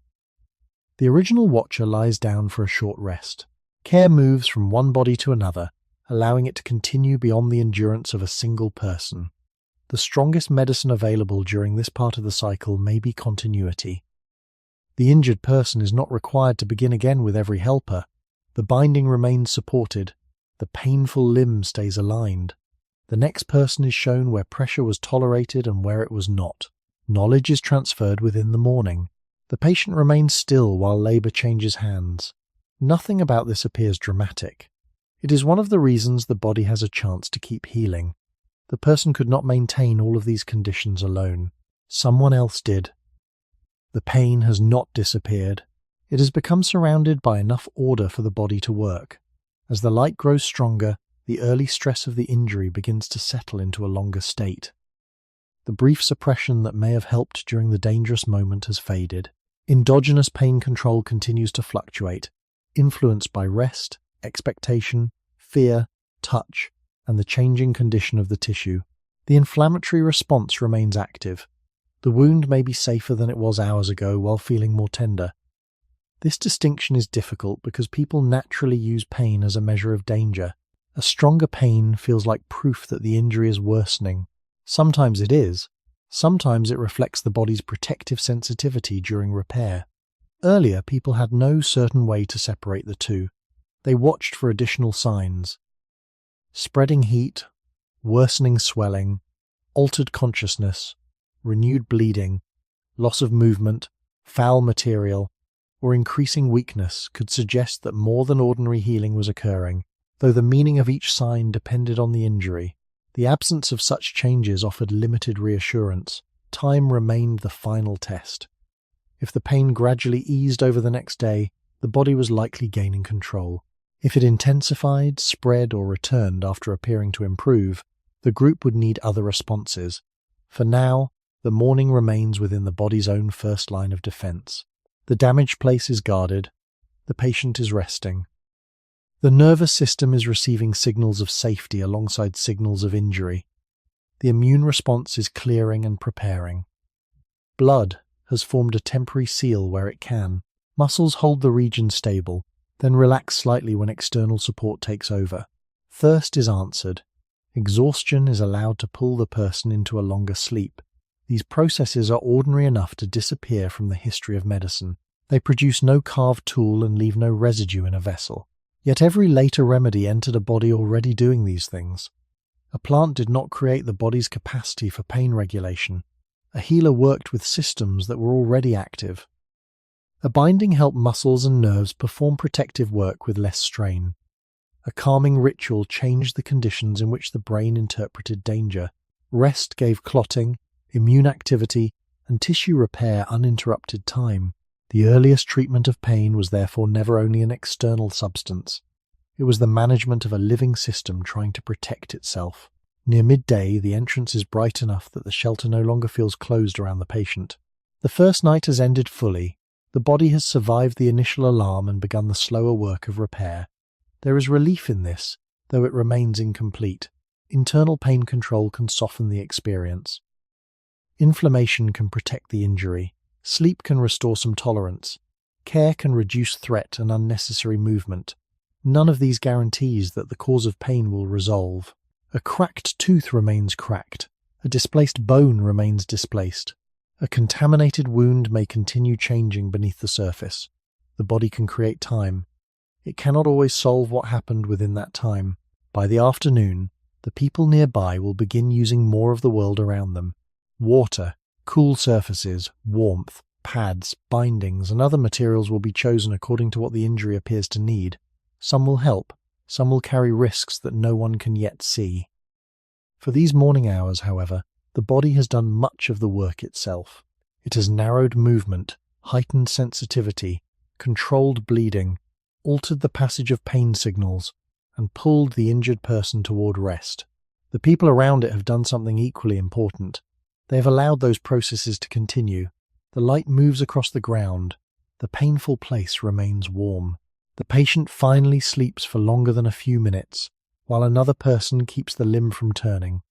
The original watcher lies down for a short rest. Care moves from one body to another, allowing it to continue beyond the endurance of a single person. The strongest medicine available during this part of the cycle may be continuity. The injured person is not required to begin again with every helper. The binding remains supported. The painful limb stays aligned. The next person is shown where pressure was tolerated and where it was not. Knowledge is transferred within the morning. The patient remains still while labor changes hands. Nothing about this appears dramatic. It is one of the reasons the body has a chance to keep healing. The person could not maintain all of these conditions alone. Someone else did. The pain has not disappeared. It has become surrounded by enough order for the body to work. As the light grows stronger, the early stress of the injury begins to settle into a longer state. The brief suppression that may have helped during the dangerous moment has faded. Endogenous pain control continues to fluctuate, influenced by rest, expectation, fear, touch, and the changing condition of the tissue. The inflammatory response remains active. The wound may be safer than it was hours ago while feeling more tender. This distinction is difficult because people naturally use pain as a measure of danger. A stronger pain feels like proof that the injury is worsening. Sometimes it is. Sometimes it reflects the body's protective sensitivity during repair. Earlier, people had no certain way to separate the two. They watched for additional signs. Spreading heat, worsening swelling, altered consciousness, renewed bleeding, loss of movement, foul material, or increasing weakness could suggest that more than ordinary healing was occurring, though the meaning of each sign depended on the injury. The absence of such changes offered limited reassurance. Time remained the final test. If the pain gradually eased over the next day, the body was likely gaining control. If it intensified, spread, or returned after appearing to improve, the group would need other responses. For now, the morning remains within the body's own first line of defense. The damaged place is guarded. The patient is resting. The nervous system is receiving signals of safety alongside signals of injury. The immune response is clearing and preparing. Blood has formed a temporary seal where it can. Muscles hold the region stable, then relax slightly when external support takes over. Thirst is answered. Exhaustion is allowed to pull the person into a longer sleep. These processes are ordinary enough to disappear from the history of medicine. They produce no carved tool and leave no residue in a vessel. Yet every later remedy entered a body already doing these things. A plant did not create the body's capacity for pain regulation. A healer worked with systems that were already active. A binding helped muscles and nerves perform protective work with less strain. A calming ritual changed the conditions in which the brain interpreted danger. Rest gave clotting, immune activity, and tissue repair uninterrupted time. The earliest treatment of pain was therefore never only an external substance. It was the management of a living system trying to protect itself. Near midday, the entrance is bright enough that the shelter no longer feels closed around the patient. The first night has ended fully. The body has survived the initial alarm and begun the slower work of repair. There is relief in this, though it remains incomplete. Internal pain control can soften the experience. Inflammation can protect the injury. Sleep can restore some tolerance. Care can reduce threat and unnecessary movement. None of these guarantees that the cause of pain will resolve. A cracked tooth remains cracked. A displaced bone remains displaced. A contaminated wound may continue changing beneath the surface. The body can create time. It cannot always solve what happened within that time. By the afternoon, the people nearby will begin using more of the world around them. Water, cool surfaces, warmth, pads, bindings, and other materials will be chosen according to what the injury appears to need. Some will help, some will carry risks that no one can yet see. For these morning hours, however, the body has done much of the work itself. It has narrowed movement, heightened sensitivity, controlled bleeding, altered the passage of pain signals, and pulled the injured person toward rest. The people around it have done something equally important. They have allowed those processes to continue. The light moves across the ground. The painful place remains warm. The patient finally sleeps for longer than a few minutes, while another person keeps the limb from turning.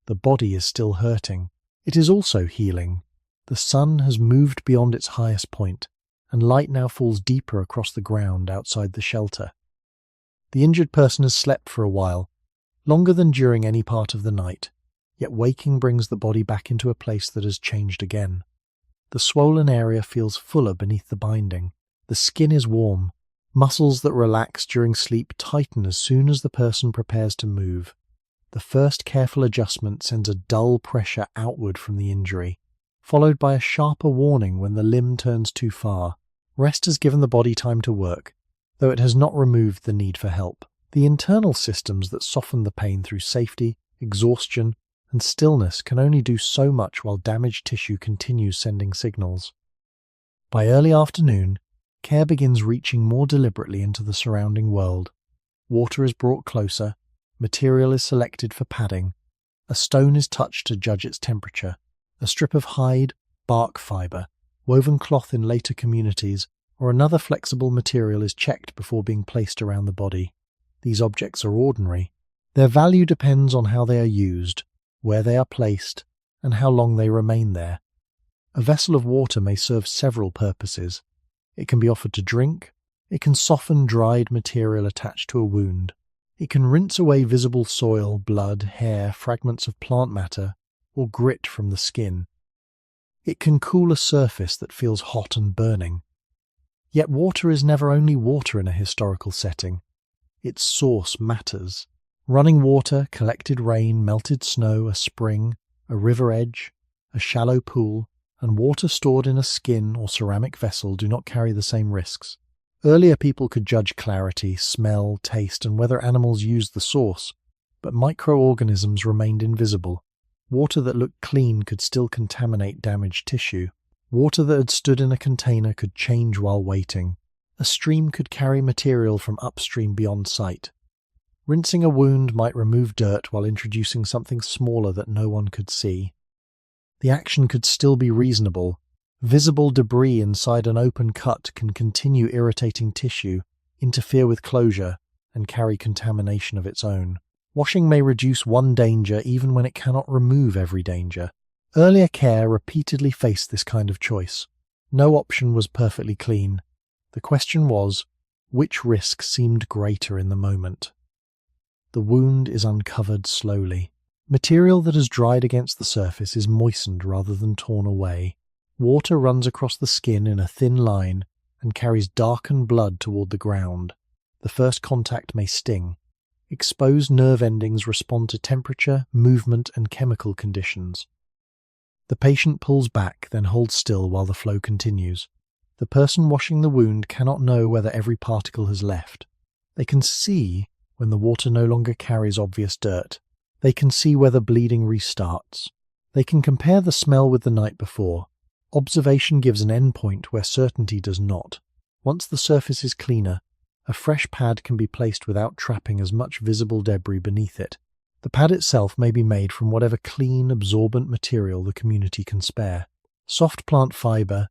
The body is still hurting. It is also healing. The sun has moved beyond its highest point, and light now falls deeper across the ground outside the shelter. The injured person has slept for a while, longer than during any part of the night, yet waking brings the body back into a place that has changed again. The swollen area feels fuller beneath the binding. The skin is warm. Muscles that relax during sleep tighten as soon as the person prepares to move. The first careful adjustment sends a dull pressure outward from the injury, followed by a sharper warning when the limb turns too far. Rest has given the body time to work, though it has not removed the need for help. The internal systems that soften the pain through safety, exhaustion, and stillness can only do so much while damaged tissue continues sending signals. By early afternoon, care begins reaching more deliberately into the surrounding world. Water is brought closer, material is selected for padding, a stone is touched to judge its temperature, a strip of hide, bark fibre, woven cloth in later communities, or another flexible material is checked before being placed around the body. These objects are ordinary. Their value depends on how they are used, where they are placed, and how long they remain there. A vessel of water may serve several purposes. It can be offered to drink. It can soften dried material attached to a wound. It can rinse away visible soil, blood, hair, fragments of plant matter, or grit from the skin. It can cool a surface that feels hot and burning. Yet water is never only water in a historical setting. Its source matters. Running water, collected rain, melted snow, a spring, a river edge, a shallow pool, and water stored in a skin or ceramic vessel do not carry the same risks. Earlier people could judge clarity, smell, taste, and whether animals used the source, but microorganisms remained invisible. Water that looked clean could still contaminate damaged tissue. Water that had stood in a container could change while waiting. A stream could carry material from upstream beyond sight. Rinsing a wound might remove dirt while introducing something smaller that no one could see. The action could still be reasonable. Visible debris inside an open cut can continue irritating tissue, interfere with closure, and carry contamination of its own. Washing may reduce one danger even when it cannot remove every danger. Earlier care repeatedly faced this kind of choice. No option was perfectly clean. The question was, which risk seemed greater in the moment? The wound is uncovered slowly. Material that has dried against the surface is moistened rather than torn away. Water runs across the skin in a thin line and carries darkened blood toward the ground. The first contact may sting. Exposed nerve endings respond to temperature, movement, and chemical conditions. The patient pulls back, then holds still while the flow continues. The person washing the wound cannot know whether every particle has left. They can see when the water no longer carries obvious dirt. They can see whether bleeding restarts. They can compare the smell with the night before. Observation gives an endpoint where certainty does not. Once the surface is cleaner, a fresh pad can be placed without trapping as much visible debris beneath it. The pad itself may be made from whatever clean, absorbent material the community can spare. Soft plant fibre,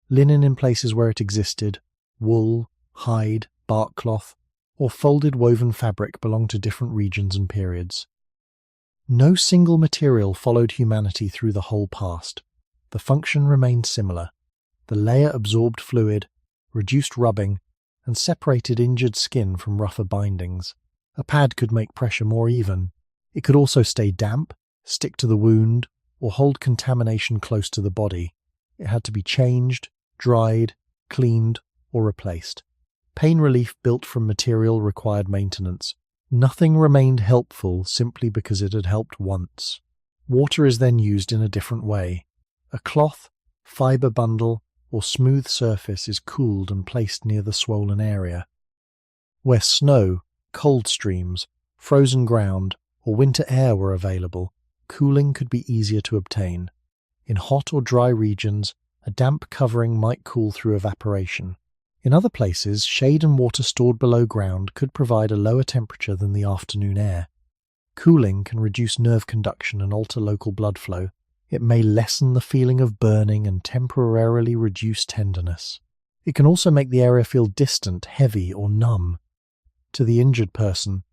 linen in places where it existed, wool, hide, bark cloth, or folded woven fabric belong to different regions and periods. No single material followed humanity through the whole past. The function remained similar. The layer absorbed fluid, reduced rubbing, and separated injured skin from rougher bindings. A pad could make pressure more even. It could also stay damp, stick to the wound, or hold contamination close to the body. It had to be changed, dried, cleaned, or replaced. Pain relief built from material required maintenance. Nothing remained helpful simply because it had helped once. Water is then used in a different way. A cloth, fibre bundle, or smooth surface is cooled and placed near the swollen area. Where snow, cold streams, frozen ground, or winter air were available, cooling could be easier to obtain. In hot or dry regions, a damp covering might cool through evaporation. In other places, shade and water stored below ground could provide a lower temperature than the afternoon air. Cooling can reduce nerve conduction and alter local blood flow. It may lessen the feeling of burning and temporarily reduce tenderness. It can also make the area feel distant, heavy, or numb. To the injured person,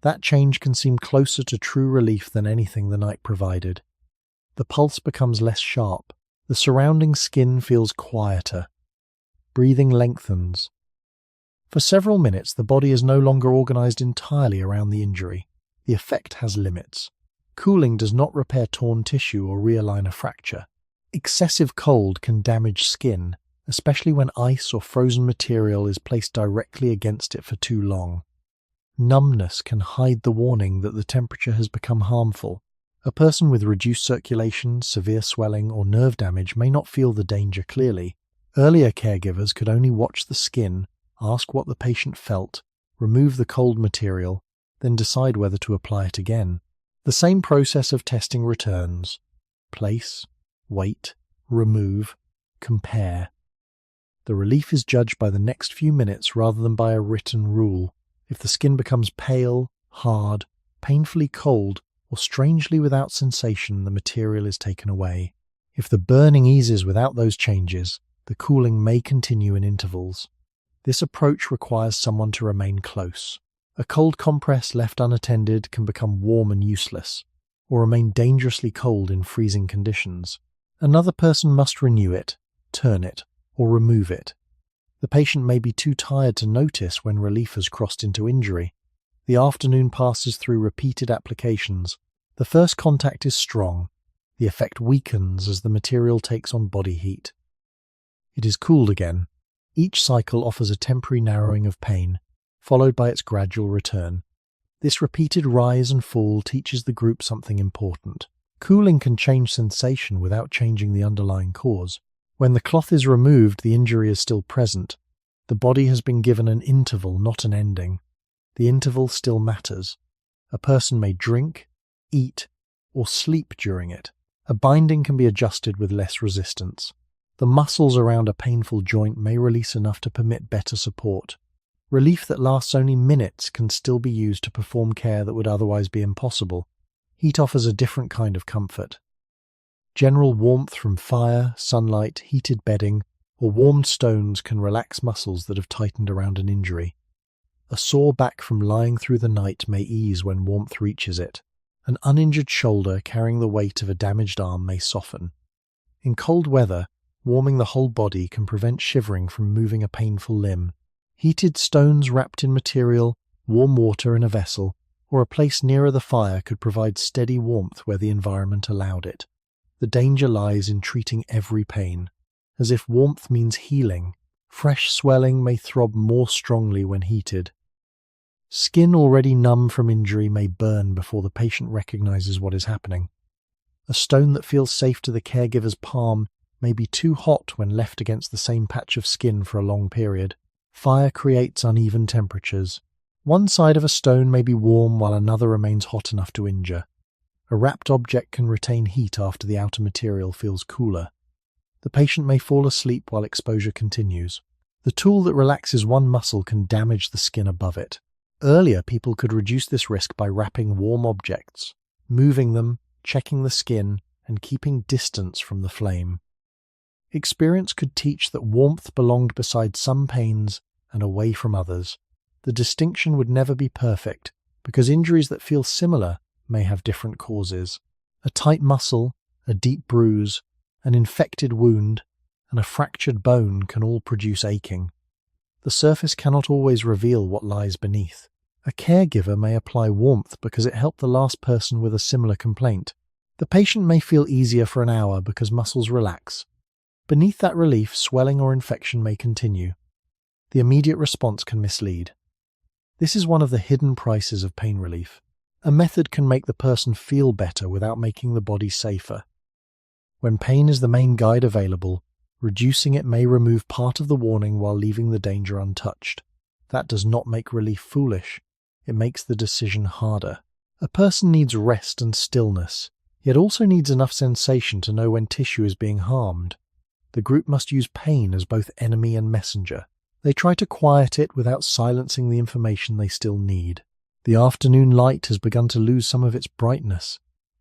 that change can seem closer to true relief than anything the night provided. The pulse becomes less sharp. The surrounding skin feels quieter. Breathing lengthens. For several minutes, the body is no longer organized entirely around the injury. The effect has limits. Cooling does not repair torn tissue or realign a fracture. Excessive cold can damage skin, especially when ice or frozen material is placed directly against it for too long. Numbness can hide the warning that the temperature has become harmful. A person with reduced circulation, severe swelling, or nerve damage may not feel the danger clearly. Earlier caregivers could only watch the skin, ask what the patient felt, remove the cold material, then decide whether to apply it again. The same process of testing returns. Place, wait, remove, compare. The relief is judged by the next few minutes rather than by a written rule. If the skin becomes pale, hard, painfully cold, or strangely without sensation, the material is taken away. If the burning eases without those changes, the cooling may continue in intervals. This approach requires someone to remain close. A cold compress left unattended can become warm and useless, or remain dangerously cold in freezing conditions. Another person must renew it, turn it, or remove it. The patient may be too tired to notice when relief has crossed into injury. The afternoon passes through repeated applications. The first contact is strong. The effect weakens as the material takes on body heat. It is cooled again. Each cycle offers a temporary narrowing of pain, followed by its gradual return. This repeated rise and fall teaches the group something important. Cooling can change sensation without changing the underlying cause. When the cloth is removed, the injury is still present. The body has been given an interval, not an ending. The interval still matters. A person may drink, eat, or sleep during it. A binding can be adjusted with less resistance. The muscles around a painful joint may release enough to permit better support. Relief that lasts only minutes can still be used to perform care that would otherwise be impossible. Heat offers a different kind of comfort. General warmth from fire, sunlight, heated bedding, or warmed stones can relax muscles that have tightened around an injury. A sore back from lying through the night may ease when warmth reaches it. An uninjured shoulder carrying the weight of a damaged arm may soften. In cold weather, warming the whole body can prevent shivering from moving a painful limb. Heated stones wrapped in material, warm water in a vessel, or a place nearer the fire could provide steady warmth where the environment allowed it. The danger lies in treating every pain. As if warmth means healing, fresh swelling may throb more strongly when heated. Skin already numb from injury may burn before the patient recognizes what is happening. A stone that feels safe to the caregiver's palm may be too hot when left against the same patch of skin for a long period. Fire creates uneven temperatures. One side of a stone may be warm while another remains hot enough to injure. A wrapped object can retain heat after the outer material feels cooler. The patient may fall asleep while exposure continues. The tool that relaxes one muscle can damage the skin above it. Earlier, people could reduce this risk by wrapping warm objects, moving them, checking the skin, and keeping distance from the flame. Experience could teach that warmth belonged beside some pains and away from others. The distinction would never be perfect, because injuries that feel similar may have different causes. A tight muscle, a deep bruise, an infected wound, and a fractured bone can all produce aching. The surface cannot always reveal what lies beneath. A caregiver may apply warmth because it helped the last person with a similar complaint. The patient may feel easier for an hour because muscles relax. Beneath that relief, swelling or infection may continue. The immediate response can mislead. This is one of the hidden prices of pain relief. A method can make the person feel better without making the body safer. When pain is the main guide available, reducing it may remove part of the warning while leaving the danger untouched. That does not make relief foolish. It makes the decision harder. A person needs rest and stillness, yet also needs enough sensation to know when tissue is being harmed. The group must use pain as both enemy and messenger. They try to quiet it without silencing the information they still need. The afternoon light has begun to lose some of its brightness.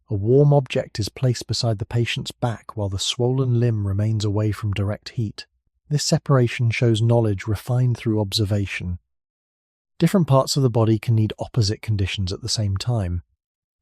A warm object is placed beside the patient's back while the swollen limb remains away from direct heat. This separation shows knowledge refined through observation. Different parts of the body can need opposite conditions at the same time.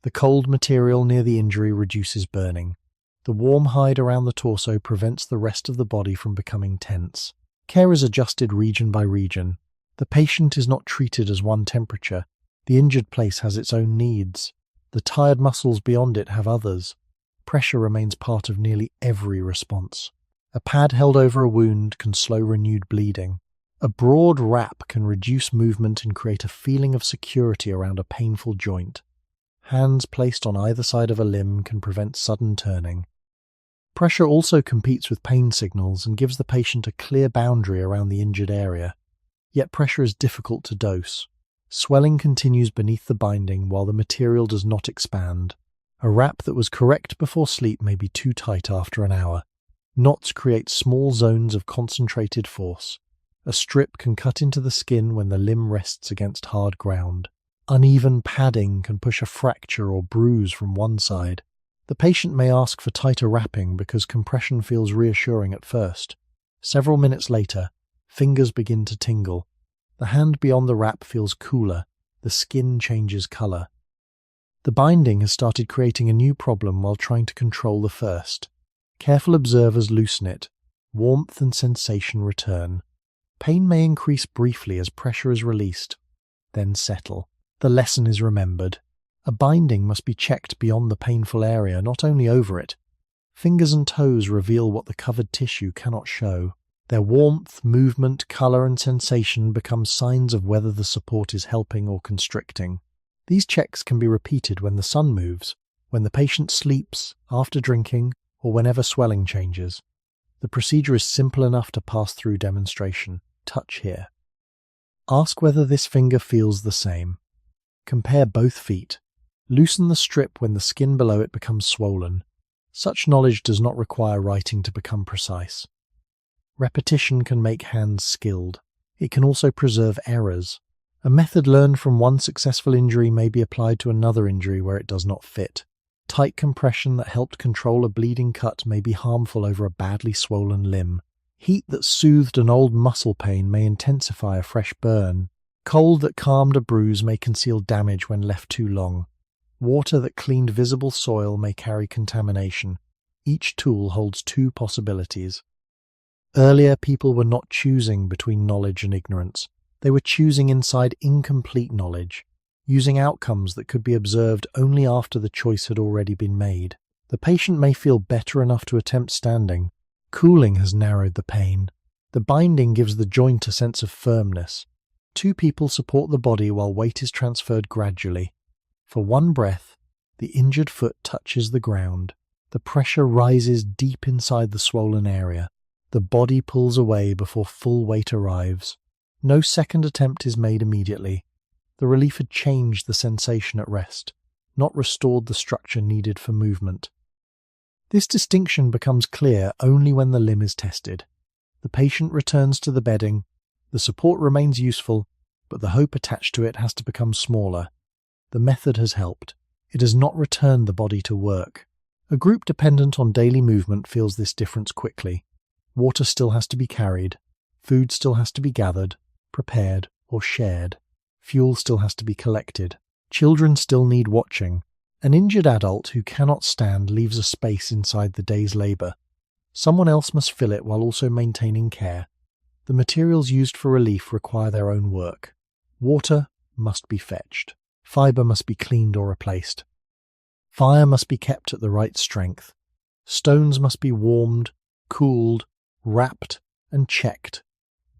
The cold material near the injury reduces burning. The warm hide around the torso prevents the rest of the body from becoming tense. Care is adjusted region by region. The patient is not treated as one temperature. The injured place has its own needs. The tired muscles beyond it have others. Pressure remains part of nearly every response. A pad held over a wound can slow renewed bleeding. A broad wrap can reduce movement and create a feeling of security around a painful joint. Hands placed on either side of a limb can prevent sudden turning. Pressure also competes with pain signals and gives the patient a clear boundary around the injured area. Yet pressure is difficult to dose. Swelling continues beneath the binding while the material does not expand. A wrap that was correct before sleep may be too tight after an hour. Knots create small zones of concentrated force. A strip can cut into the skin when the limb rests against hard ground. Uneven padding can push a fracture or bruise from one side. The patient may ask for tighter wrapping because compression feels reassuring at first. Several minutes later, fingers begin to tingle. The hand beyond the wrap feels cooler. The skin changes color. The binding has started creating a new problem while trying to control the first. Careful observers loosen it. Warmth and sensation return. Pain may increase briefly as pressure is released, then settle. The lesson is remembered. A binding must be checked beyond the painful area, not only over it. Fingers and toes reveal what the covered tissue cannot show. Their warmth, movement, color, and sensation become signs of whether the support is helping or constricting. These checks can be repeated when the sun moves, when the patient sleeps, after drinking, or whenever swelling changes. The procedure is simple enough to pass through demonstration. Touch here. Ask whether this finger feels the same. Compare both feet. Loosen the strip when the skin below it becomes swollen. Such knowledge does not require writing to become precise. Repetition can make hands skilled. It can also preserve errors. A method learned from one successful injury may be applied to another injury where it does not fit. Tight compression that helped control a bleeding cut may be harmful over a badly swollen limb. Heat that soothed an old muscle pain may intensify a fresh burn. Cold that calmed a bruise may conceal damage when left too long. Water that cleaned visible soil may carry contamination. Each tool holds two possibilities. Earlier, people were not choosing between knowledge and ignorance. They were choosing inside incomplete knowledge, using outcomes that could be observed only after the choice had already been made. The patient may feel better enough to attempt standing. Cooling has narrowed the pain. The binding gives the joint a sense of firmness. Two people support the body while weight is transferred gradually. For one breath, the injured foot touches the ground. The pressure rises deep inside the swollen area. The body pulls away before full weight arrives. No second attempt is made immediately. The relief had changed the sensation at rest, not restored the structure needed for movement. This distinction becomes clear only when the limb is tested. The patient returns to the bedding, the support remains useful, but the hope attached to it has to become smaller. The method has helped. It has not returned the body to work. A group dependent on daily movement feels this difference quickly. Water still has to be carried. Food still has to be gathered, prepared, or shared. Fuel still has to be collected. Children still need watching. An injured adult who cannot stand leaves a space inside the day's labour. Someone else must fill it while also maintaining care. The materials used for relief require their own work. Water must be fetched. Fibre must be cleaned or replaced. Fire must be kept at the right strength. Stones must be warmed, cooled, wrapped, and checked.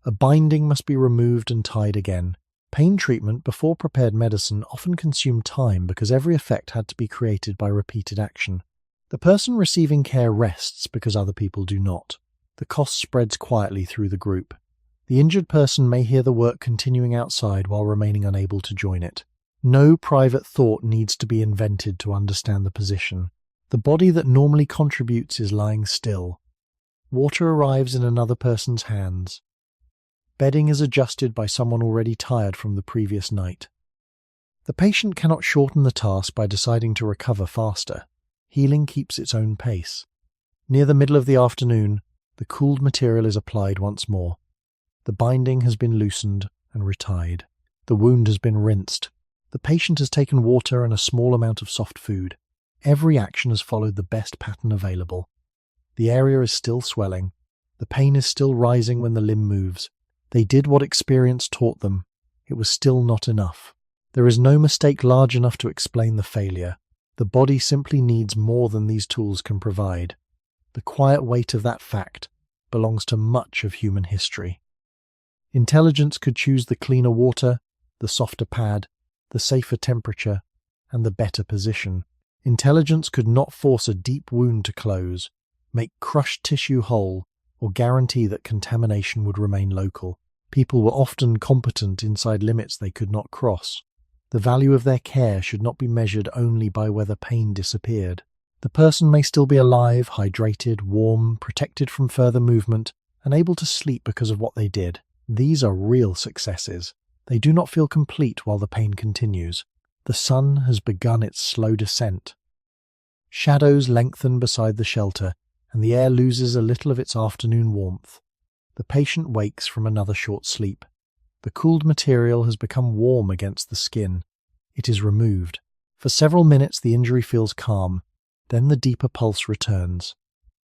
A binding must be removed and tied again. Pain treatment before prepared medicine often consumed time because every effect had to be created by repeated action. The person receiving care rests because other people do not. The cost spreads quietly through the group. The injured person may hear the work continuing outside while remaining unable to join it. No private thought needs to be invented to understand the position. The body that normally contributes is lying still. Water arrives in another person's hands. Bedding is adjusted by someone already tired from the previous night. The patient cannot shorten the task by deciding to recover faster. Healing keeps its own pace. Near the middle of the afternoon, the cooled material is applied once more. The binding has been loosened and retied. The wound has been rinsed. The patient has taken water and a small amount of soft food. Every action has followed the best pattern available. The area is still swelling. The pain is still rising when the limb moves. They did what experience taught them. It was still not enough. There is no mistake large enough to explain the failure. The body simply needs more than these tools can provide. The quiet weight of that fact belongs to much of human history. Intelligence could choose the cleaner water, the softer pad, the safer temperature, and the better position. Intelligence could not force a deep wound to close, make crushed tissue whole, or guarantee that contamination would remain local. People were often competent inside limits they could not cross. The value of their care should not be measured only by whether pain disappeared. The person may still be alive, hydrated, warm, protected from further movement, and able to sleep because of what they did. These are real successes. They do not feel complete while the pain continues. The sun has begun its slow descent. Shadows lengthen beside the shelter, and the air loses a little of its afternoon warmth. The patient wakes from another short sleep. The cooled material has become warm against the skin. It is removed. For several minutes the injury feels calm, then the deeper pulse returns.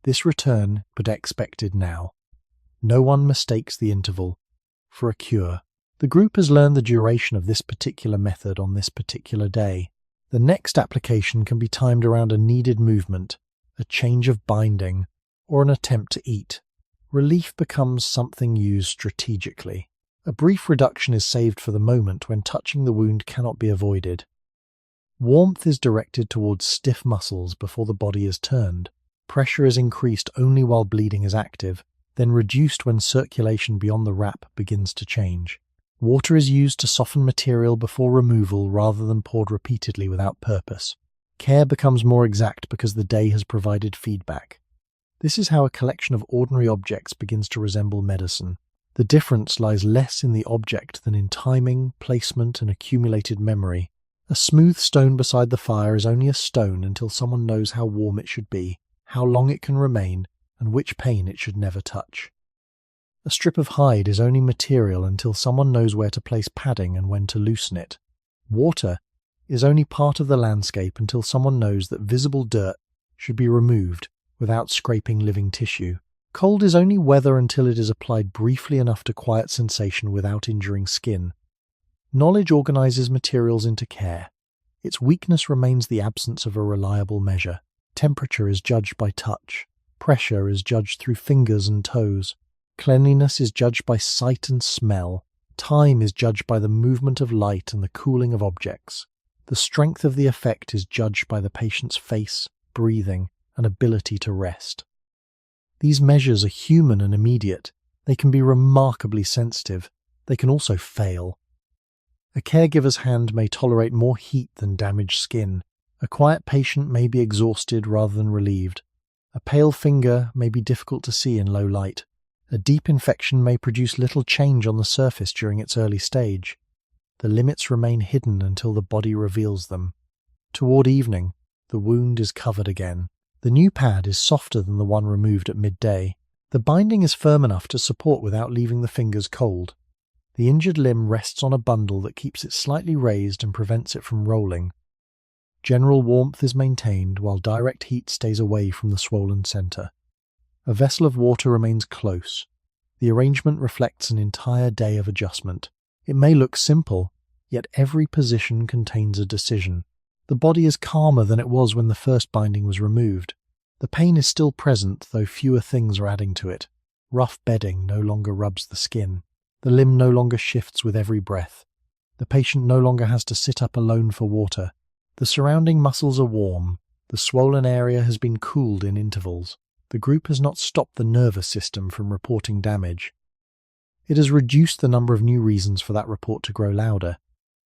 This return, but expected now. No one mistakes the interval for a cure. The group has learned the duration of this particular method on this particular day. The next application can be timed around a needed movement, a change of binding, or an attempt to eat. Relief becomes something used strategically. A brief reduction is saved for the moment when touching the wound cannot be avoided. Warmth is directed towards stiff muscles before the body is turned. Pressure is increased only while bleeding is active, then reduced when circulation beyond the wrap begins to change. Water is used to soften material before removal rather than poured repeatedly without purpose. Care becomes more exact because the day has provided feedback. This is how a collection of ordinary objects begins to resemble medicine. The difference lies less in the object than in timing, placement, and accumulated memory. A smooth stone beside the fire is only a stone until someone knows how warm it should be, how long it can remain, and which pain it should never touch. A strip of hide is only material until someone knows where to place padding and when to loosen it. Water is only part of the landscape until someone knows that visible dirt should be removed without scraping living tissue. Cold is only weather until it is applied briefly enough to quiet sensation without injuring skin. Knowledge organizes materials into care. Its weakness remains the absence of a reliable measure. Temperature is judged by touch. Pressure is judged through fingers and toes. Cleanliness is judged by sight and smell. Time is judged by the movement of light and the cooling of objects. The strength of the effect is judged by the patient's face, breathing, and ability to rest. These measures are human and immediate. They can be remarkably sensitive. They can also fail. A caregiver's hand may tolerate more heat than damaged skin. A quiet patient may be exhausted rather than relieved. A pale finger may be difficult to see in low light. A deep infection may produce little change on the surface during its early stage. The limits remain hidden until the body reveals them. Toward evening, the wound is covered again. The new pad is softer than the one removed at midday. The binding is firm enough to support without leaving the fingers cold. The injured limb rests on a bundle that keeps it slightly raised and prevents it from rolling. General warmth is maintained while direct heat stays away from the swollen center. A vessel of water remains close. The arrangement reflects an entire day of adjustment. It may look simple, yet every position contains a decision. The body is calmer than it was when the first binding was removed. The pain is still present, though fewer things are adding to it. Rough bedding no longer rubs the skin. The limb no longer shifts with every breath. The patient no longer has to sit up alone for water. The surrounding muscles are warm. The swollen area has been cooled in intervals. The group has not stopped the nervous system from reporting damage. It has reduced the number of new reasons for that report to grow louder.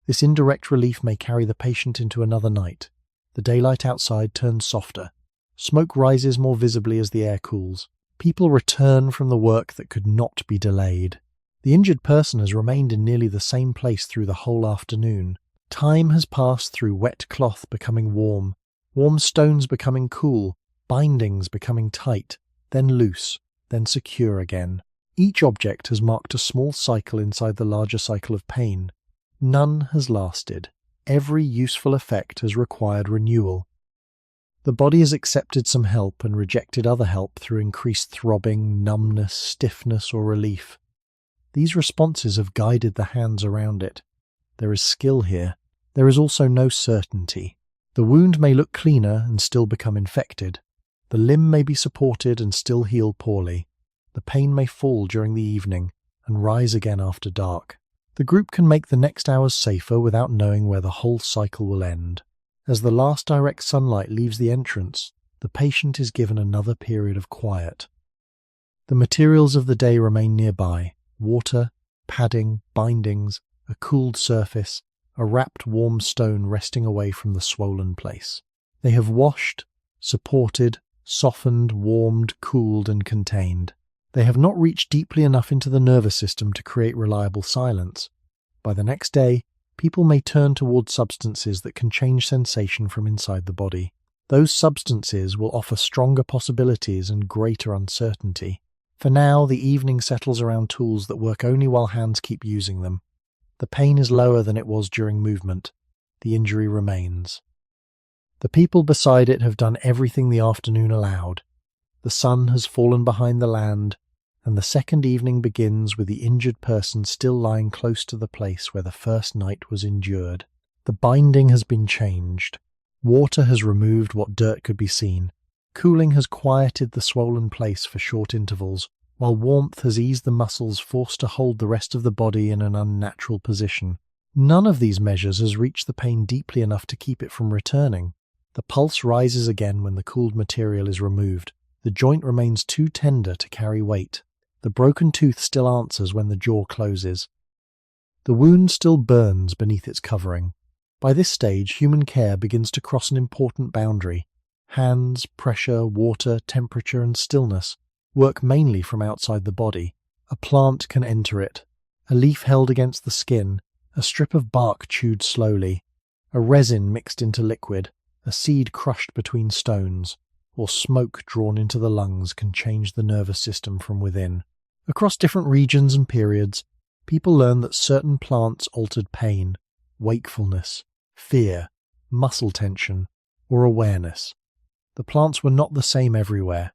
This indirect relief may carry the patient into another night. The daylight outside turns softer. Smoke rises more visibly as the air cools. People return from the work that could not be delayed. The injured person has remained in nearly the same place through the whole afternoon. Time has passed through wet cloth becoming warm, warm stones becoming cool, bindings becoming tight, then loose, then secure again. Each object has marked a small cycle inside the larger cycle of pain. None has lasted. Every useful effect has required renewal. The body has accepted some help and rejected other help through increased throbbing, numbness, stiffness, or relief. These responses have guided the hands around it. There is skill here. There is also no certainty. The wound may look cleaner and still become infected. The limb may be supported and still heal poorly. The pain may fall during the evening and rise again after dark. The group can make the next hours safer without knowing where the whole cycle will end. As the last direct sunlight leaves the entrance, the patient is given another period of quiet. The materials of the day remain nearby: water, padding, bindings, a cooled surface, a wrapped warm stone resting away from the swollen place. They have washed, supported, softened, warmed, cooled, and contained. They have not reached deeply enough into the nervous system to create reliable silence. By the next day, people may turn toward substances that can change sensation from inside the body. Those substances will offer stronger possibilities and greater uncertainty. For now, the evening settles around tools that work only while hands keep using them. The pain is lower than it was during movement. The injury remains. The people beside it have done everything the afternoon allowed. The sun has fallen behind the land, and the second evening begins with the injured person still lying close to the place where the first night was endured. The binding has been changed. Water has removed what dirt could be seen. Cooling has quieted the swollen place for short intervals, while warmth has eased the muscles forced to hold the rest of the body in an unnatural position. None of these measures has reached the pain deeply enough to keep it from returning. The pulse rises again when the cooled material is removed. The joint remains too tender to carry weight. The broken tooth still answers when the jaw closes. The wound still burns beneath its covering. By this stage, human care begins to cross an important boundary. Hands, pressure, water, temperature, and stillness work mainly from outside the body. A plant can enter it. A leaf held against the skin, a strip of bark chewed slowly, a resin mixed into liquid, a seed crushed between stones, or smoke drawn into the lungs can change the nervous system from within. Across different regions and periods, people learn that certain plants altered pain, wakefulness, fear, muscle tension, or awareness. The plants were not the same everywhere.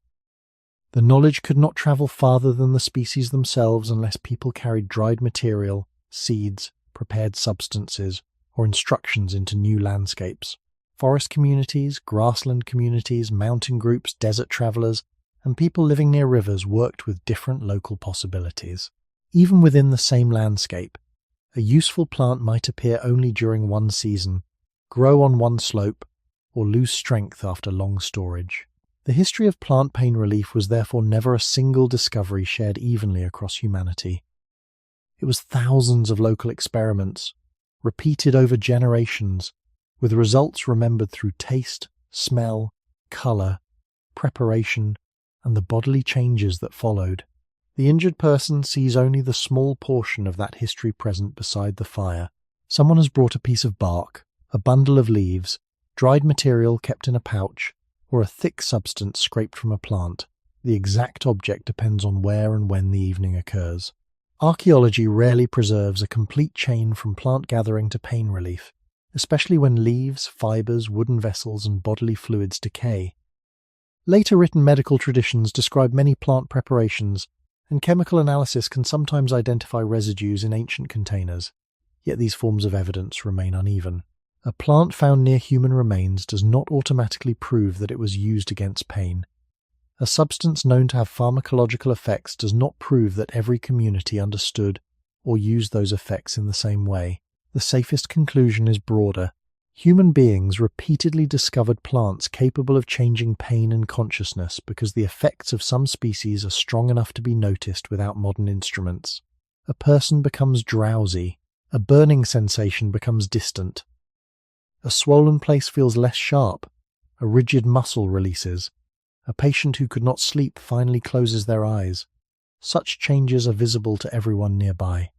The knowledge could not travel farther than the species themselves unless people carried dried material, seeds, prepared substances, or instructions into new landscapes. Forest communities, grassland communities, mountain groups, desert travelers, and people living near rivers worked with different local possibilities. Even within the same landscape, a useful plant might appear only during one season, grow on one slope, or lose strength after long storage. The history of plant pain relief was therefore never a single discovery shared evenly across humanity. It was thousands of local experiments, repeated over generations, with results remembered through taste, smell, colour, preparation, and the bodily changes that followed. The injured person sees only the small portion of that history present beside the fire. Someone has brought a piece of bark, a bundle of leaves, dried material kept in a pouch, or a thick substance scraped from a plant. The exact object depends on where and when the evening occurs. Archaeology rarely preserves a complete chain from plant gathering to pain relief, especially when leaves, fibers, wooden vessels, and bodily fluids decay. Later written medical traditions describe many plant preparations, and chemical analysis can sometimes identify residues in ancient containers, yet these forms of evidence remain uneven. A plant found near human remains does not automatically prove that it was used against pain. A substance known to have pharmacological effects does not prove that every community understood or used those effects in the same way. The safest conclusion is broader. Human beings repeatedly discovered plants capable of changing pain and consciousness because the effects of some species are strong enough to be noticed without modern instruments. A person becomes drowsy. A burning sensation becomes distant. A swollen place feels less sharp. A rigid muscle releases. A patient who could not sleep finally closes their eyes. Such changes are visible to everyone nearby.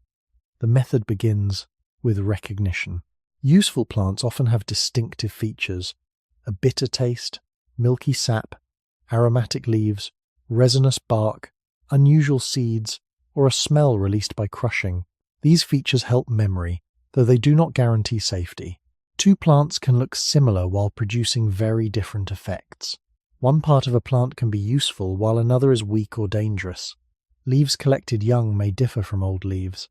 The method begins with recognition. Useful plants often have distinctive features: a bitter taste, milky sap, aromatic leaves, resinous bark, unusual seeds, or a smell released by crushing. These features help memory, though they do not guarantee safety. Two plants can look similar while producing very different effects. One part of a plant can be useful while another is weak or dangerous. Leaves collected young may differ from old leaves.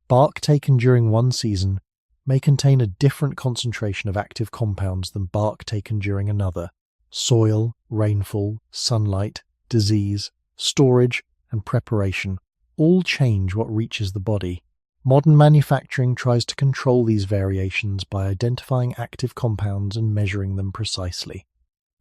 Bark taken during one season may contain a different concentration of active compounds than bark taken during another. Soil, rainfall, sunlight, disease, storage, and preparation all change what reaches the body. Modern manufacturing tries to control these variations by identifying active compounds and measuring them precisely.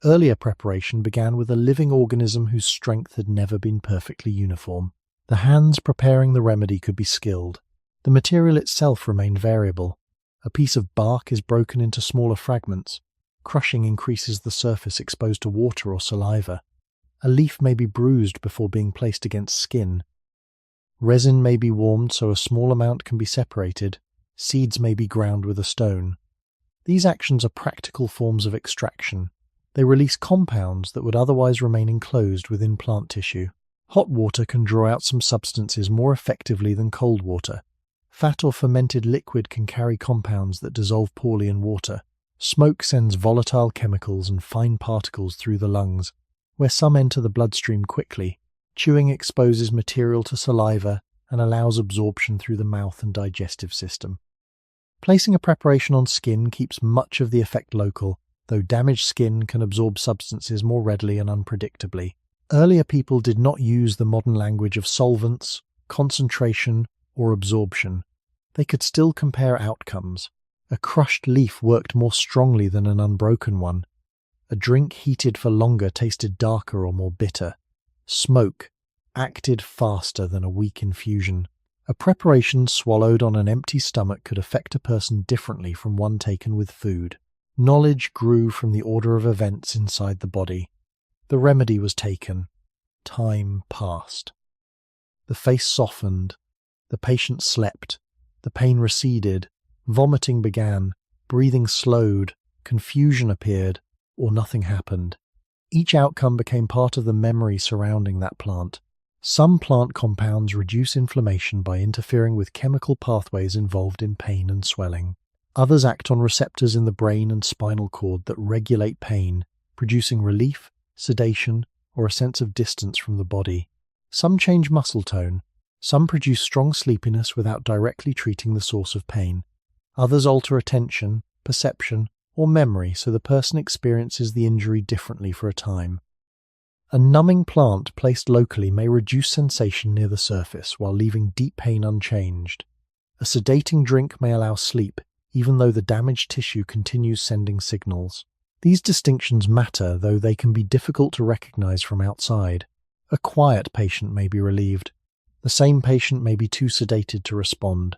Earlier preparation began with a living organism whose strength had never been perfectly uniform. The hands preparing the remedy could be skilled. The material itself remained variable. A piece of bark is broken into smaller fragments. Crushing increases the surface exposed to water or saliva. A leaf may be bruised before being placed against skin. Resin may be warmed so a small amount can be separated. Seeds may be ground with a stone. These actions are practical forms of extraction. They release compounds that would otherwise remain enclosed within plant tissue. Hot water can draw out some substances more effectively than cold water. Fat or fermented liquid can carry compounds that dissolve poorly in water. Smoke sends volatile chemicals and fine particles through the lungs, where some enter the bloodstream quickly. Chewing exposes material to saliva and allows absorption through the mouth and digestive system. Placing a preparation on skin keeps much of the effect local, though damaged skin can absorb substances more readily and unpredictably. Earlier people did not use the modern language of solvents, concentration, or absorption. They could still compare outcomes. A crushed leaf worked more strongly than an unbroken one. A drink heated for longer tasted darker or more bitter. Smoke acted faster than a weak infusion. A preparation swallowed on an empty stomach could affect a person differently from one taken with food. Knowledge grew from the order of events inside the body. The remedy was taken. Time passed. The face softened. The patient slept. The pain receded. Vomiting began. Breathing slowed. Confusion appeared, or nothing happened. Each outcome became part of the memory surrounding that plant. Some plant compounds reduce inflammation by interfering with chemical pathways involved in pain and swelling. Others act on receptors in the brain and spinal cord that regulate pain, producing relief, sedation, or a sense of distance from the body. Some change muscle tone. Some produce strong sleepiness without directly treating the source of pain. Others alter attention, perception, or memory so the person experiences the injury differently for a time. A numbing plant placed locally may reduce sensation near the surface while leaving deep pain unchanged. A sedating drink may allow sleep, even though the damaged tissue continues sending signals. These distinctions matter, though they can be difficult to recognize from outside. A quiet patient may be relieved. The same patient may be too sedated to respond.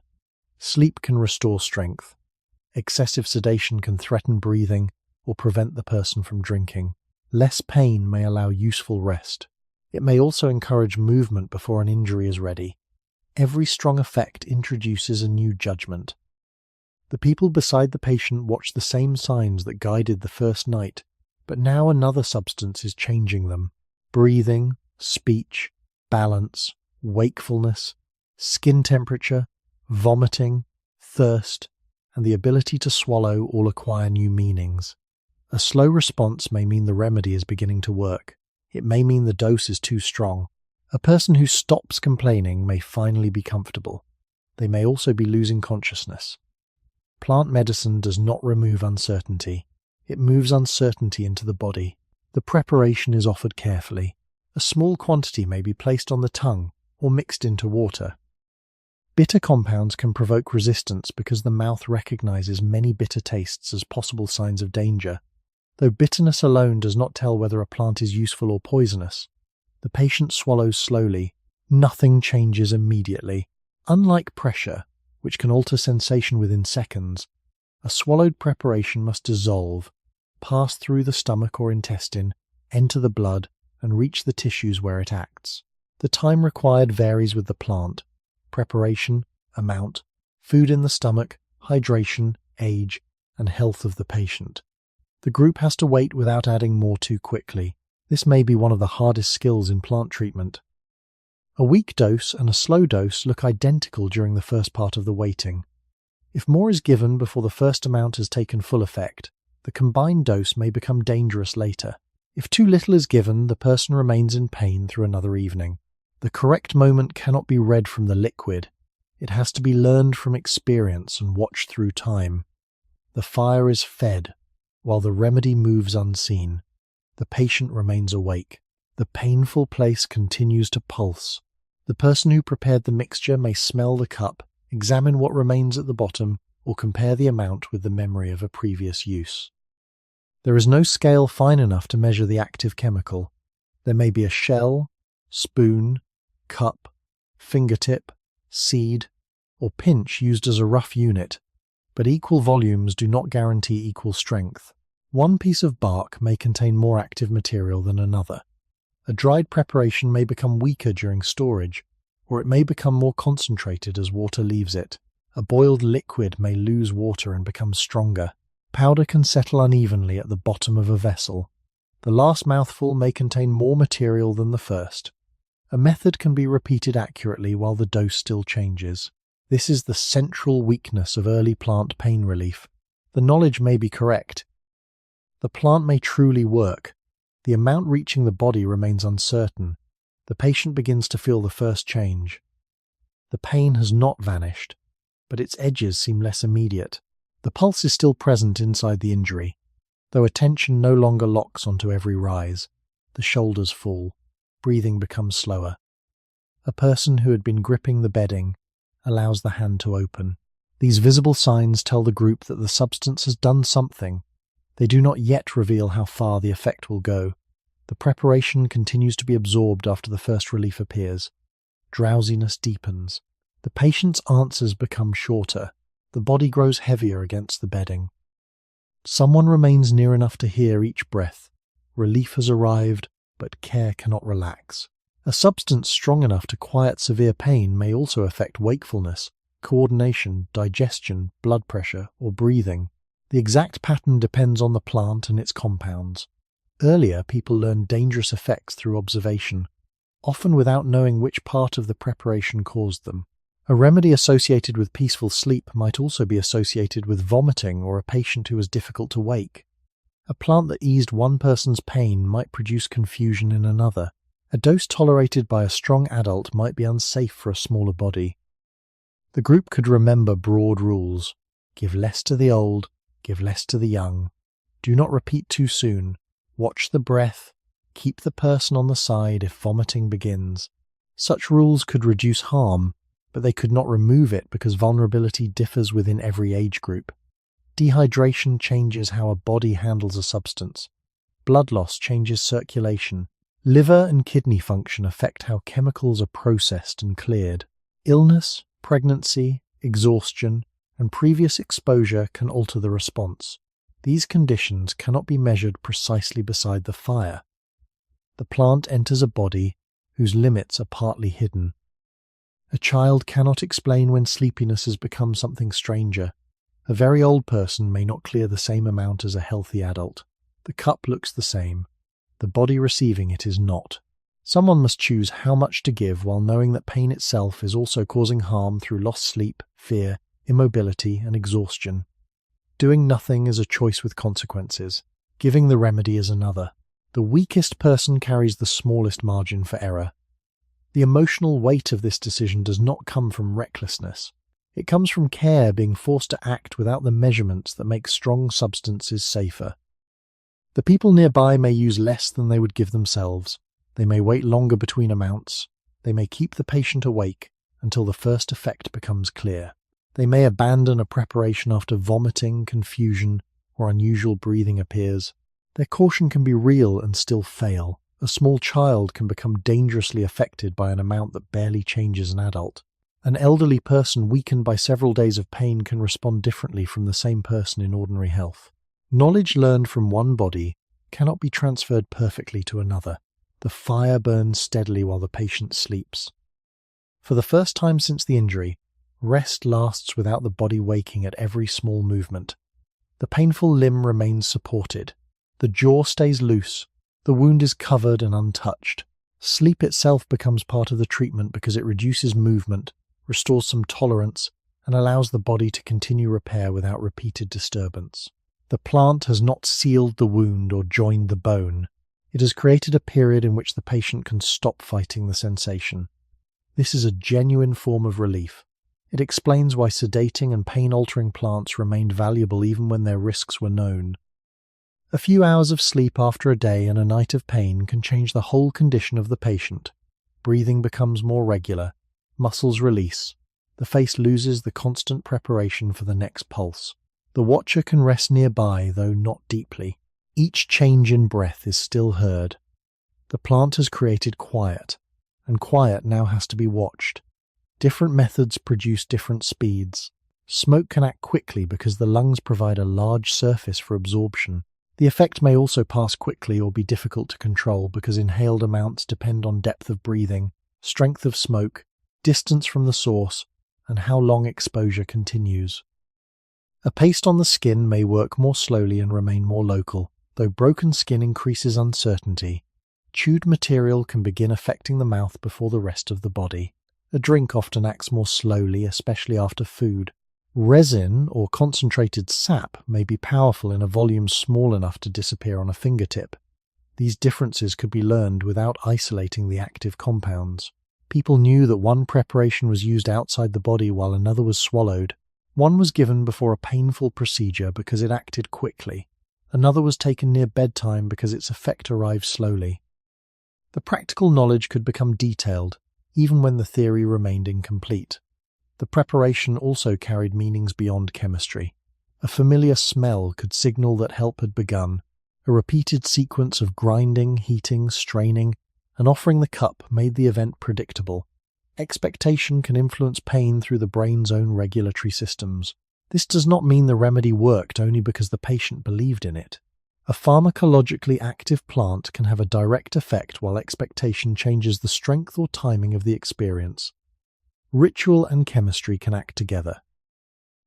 Sleep can restore strength. Excessive sedation can threaten breathing or prevent the person from drinking. Less pain may allow useful rest. It may also encourage movement before an injury is ready. Every strong effect introduces a new judgment. The people beside the patient watch the same signs that guided the first night, but now another substance is changing them. Breathing, speech, balance, wakefulness, skin temperature, vomiting, thirst, and the ability to swallow all acquire new meanings. A slow response may mean the remedy is beginning to work. It may mean the dose is too strong. A person who stops complaining may finally be comfortable. They may also be losing consciousness. Plant medicine does not remove uncertainty. It moves uncertainty into the body. The preparation is offered carefully. A small quantity may be placed on the tongue or mixed into water. Bitter compounds can provoke resistance because the mouth recognizes many bitter tastes as possible signs of danger. Though bitterness alone does not tell whether a plant is useful or poisonous, the patient swallows slowly. Nothing changes immediately. Unlike pressure, which can alter sensation within seconds, a swallowed preparation must dissolve, pass through the stomach or intestine, enter the blood, and reach the tissues where it acts. The time required varies with the plant, preparation, amount, food in the stomach, hydration, age, and health of the patient. The group has to wait without adding more too quickly. This may be one of the hardest skills in plant treatment. A weak dose and a slow dose look identical during the first part of the waiting. If more is given before the first amount has taken full effect, the combined dose may become dangerous later. If too little is given, the person remains in pain through another evening. The correct moment cannot be read from the liquid. It has to be learned from experience and watched through time. The fire is fed, while the remedy moves unseen. The patient remains awake. The painful place continues to pulse. The person who prepared the mixture may smell the cup, examine what remains at the bottom, or compare the amount with the memory of a previous use. There is no scale fine enough to measure the active chemical. There may be a shell, spoon, cup, fingertip, seed, or pinch used as a rough unit, but equal volumes do not guarantee equal strength. One piece of bark may contain more active material than another. A dried preparation may become weaker during storage, or it may become more concentrated as water leaves it. A boiled liquid may lose water and become stronger. Powder can settle unevenly at the bottom of a vessel. The last mouthful may contain more material than the first. A method can be repeated accurately while the dose still changes. This is the central weakness of early plant pain relief. The knowledge may be correct. The plant may truly work. The amount reaching the body remains uncertain. The patient begins to feel the first change. The pain has not vanished, but its edges seem less immediate. The pulse is still present inside the injury, though attention no longer locks onto every rise. The shoulders fall. Breathing becomes slower. A person who had been gripping the bedding allows the hand to open. These visible signs tell the group that the substance has done something. They do not yet reveal how far the effect will go. The preparation continues to be absorbed after the first relief appears. Drowsiness deepens. The patient's answers become shorter. The body grows heavier against the bedding. Someone remains near enough to hear each breath. Relief has arrived, but care cannot relax. A substance strong enough to quiet severe pain may also affect wakefulness, coordination, digestion, blood pressure, or breathing. The exact pattern depends on the plant and its compounds. Earlier, people learned dangerous effects through observation, often without knowing which part of the preparation caused them. A remedy associated with peaceful sleep might also be associated with vomiting or a patient who was difficult to wake. A plant that eased one person's pain might produce confusion in another. A dose tolerated by a strong adult might be unsafe for a smaller body. The group could remember broad rules. Give less to the old, give less to the young. Do not repeat too soon. Watch the breath. Keep the person on the side if vomiting begins. Such rules could reduce harm, but they could not remove it because vulnerability differs within every age group. Dehydration changes how a body handles a substance. Blood loss changes circulation. Liver and kidney function affect how chemicals are processed and cleared. Illness, pregnancy, exhaustion, and previous exposure can alter the response. These conditions cannot be measured precisely beside the fire. The plant enters a body whose limits are partly hidden. A child cannot explain when sleepiness has become something stranger. A very old person may not clear the same amount as a healthy adult. The cup looks the same. The body receiving it is not. Someone must choose how much to give while knowing that pain itself is also causing harm through lost sleep, fear, immobility, and exhaustion. Doing nothing is a choice with consequences. Giving the remedy is another. The weakest person carries the smallest margin for error. The emotional weight of this decision does not come from recklessness. It comes from care being forced to act without the measurements that make strong substances safer. The people nearby may use less than they would give themselves. They may wait longer between amounts. They may keep the patient awake until the first effect becomes clear. They may abandon a preparation after vomiting, confusion, or unusual breathing appears. Their caution can be real and still fail. A small child can become dangerously affected by an amount that barely changes an adult. An elderly person weakened by several days of pain can respond differently from the same person in ordinary health. Knowledge learned from one body cannot be transferred perfectly to another. The fire burns steadily while the patient sleeps. For the first time since the injury, rest lasts without the body waking at every small movement. The painful limb remains supported. The jaw stays loose. The wound is covered and untouched. Sleep itself becomes part of the treatment because it reduces movement, restores some tolerance, and allows the body to continue repair without repeated disturbance. The plant has not sealed the wound or joined the bone. It has created a period in which the patient can stop fighting the sensation. This is a genuine form of relief. It explains why sedating and pain-altering plants remained valuable even when their risks were known. A few hours of sleep after a day and a night of pain can change the whole condition of the patient. Breathing becomes more regular. Muscles release. The face loses the constant preparation for the next pulse. The watcher can rest nearby, though not deeply. Each change in breath is still heard. The plant has created quiet, and quiet now has to be watched. Different methods produce different speeds. Smoke can act quickly because the lungs provide a large surface for absorption. The effect may also pass quickly or be difficult to control because inhaled amounts depend on depth of breathing, strength of smoke, distance from the source, and how long exposure continues. A paste on the skin may work more slowly and remain more local, though broken skin increases uncertainty. Chewed material can begin affecting the mouth before the rest of the body. A drink often acts more slowly, especially after food. Resin or concentrated sap may be powerful in a volume small enough to disappear on a fingertip. These differences could be learned without isolating the active compounds. People knew that one preparation was used outside the body while another was swallowed. One was given before a painful procedure because it acted quickly. Another was taken near bedtime because its effect arrived slowly. The practical knowledge could become detailed, even when the theory remained incomplete. The preparation also carried meanings beyond chemistry. A familiar smell could signal that help had begun. A repeated sequence of grinding, heating, straining, and offering the cup made the event predictable. Expectation can influence pain through the brain's own regulatory systems. This does not mean the remedy worked only because the patient believed in it. A pharmacologically active plant can have a direct effect while expectation changes the strength or timing of the experience. Ritual and chemistry can act together.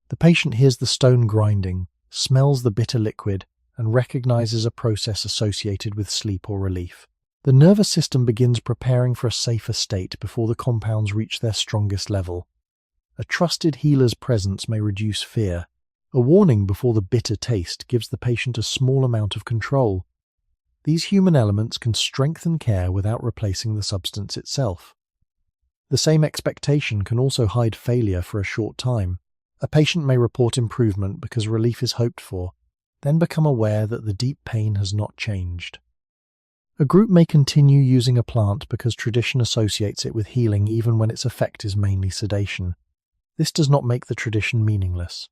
The patient hears the stone grinding, smells the bitter liquid, and recognizes a process associated with sleep or relief. The nervous system begins preparing for a safer state before the compounds reach their strongest level. A trusted healer's presence may reduce fear. A warning before the bitter taste gives the patient a small amount of control. These human elements can strengthen care without replacing the substance itself. The same expectation can also hide failure for a short time. A patient may report improvement because relief is hoped for, then become aware that the deep pain has not changed. A group may continue using a plant because tradition associates it with healing even when its effect is mainly sedation. This does not make the tradition meaningless.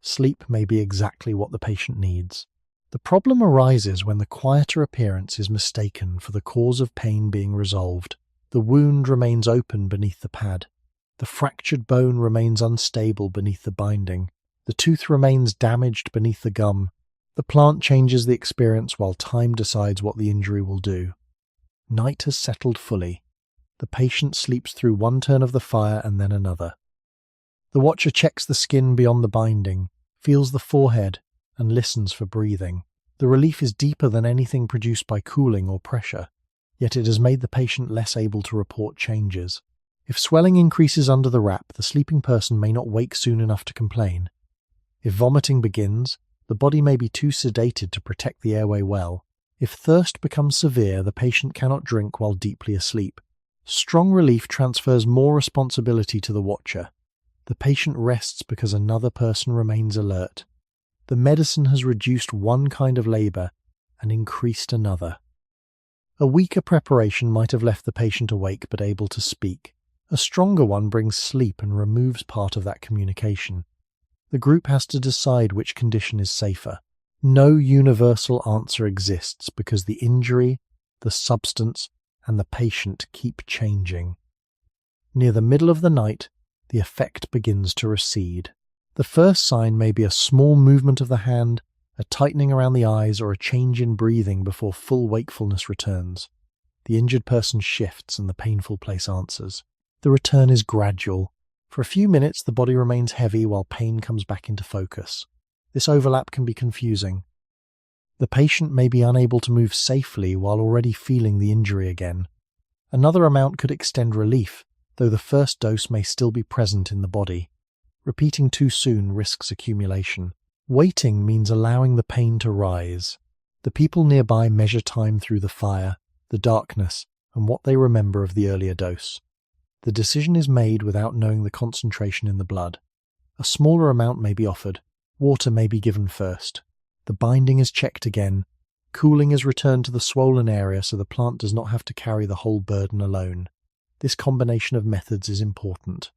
Sleep may be exactly what the patient needs. The problem arises when the quieter appearance is mistaken for the cause of pain being resolved. The wound remains open beneath the pad. The fractured bone remains unstable beneath the binding. The tooth remains damaged beneath the gum. The plant changes the experience while time decides what the injury will do. Night has settled fully. The patient sleeps through one turn of the fire and then another. The watcher checks the skin beyond the binding. feels the forehead, and listens for breathing. The relief is deeper than anything produced by cooling or pressure, yet it has made the patient less able to report changes. If swelling increases under the wrap, the sleeping person may not wake soon enough to complain. If vomiting begins, the body may be too sedated to protect the airway well. If thirst becomes severe, the patient cannot drink while deeply asleep. Strong relief transfers more responsibility to the watcher. The patient rests because another person remains alert. The medicine has reduced one kind of labor and increased another. A weaker preparation might have left the patient awake but able to speak. A stronger one brings sleep and removes part of that communication. The group has to decide which condition is safer. No universal answer exists because the injury, the substance, and the patient keep changing. Near the middle of the night, the effect begins to recede. The first sign may be a small movement of the hand, a tightening around the eyes, or a change in breathing before full wakefulness returns. The injured person shifts and the painful place answers. The return is gradual. For a few minutes, the body remains heavy while pain comes back into focus. This overlap can be confusing. The patient may be unable to move safely while already feeling the injury again. Another amount could extend relief, though the first dose may still be present in the body. Repeating too soon risks accumulation. Waiting means allowing the pain to rise. The people nearby measure time through the fire, the darkness, and what they remember of the earlier dose. The decision is made without knowing the concentration in the blood. A smaller amount may be offered. Water may be given first. The binding is checked again. Cooling is returned to the swollen area so the plant does not have to carry the whole burden alone. This combination of methods is important.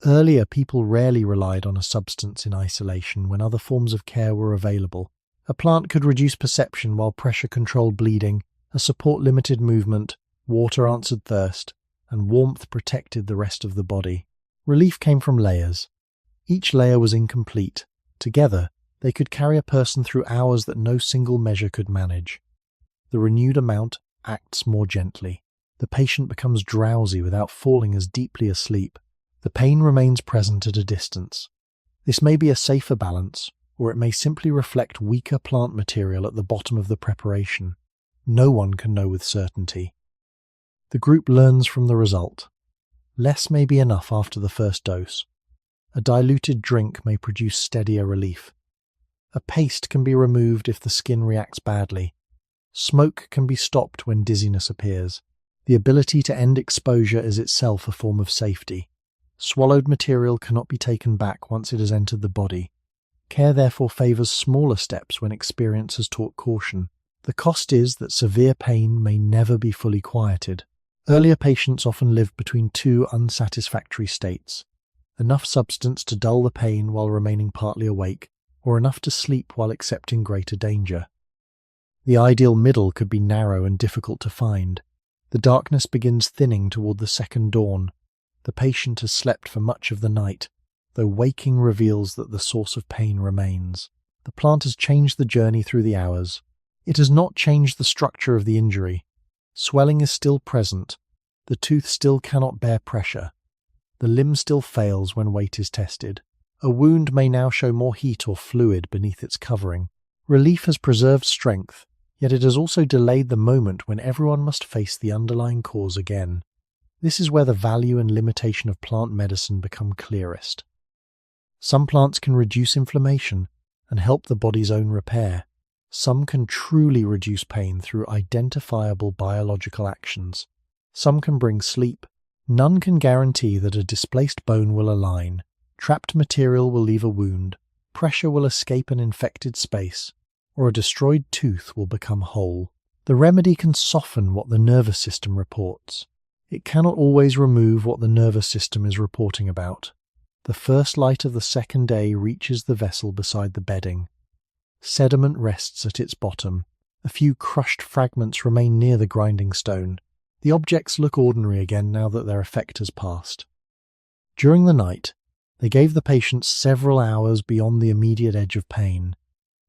Earlier, people rarely relied on a substance in isolation when other forms of care were available. A plant could reduce perception while pressure controlled bleeding, a support limited movement, water answered thirst, and warmth protected the rest of the body. Relief came from layers. Each layer was incomplete. Together, they could carry a person through hours that no single measure could manage. The renewed amount acts more gently. The patient becomes drowsy without falling as deeply asleep. The pain remains present at a distance. This may be a safer balance, or it may simply reflect weaker plant material at the bottom of the preparation. No one can know with certainty. The group learns from the result. Less may be enough after the first dose. A diluted drink may produce steadier relief. A paste can be removed if the skin reacts badly. Smoke can be stopped when dizziness appears. The ability to end exposure is itself a form of safety. Swallowed material cannot be taken back once it has entered the body. Care therefore favours smaller steps when experience has taught caution. The cost is that severe pain may never be fully quieted. Earlier patients often lived between two unsatisfactory states: enough substance to dull the pain while remaining partly awake, or enough to sleep while accepting greater danger. The ideal middle could be narrow and difficult to find. The darkness begins thinning toward the second dawn. The patient has slept for much of the night, though waking reveals that the source of pain remains. The plant has changed the journey through the hours. It has not changed the structure of the injury. Swelling is still present. The tooth still cannot bear pressure. The limb still fails when weight is tested. A wound may now show more heat or fluid beneath its covering. Relief has preserved strength, yet it has also delayed the moment when everyone must face the underlying cause again. This is where the value and limitation of plant medicine become clearest. Some plants can reduce inflammation and help the body's own repair. Some can truly reduce pain through identifiable biological actions. Some can bring sleep. None can guarantee that a displaced bone will align. Trapped material will leave a wound. Pressure will escape an infected space, or a destroyed tooth will become whole. The remedy can soften what the nervous system reports. It cannot always remove what the nervous system is reporting about. The first light of the second day reaches the vessel beside the bedding. Sediment rests at its bottom. A few crushed fragments remain near the grinding stone. The objects look ordinary again now that their effect has passed. During the night, they gave the patient several hours beyond the immediate edge of pain.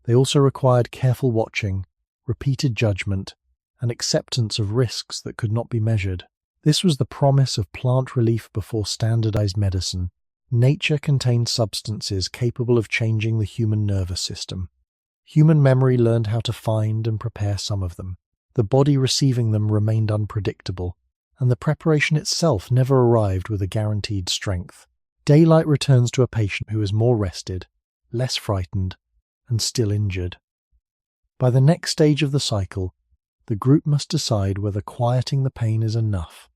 They also required careful watching, repeated judgment, and acceptance of risks that could not be measured. This was the promise of plant relief before standardized medicine. Nature contains substances capable of changing the human nervous system. Human memory learned how to find and prepare some of them. The body receiving them remained unpredictable, and the preparation itself never arrived with a guaranteed strength. Daylight returns to a patient who is more rested, less frightened, and still injured. By the next stage of the cycle, the group must decide whether quieting the pain is enough.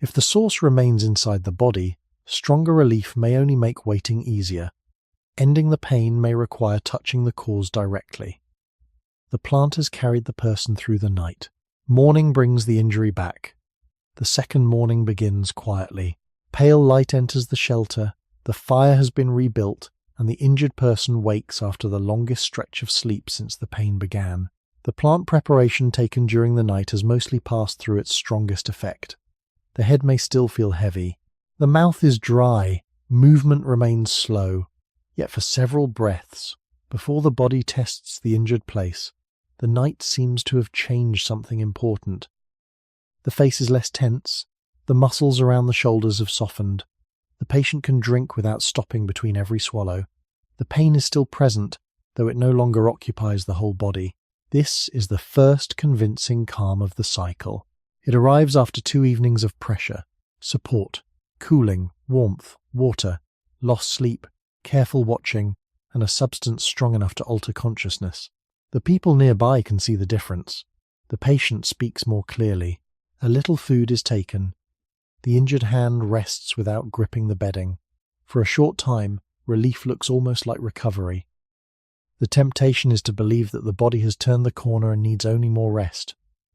If the source remains inside the body, stronger relief may only make waiting easier. Ending the pain may require touching the cause directly. The plant has carried the person through the night. Morning brings the injury back. The second morning begins quietly. Pale light enters the shelter, the fire has been rebuilt, and the injured person wakes after the longest stretch of sleep since the pain began. The plant preparation taken during the night has mostly passed through its strongest effect. The head may still feel heavy. The mouth is dry, movement remains slow, yet for several breaths, before the body tests the injured place, the night seems to have changed something important. The face is less tense, the muscles around the shoulders have softened, the patient can drink without stopping between every swallow. The pain is still present, though it no longer occupies the whole body. This is the first convincing calm of the cycle. It arrives after 2 evenings of pressure, support, cooling, warmth, water, lost sleep, careful watching, and a substance strong enough to alter consciousness. The people nearby can see the difference. The patient speaks more clearly. A little food is taken. The injured hand rests without gripping the bedding. For a short time, relief looks almost like recovery. The temptation is to believe that the body has turned the corner and needs only more rest.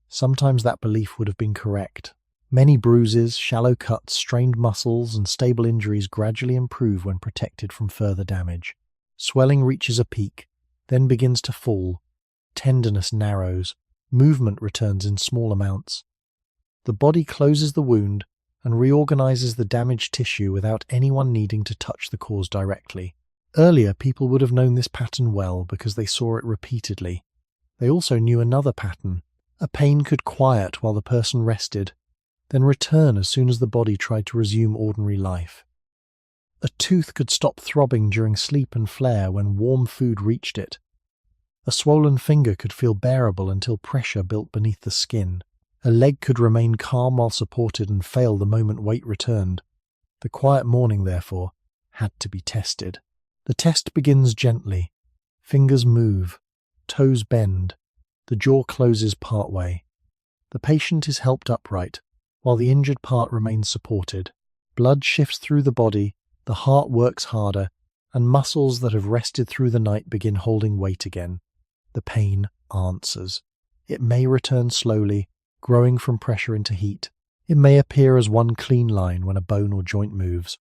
Sometimes that belief would have been correct. Many bruises, shallow cuts, strained muscles, and stable injuries gradually improve when protected from further damage. Swelling reaches a peak, then begins to fall. Tenderness narrows. Movement returns in small amounts. The body closes the wound and reorganizes the damaged tissue without anyone needing to touch the cause directly. Earlier, people would have known this pattern well because they saw it repeatedly. They also knew another pattern. A pain could quiet while the person rested, then return as soon as the body tried to resume ordinary life. A tooth could stop throbbing during sleep and flare when warm food reached it. A swollen finger could feel bearable until pressure built beneath the skin. A leg could remain calm while supported and fail the moment weight returned. The quiet morning, therefore, had to be tested. The test begins gently. Fingers move, toes bend, the jaw closes partway. The patient is helped upright, while the injured part remains supported. Blood shifts through the body, the heart works harder, and muscles that have rested through the night begin holding weight again. The pain answers. It may return slowly, growing from pressure into heat. It may appear as one clean line when a bone or joint moves.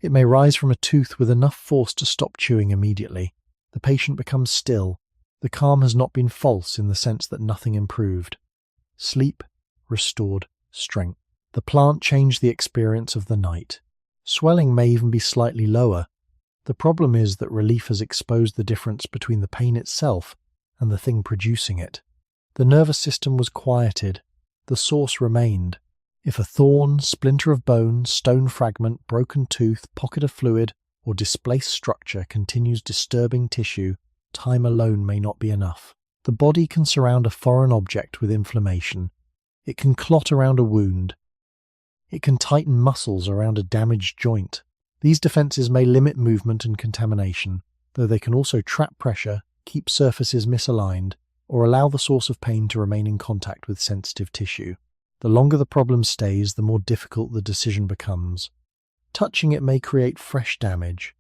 It may rise from a tooth with enough force to stop chewing immediately. The patient becomes still. The calm has not been false in the sense that nothing improved. Sleep restored strength. The plant changed the experience of the night. Swelling may even be slightly lower. The problem is that relief has exposed the difference between the pain itself and the thing producing it. The nervous system was quieted. The source remained. If a thorn, splinter of bone, stone fragment, broken tooth, pocket of fluid, or displaced structure continues disturbing tissue, time alone may not be enough. The body can surround a foreign object with inflammation. It can clot around a wound. It can tighten muscles around a damaged joint. These defenses may limit movement and contamination, though they can also trap pressure, keep surfaces misaligned, or allow the source of pain to remain in contact with sensitive tissue. The longer the problem stays, the more difficult the decision becomes. Touching it may create fresh damage.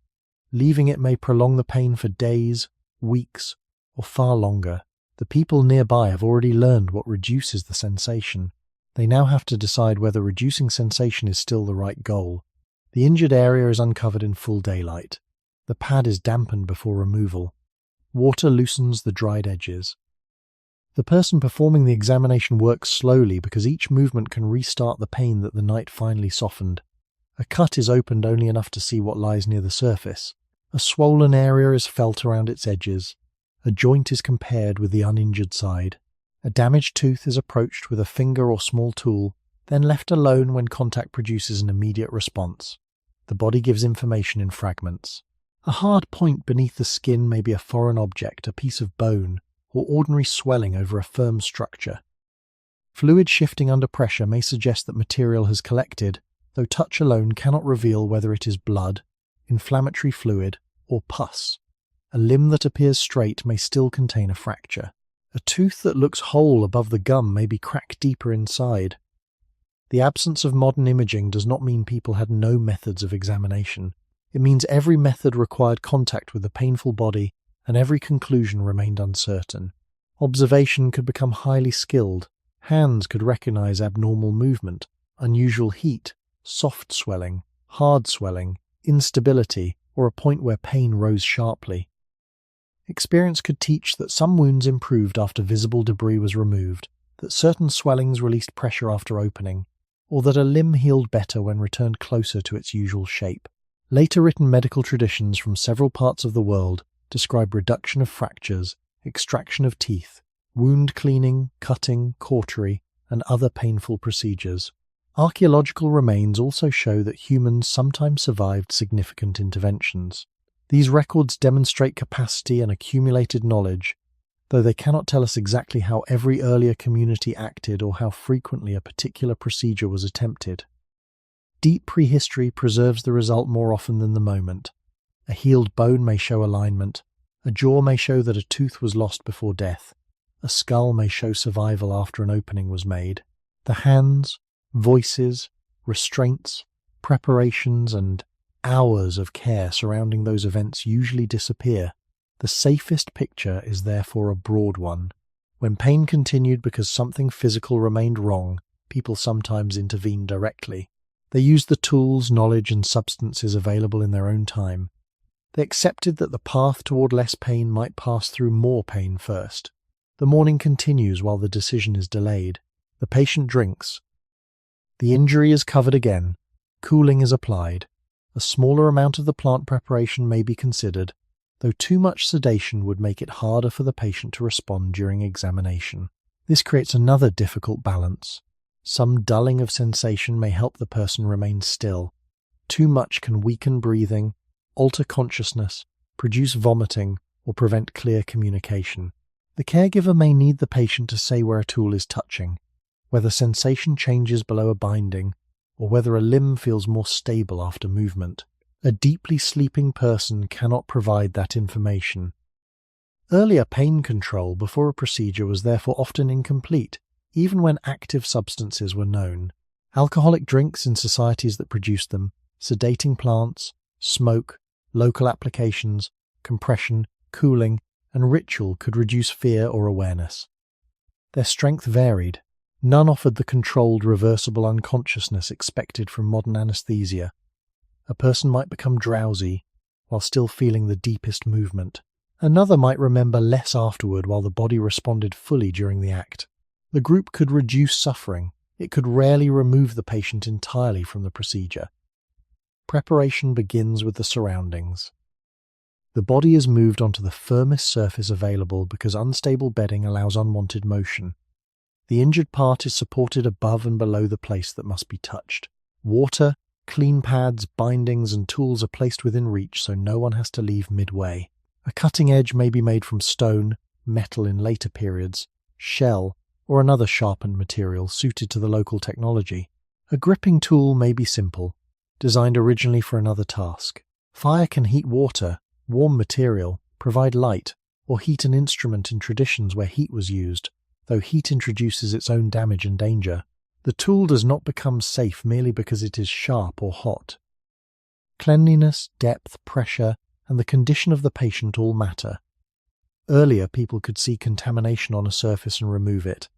Leaving it may prolong the pain for days, weeks, or far longer. The people nearby have already learned what reduces the sensation. They now have to decide whether reducing sensation is still the right goal. The injured area is uncovered in full daylight. The pad is dampened before removal. Water loosens the dried edges. The person performing the examination works slowly because each movement can restart the pain that the night finally softened. A cut is opened only enough to see what lies near the surface. A swollen area is felt around its edges. A joint is compared with the uninjured side. A damaged tooth is approached with a finger or small tool, then left alone when contact produces an immediate response. The body gives information in fragments. A hard point beneath the skin may be a foreign object, a piece of bone, or ordinary swelling over a firm structure. Fluid shifting under pressure may suggest that material has collected, though touch alone cannot reveal whether it is blood, inflammatory fluid, or pus. A limb that appears straight may still contain a fracture. A tooth that looks whole above the gum may be cracked deeper inside. The absence of modern imaging does not mean people had no methods of examination. It means every method required contact with the painful body, and every conclusion remained uncertain. Observation could become highly skilled. Hands could recognize abnormal movement, unusual heat, soft swelling, hard swelling, instability, or a point where pain rose sharply. Experience could teach that some wounds improved after visible debris was removed, that certain swellings released pressure after opening, or that a limb healed better when returned closer to its usual shape. Later written medical traditions from several parts of the world describe reduction of fractures, extraction of teeth, wound cleaning, cutting, cautery, and other painful procedures. Archaeological remains also show that humans sometimes survived significant interventions. These records demonstrate capacity and accumulated knowledge, though they cannot tell us exactly how every earlier community acted or how frequently a particular procedure was attempted. Deep prehistory preserves the result more often than the moment. A healed bone may show alignment, a jaw may show that a tooth was lost before death, a skull may show survival after an opening was made. The hands, voices, restraints, preparations, and hours of care surrounding those events usually disappear. The safest picture is therefore a broad one. When pain continued because something physical remained wrong, people sometimes intervened directly. They used the tools, knowledge, and substances available in their own time. They accepted that the path toward less pain might pass through more pain first. The mourning continues while the decision is delayed. The patient drinks. The injury is covered again. Cooling is applied. A smaller amount of the plant preparation may be considered, though too much sedation would make it harder for the patient to respond during examination. This creates another difficult balance. Some dulling of sensation may help the person remain still. Too much can weaken breathing, alter consciousness, produce vomiting, or prevent clear communication. The caregiver may need the patient to say where a tool is touching, whether sensation changes below a binding, or whether a limb feels more stable after movement. A deeply sleeping person cannot provide that information. Earlier pain control before a procedure was therefore often incomplete, even when active substances were known. Alcoholic drinks in societies that produced them, sedating plants, smoke, local applications, compression, cooling, and ritual could reduce fear or awareness. Their strength varied. None offered the controlled, reversible unconsciousness expected from modern anesthesia. A person might become drowsy while still feeling the deepest movement. Another might remember less afterward while the body responded fully during the act. The group could reduce suffering. It could rarely remove the patient entirely from the procedure. Preparation begins with the surroundings. The body is moved onto the firmest surface available because unstable bedding allows unwanted motion. The injured part is supported above and below the place that must be touched. Water, clean pads, bindings, and tools are placed within reach so no one has to leave midway. A cutting edge may be made from stone, metal in later periods, shell, or another sharpened material suited to the local technology. A gripping tool may be simple, designed originally for another task. Fire can heat water, warm material, provide light, or heat an instrument in traditions where heat was used, though heat introduces its own damage and danger. The tool does not become safe merely because it is sharp or hot. Cleanliness, depth, pressure, and the condition of the patient all matter. Earlier, people could see contamination on a surface and remove it.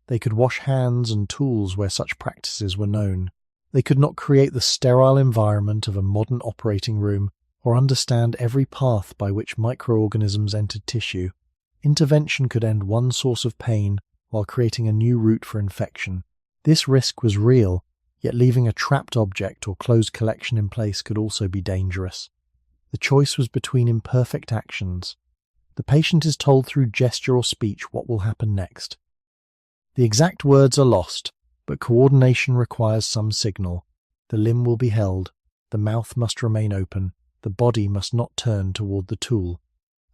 They could wash hands and tools where such practices were known. They could not create the sterile environment of a modern operating room or understand every path by which microorganisms entered tissue. Intervention could end one source of pain while creating a new route for infection. This risk was real, yet leaving a trapped object or closed collection in place could also be dangerous. The choice was between imperfect actions. The patient is told through gesture or speech what will happen next. The exact words are lost, but coordination requires some signal. The limb will be held, the mouth must remain open, the body must not turn toward the tool.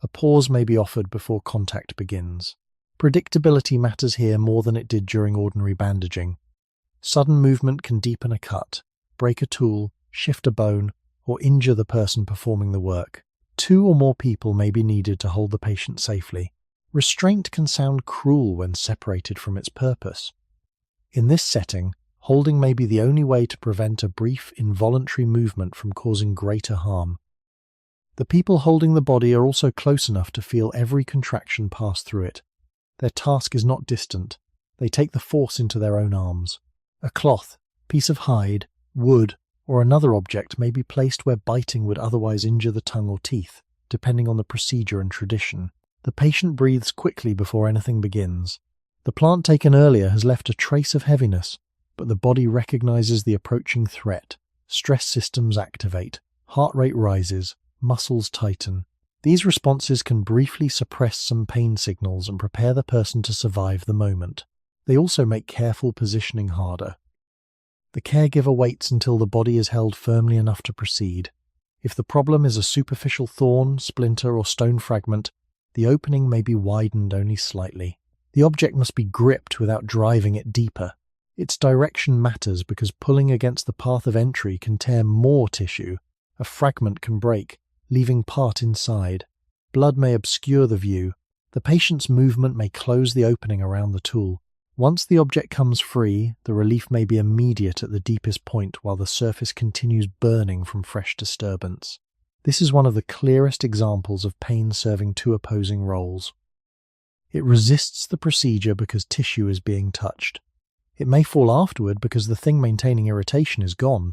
A pause may be offered before contact begins. Predictability matters here more than it did during ordinary bandaging. Sudden movement can deepen a cut, break a tool, shift a bone, or injure the person performing the work. 2 or more people may be needed to hold the patient safely. Restraint can sound cruel when separated from its purpose. In this setting, holding may be the only way to prevent a brief, involuntary movement from causing greater harm. The people holding the body are also close enough to feel every contraction pass through it. Their task is not distant. They take the force into their own arms. A cloth, piece of hide, wood, or another object may be placed where biting would otherwise injure the tongue or teeth, depending on the procedure and tradition. The patient breathes quickly before anything begins. The plant taken earlier has left a trace of heaviness, but the body recognizes the approaching threat. Stress systems activate, heart rate rises, muscles tighten. These responses can briefly suppress some pain signals and prepare the person to survive the moment. They also make careful positioning harder. The caregiver waits until the body is held firmly enough to proceed. If the problem is a superficial thorn, splinter, or stone fragment, the opening may be widened only slightly. The object must be gripped without driving it deeper. Its direction matters because pulling against the path of entry can tear more tissue. A fragment can break, leaving part inside. Blood may obscure the view. The patient's movement may close the opening around the tool. Once the object comes free, the relief may be immediate at the deepest point while the surface continues burning from fresh disturbance. This is one of the clearest examples of pain serving 2 opposing roles. It resists the procedure because tissue is being touched. It may fall afterward because the thing maintaining irritation is gone.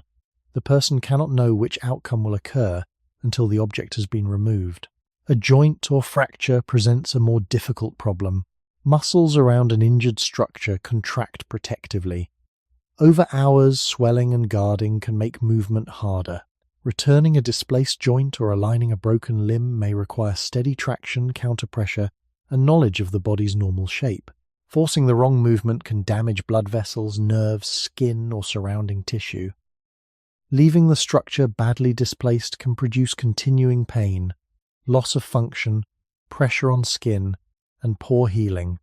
The person cannot know which outcome will occur until the object has been removed. A joint or fracture presents a more difficult problem. Muscles around an injured structure contract protectively. Over hours, swelling and guarding can make movement harder. Returning a displaced joint or aligning a broken limb may require steady traction, counterpressure, and knowledge of the body's normal shape. Forcing the wrong movement can damage blood vessels, nerves, skin, or surrounding tissue. Leaving the structure badly displaced can produce continuing pain, loss of function, pressure on skin, and poor healing.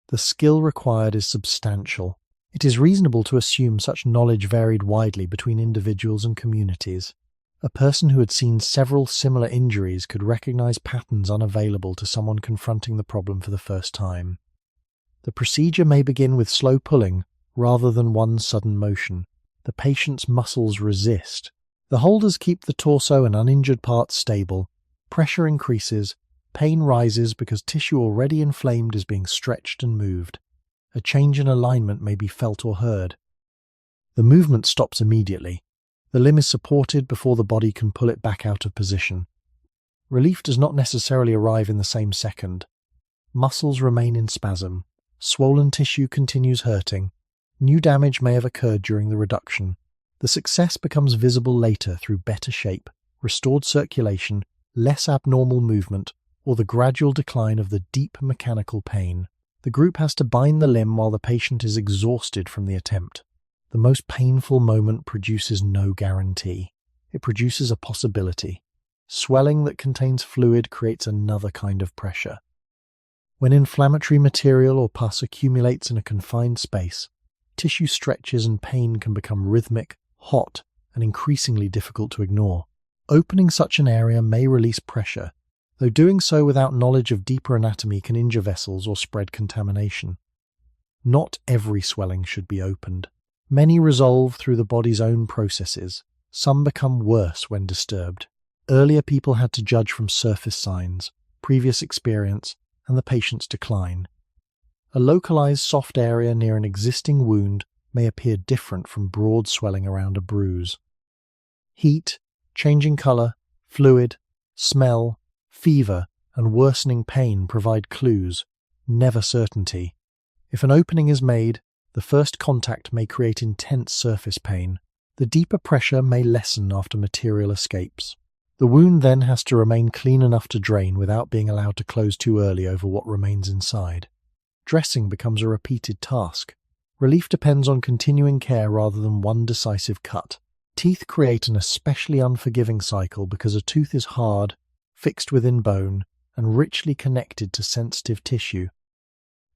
The skill required is substantial. It is reasonable to assume such knowledge varied widely between individuals and communities. A person who had seen several similar injuries could recognize patterns unavailable to someone confronting the problem for the first time. The procedure may begin with slow pulling rather than one sudden motion. The patient's muscles resist. The holders keep the torso and uninjured parts stable. Pressure increases. Pain rises because tissue already inflamed is being stretched and moved. A change in alignment may be felt or heard. The movement stops immediately. The limb is supported before the body can pull it back out of position. Relief does not necessarily arrive in the same second. Muscles remain in spasm. Swollen tissue continues hurting. New damage may have occurred during the reduction. The success becomes visible later through better shape, restored circulation, less abnormal movement, or the gradual decline of the deep mechanical pain. The group has to bind the limb while the patient is exhausted from the attempt. The most painful moment produces no guarantee. It produces a possibility. Swelling that contains fluid creates another kind of pressure. When inflammatory material or pus accumulates in a confined space, tissue stretches and pain can become rhythmic, hot, and increasingly difficult to ignore. Opening such an area may release pressure, though doing so without knowledge of deeper anatomy can injure vessels or spread contamination. Not every swelling should be opened. Many resolve through the body's own processes. Some become worse when disturbed. Earlier people had to judge from surface signs, previous experience, and the patient's decline. A localized soft area near an existing wound may appear different from broad swelling around a bruise. Heat, changing color, fluid, smell, fever, and worsening pain provide clues, never certainty. If an opening is made, the first contact may create intense surface pain. The deeper pressure may lessen after material escapes. The wound then has to remain clean enough to drain without being allowed to close too early over what remains inside. Dressing becomes a repeated task. Relief depends on continuing care rather than one decisive cut. Teeth create an especially unforgiving cycle because a tooth is hard, fixed within bone, and richly connected to sensitive tissue.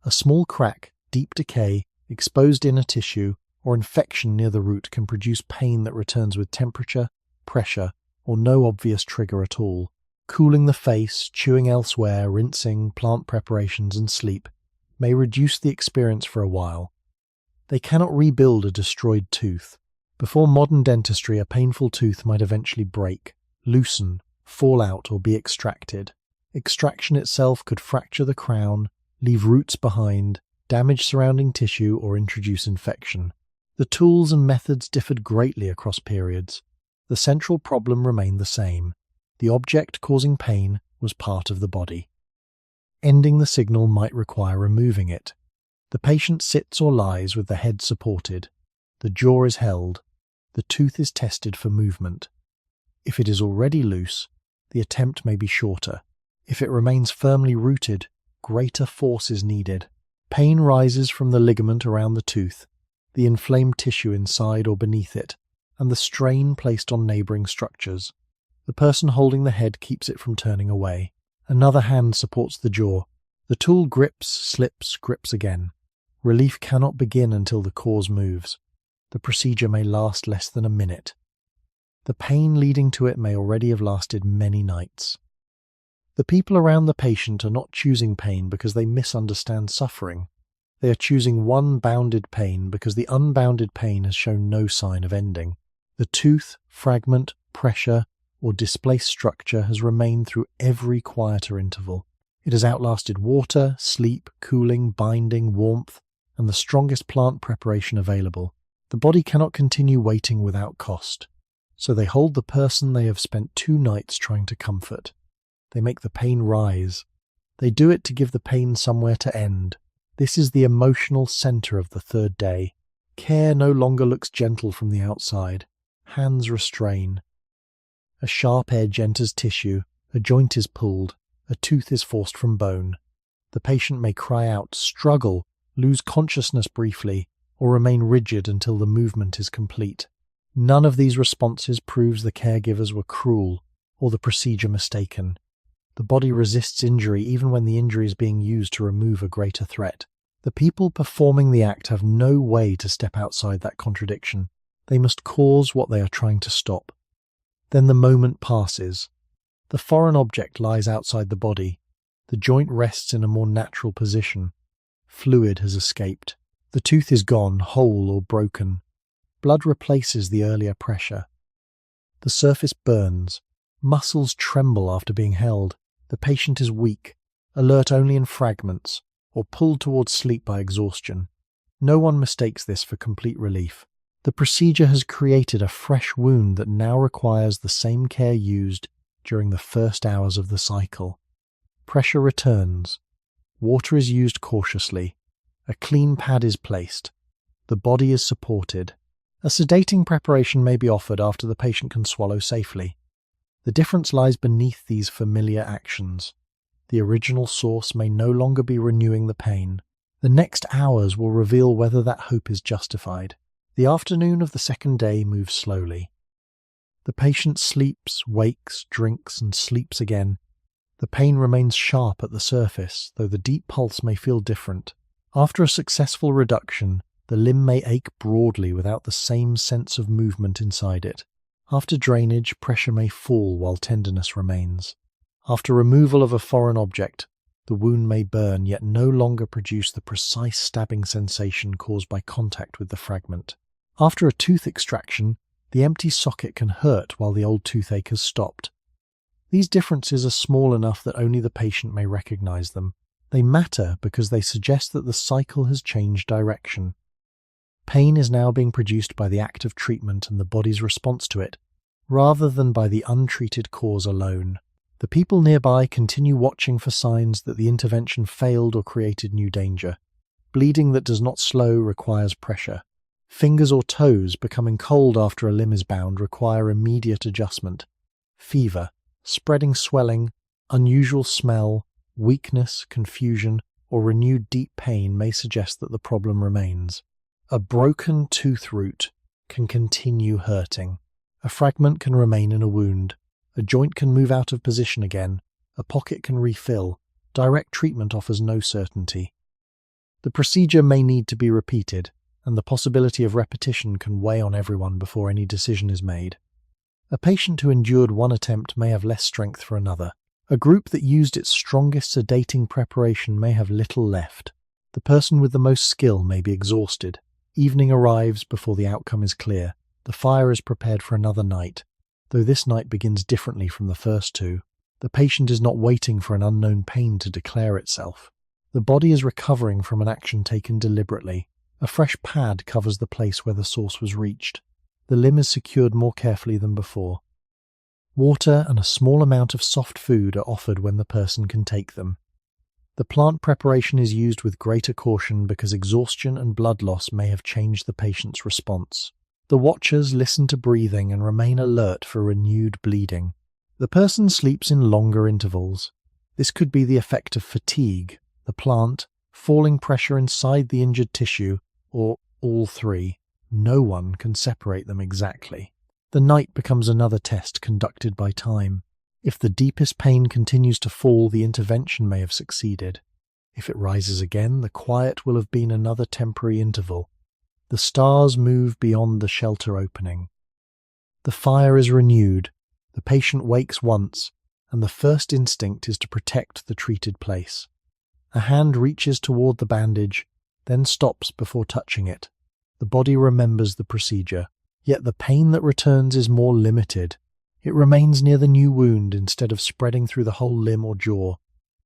A small crack, deep decay, exposed inner tissue, or infection near the root can produce pain that returns with temperature, pressure, or no obvious trigger at all. Cooling the face, chewing elsewhere, rinsing, plant preparations, and sleep may reduce the experience for a while. They cannot rebuild a destroyed tooth. Before modern dentistry, a painful tooth might eventually break, loosen, fall out, or be extracted. Extraction itself could fracture the crown, leave roots behind, damage surrounding tissue, or introduce infection. The tools and methods differed greatly across periods. The central problem remained the same. The object causing pain was part of the body. Ending the signal might require removing it. The patient sits or lies with the head supported. The jaw is held. The tooth is tested for movement. If it is already loose, the attempt may be shorter. If it remains firmly rooted, greater force is needed. Pain rises from the ligament around the tooth, the inflamed tissue inside or beneath it, and the strain placed on neighboring structures. The person holding the head keeps it from turning away. Another hand supports the jaw. The tool grips, slips, grips again. Relief cannot begin until the cause moves. The procedure may last less than a minute. The pain leading to it may already have lasted many nights. The people around the patient are not choosing pain because they misunderstand suffering. They are choosing one bounded pain because the unbounded pain has shown no sign of ending. The tooth, fragment, pressure, or displaced structure has remained through every quieter interval. It has outlasted water, sleep, cooling, binding, warmth, and the strongest plant preparation available. The body cannot continue waiting without cost, so they hold the person they have spent 2 nights trying to comfort. They make the pain rise. They do it to give the pain somewhere to end. This is the emotional center of the 3rd day. Care no longer looks gentle from the outside. Hands restrain. A sharp edge enters tissue, a joint is pulled, a tooth is forced from bone. The patient may cry out, struggle, lose consciousness briefly, or remain rigid until the movement is complete. None of these responses proves the caregivers were cruel or the procedure mistaken. The body resists injury even when the injury is being used to remove a greater threat. The people performing the act have no way to step outside that contradiction. They must cause what they are trying to stop. Then the moment passes. The foreign object lies outside the body. The joint rests in a more natural position. Fluid has escaped. The tooth is gone, whole or broken. Blood replaces the earlier pressure. The surface burns. Muscles tremble after being held. The patient is weak, alert only in fragments, or pulled towards sleep by exhaustion. No one mistakes this for complete relief. The procedure has created a fresh wound that now requires the same care used during the first hours of the cycle. Pressure returns. Water is used cautiously. A clean pad is placed. The body is supported. A sedating preparation may be offered after the patient can swallow safely. The difference lies beneath these familiar actions. The original source may no longer be renewing the pain. The next hours will reveal whether that hope is justified. The afternoon of the 2nd day moves slowly. The patient sleeps, wakes, drinks, and sleeps again. The pain remains sharp at the surface, though the deep pulse may feel different. After a successful reduction, the limb may ache broadly without the same sense of movement inside it. After drainage, pressure may fall while tenderness remains. After removal of a foreign object, the wound may burn yet no longer produce the precise stabbing sensation caused by contact with the fragment. After a tooth extraction, the empty socket can hurt while the old toothache has stopped. These differences are small enough that only the patient may recognize them. They matter because they suggest that the cycle has changed direction. Pain is now being produced by the act of treatment and the body's response to it, rather than by the untreated cause alone. The people nearby continue watching for signs that the intervention failed or created new danger. Bleeding that does not slow requires pressure. Fingers or toes becoming cold after a limb is bound require immediate adjustment. Fever, spreading swelling, unusual smell, weakness, confusion, or renewed deep pain may suggest that the problem remains. A broken tooth root can continue hurting. A fragment can remain in a wound. A joint can move out of position again. A pocket can refill. Direct treatment offers no certainty. The procedure may need to be repeated, and the possibility of repetition can weigh on everyone before any decision is made. A patient who endured one attempt may have less strength for another. A group that used its strongest sedating preparation may have little left. The person with the most skill may be exhausted. Evening arrives before the outcome is clear. The fire is prepared for another night, though this night begins differently from the first two. The patient is not waiting for an unknown pain to declare itself. The body is recovering from an action taken deliberately. A fresh pad covers the place where the source was reached. The limb is secured more carefully than before. Water and a small amount of soft food are offered when the person can take them. The plant preparation is used with greater caution because exhaustion and blood loss may have changed the patient's response. The watchers listen to breathing and remain alert for renewed bleeding. The person sleeps in longer intervals. This could be the effect of fatigue, the plant, falling pressure inside the injured tissue, or all three. No one can separate them exactly. The night becomes another test conducted by time. If the deepest pain continues to fall, the intervention may have succeeded. If it rises again, the quiet will have been another temporary interval. The stars move beyond the shelter opening. The fire is renewed. The patient wakes once, and the first instinct is to protect the treated place. A hand reaches toward the bandage, then stops before touching it. The body remembers the procedure, yet the pain that returns is more limited. It remains near the new wound instead of spreading through the whole limb or jaw.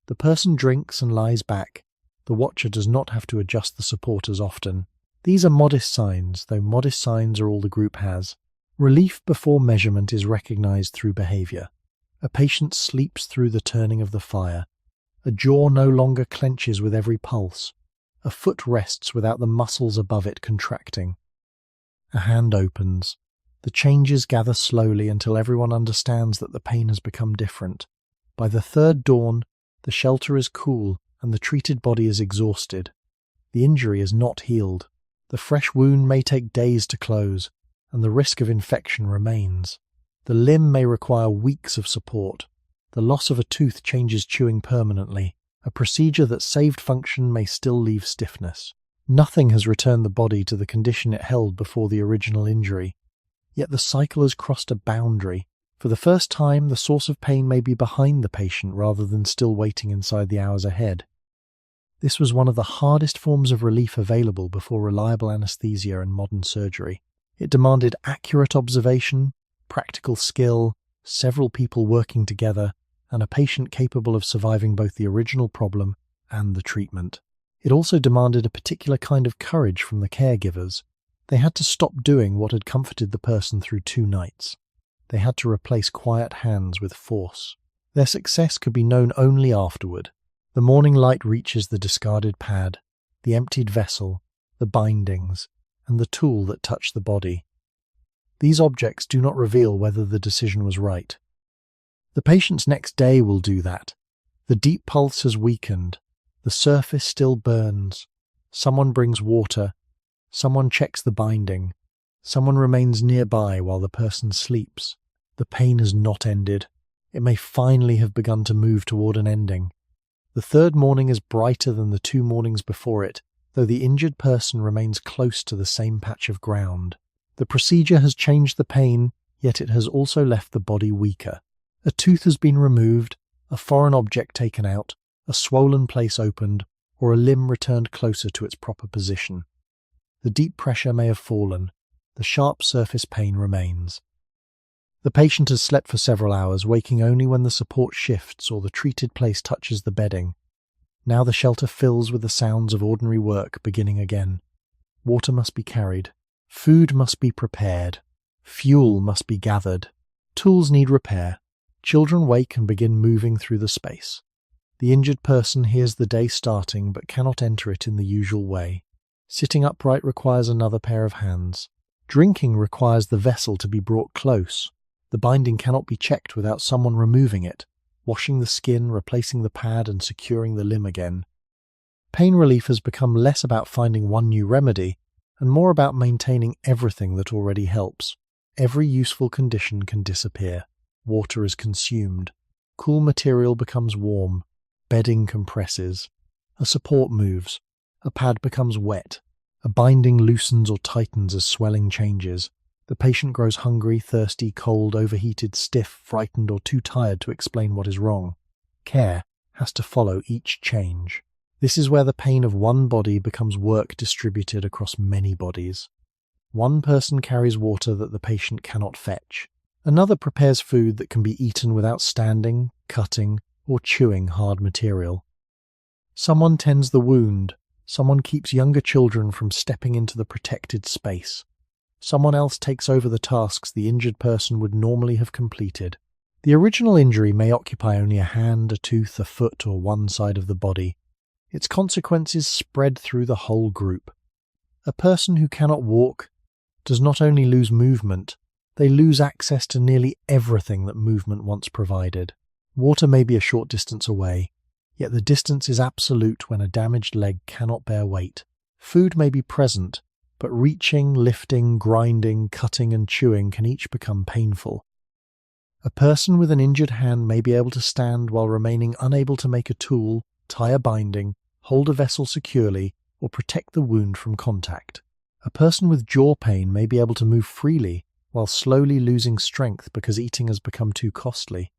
The person drinks and lies back. The watcher does not have to adjust the support as often. These are modest signs, though modest signs are all the group has. Relief before measurement is recognized through behavior. A patient sleeps through the turning of the fire. A jaw no longer clenches with every pulse. A foot rests without the muscles above it contracting. A hand opens. The changes gather slowly until everyone understands that the pain has become different. By the third dawn, the shelter is cool and the treated body is exhausted. The injury is not healed. The fresh wound may take days to close, and the risk of infection remains. The limb may require weeks of support. The loss of a tooth changes chewing permanently. A procedure that saved function may still leave stiffness. Nothing has returned the body to the condition it held before the original injury. Yet the cycle has crossed a boundary. For the first time, the source of pain may be behind the patient rather than still waiting inside the hours ahead. This was one of the hardest forms of relief available before reliable anesthesia and modern surgery. It demanded accurate observation, practical skill, several people working together, and a patient capable of surviving both the original problem and the treatment. It also demanded a particular kind of courage from the caregivers. They had to stop doing what had comforted the person through 2 nights. They had to replace quiet hands with force. Their success could be known only afterward. The morning light reaches the discarded pad, the emptied vessel, the bindings, and the tool that touched the body. These objects do not reveal whether the decision was right. The patient's next day will do that. The deep pulse has weakened. The surface still burns. Someone brings water. Someone checks the binding. Someone remains nearby while the person sleeps. The pain has not ended. It may finally have begun to move toward an ending. The third morning is brighter than the 2 mornings before it, though the injured person remains close to the same patch of ground. The procedure has changed the pain, yet it has also left the body weaker. A tooth has been removed, a foreign object taken out, a swollen place opened, or a limb returned closer to its proper position. The deep pressure may have fallen. The sharp surface pain remains. The patient has slept for several hours, waking only when the support shifts or the treated place touches the bedding. Now the shelter fills with the sounds of ordinary work beginning again. Water must be carried. Food must be prepared. Fuel must be gathered. Tools need repair. Children wake and begin moving through the space. The injured person hears the day starting but cannot enter it in the usual way. Sitting upright requires another pair of hands. Drinking requires the vessel to be brought close. The binding cannot be checked without someone removing it, washing the skin, replacing the pad, and securing the limb again. Pain relief has become less about finding one new remedy and more about maintaining everything that already helps. Every useful condition can disappear. Water is consumed. Cool material becomes warm. Bedding compresses. A support moves. A pad becomes wet. A binding loosens or tightens as swelling changes. The patient grows hungry, thirsty, cold, overheated, stiff, frightened, or too tired to explain what is wrong. Care has to follow each change. This is where the pain of one body becomes work distributed across many bodies. One person carries water that the patient cannot fetch. Another prepares food that can be eaten without standing, cutting, or chewing hard material. Someone tends the wound. Someone keeps younger children from stepping into the protected space. Someone else takes over the tasks the injured person would normally have completed. The original injury may occupy only a hand, a tooth, a foot, or one side of the body. Its consequences spread through the whole group. A person who cannot walk does not only lose movement, they lose access to nearly everything that movement once provided. Water may be a short distance away, yet the distance is absolute when a damaged leg cannot bear weight. Food may be present, but reaching, lifting, grinding, cutting and chewing can each become painful. A person with an injured hand may be able to stand while remaining unable to make a tool, tie a binding, hold a vessel securely, or protect the wound from contact. A person with jaw pain may be able to move freely while slowly losing strength because eating has become too costly.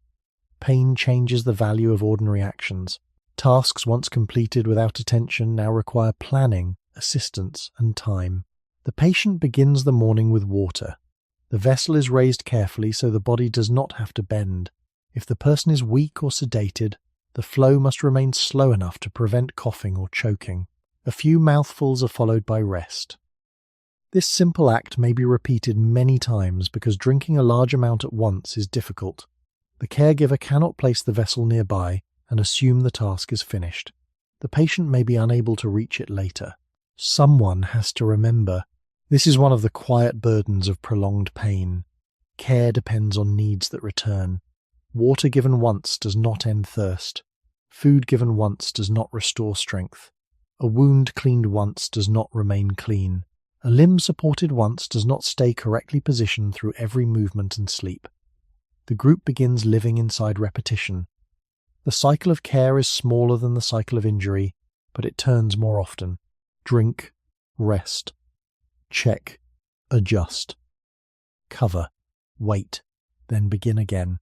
Pain changes the value of ordinary actions. Tasks once completed without attention now require planning, assistance, and time. The patient begins the morning with water. The vessel is raised carefully so the body does not have to bend. If the person is weak or sedated, the flow must remain slow enough to prevent coughing or choking. A few mouthfuls are followed by rest. This simple act may be repeated many times because drinking a large amount at once is difficult. The caregiver cannot place the vessel nearby and assume the task is finished. The patient may be unable to reach it later. Someone has to remember. This is one of the quiet burdens of prolonged pain. Care depends on needs that return. Water given once does not end thirst. Food given once does not restore strength. A wound cleaned once does not remain clean. A limb supported once does not stay correctly positioned through every movement and sleep. The group begins living inside repetition. The cycle of care is smaller than the cycle of injury, but it turns more often. Drink, rest, check, adjust, cover, wait, then begin again.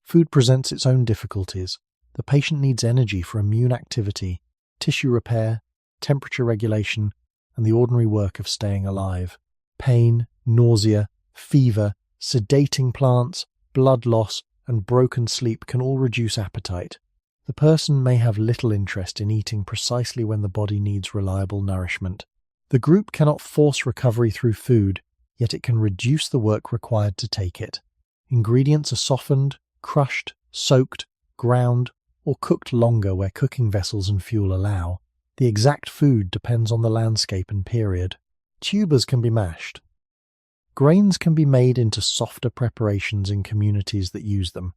Food presents its own difficulties. The patient needs energy for immune activity, tissue repair, temperature regulation, and the ordinary work of staying alive. Pain, nausea, fever, sedating plants, blood loss, and broken sleep can all reduce appetite. The person may have little interest in eating precisely when the body needs reliable nourishment. The group cannot force recovery through food, yet it can reduce the work required to take it. Ingredients are softened, crushed, soaked, ground, or cooked longer where cooking vessels and fuel allow. The exact food depends on the landscape and period. Tubers can be mashed. Grains can be made into softer preparations in communities that use them.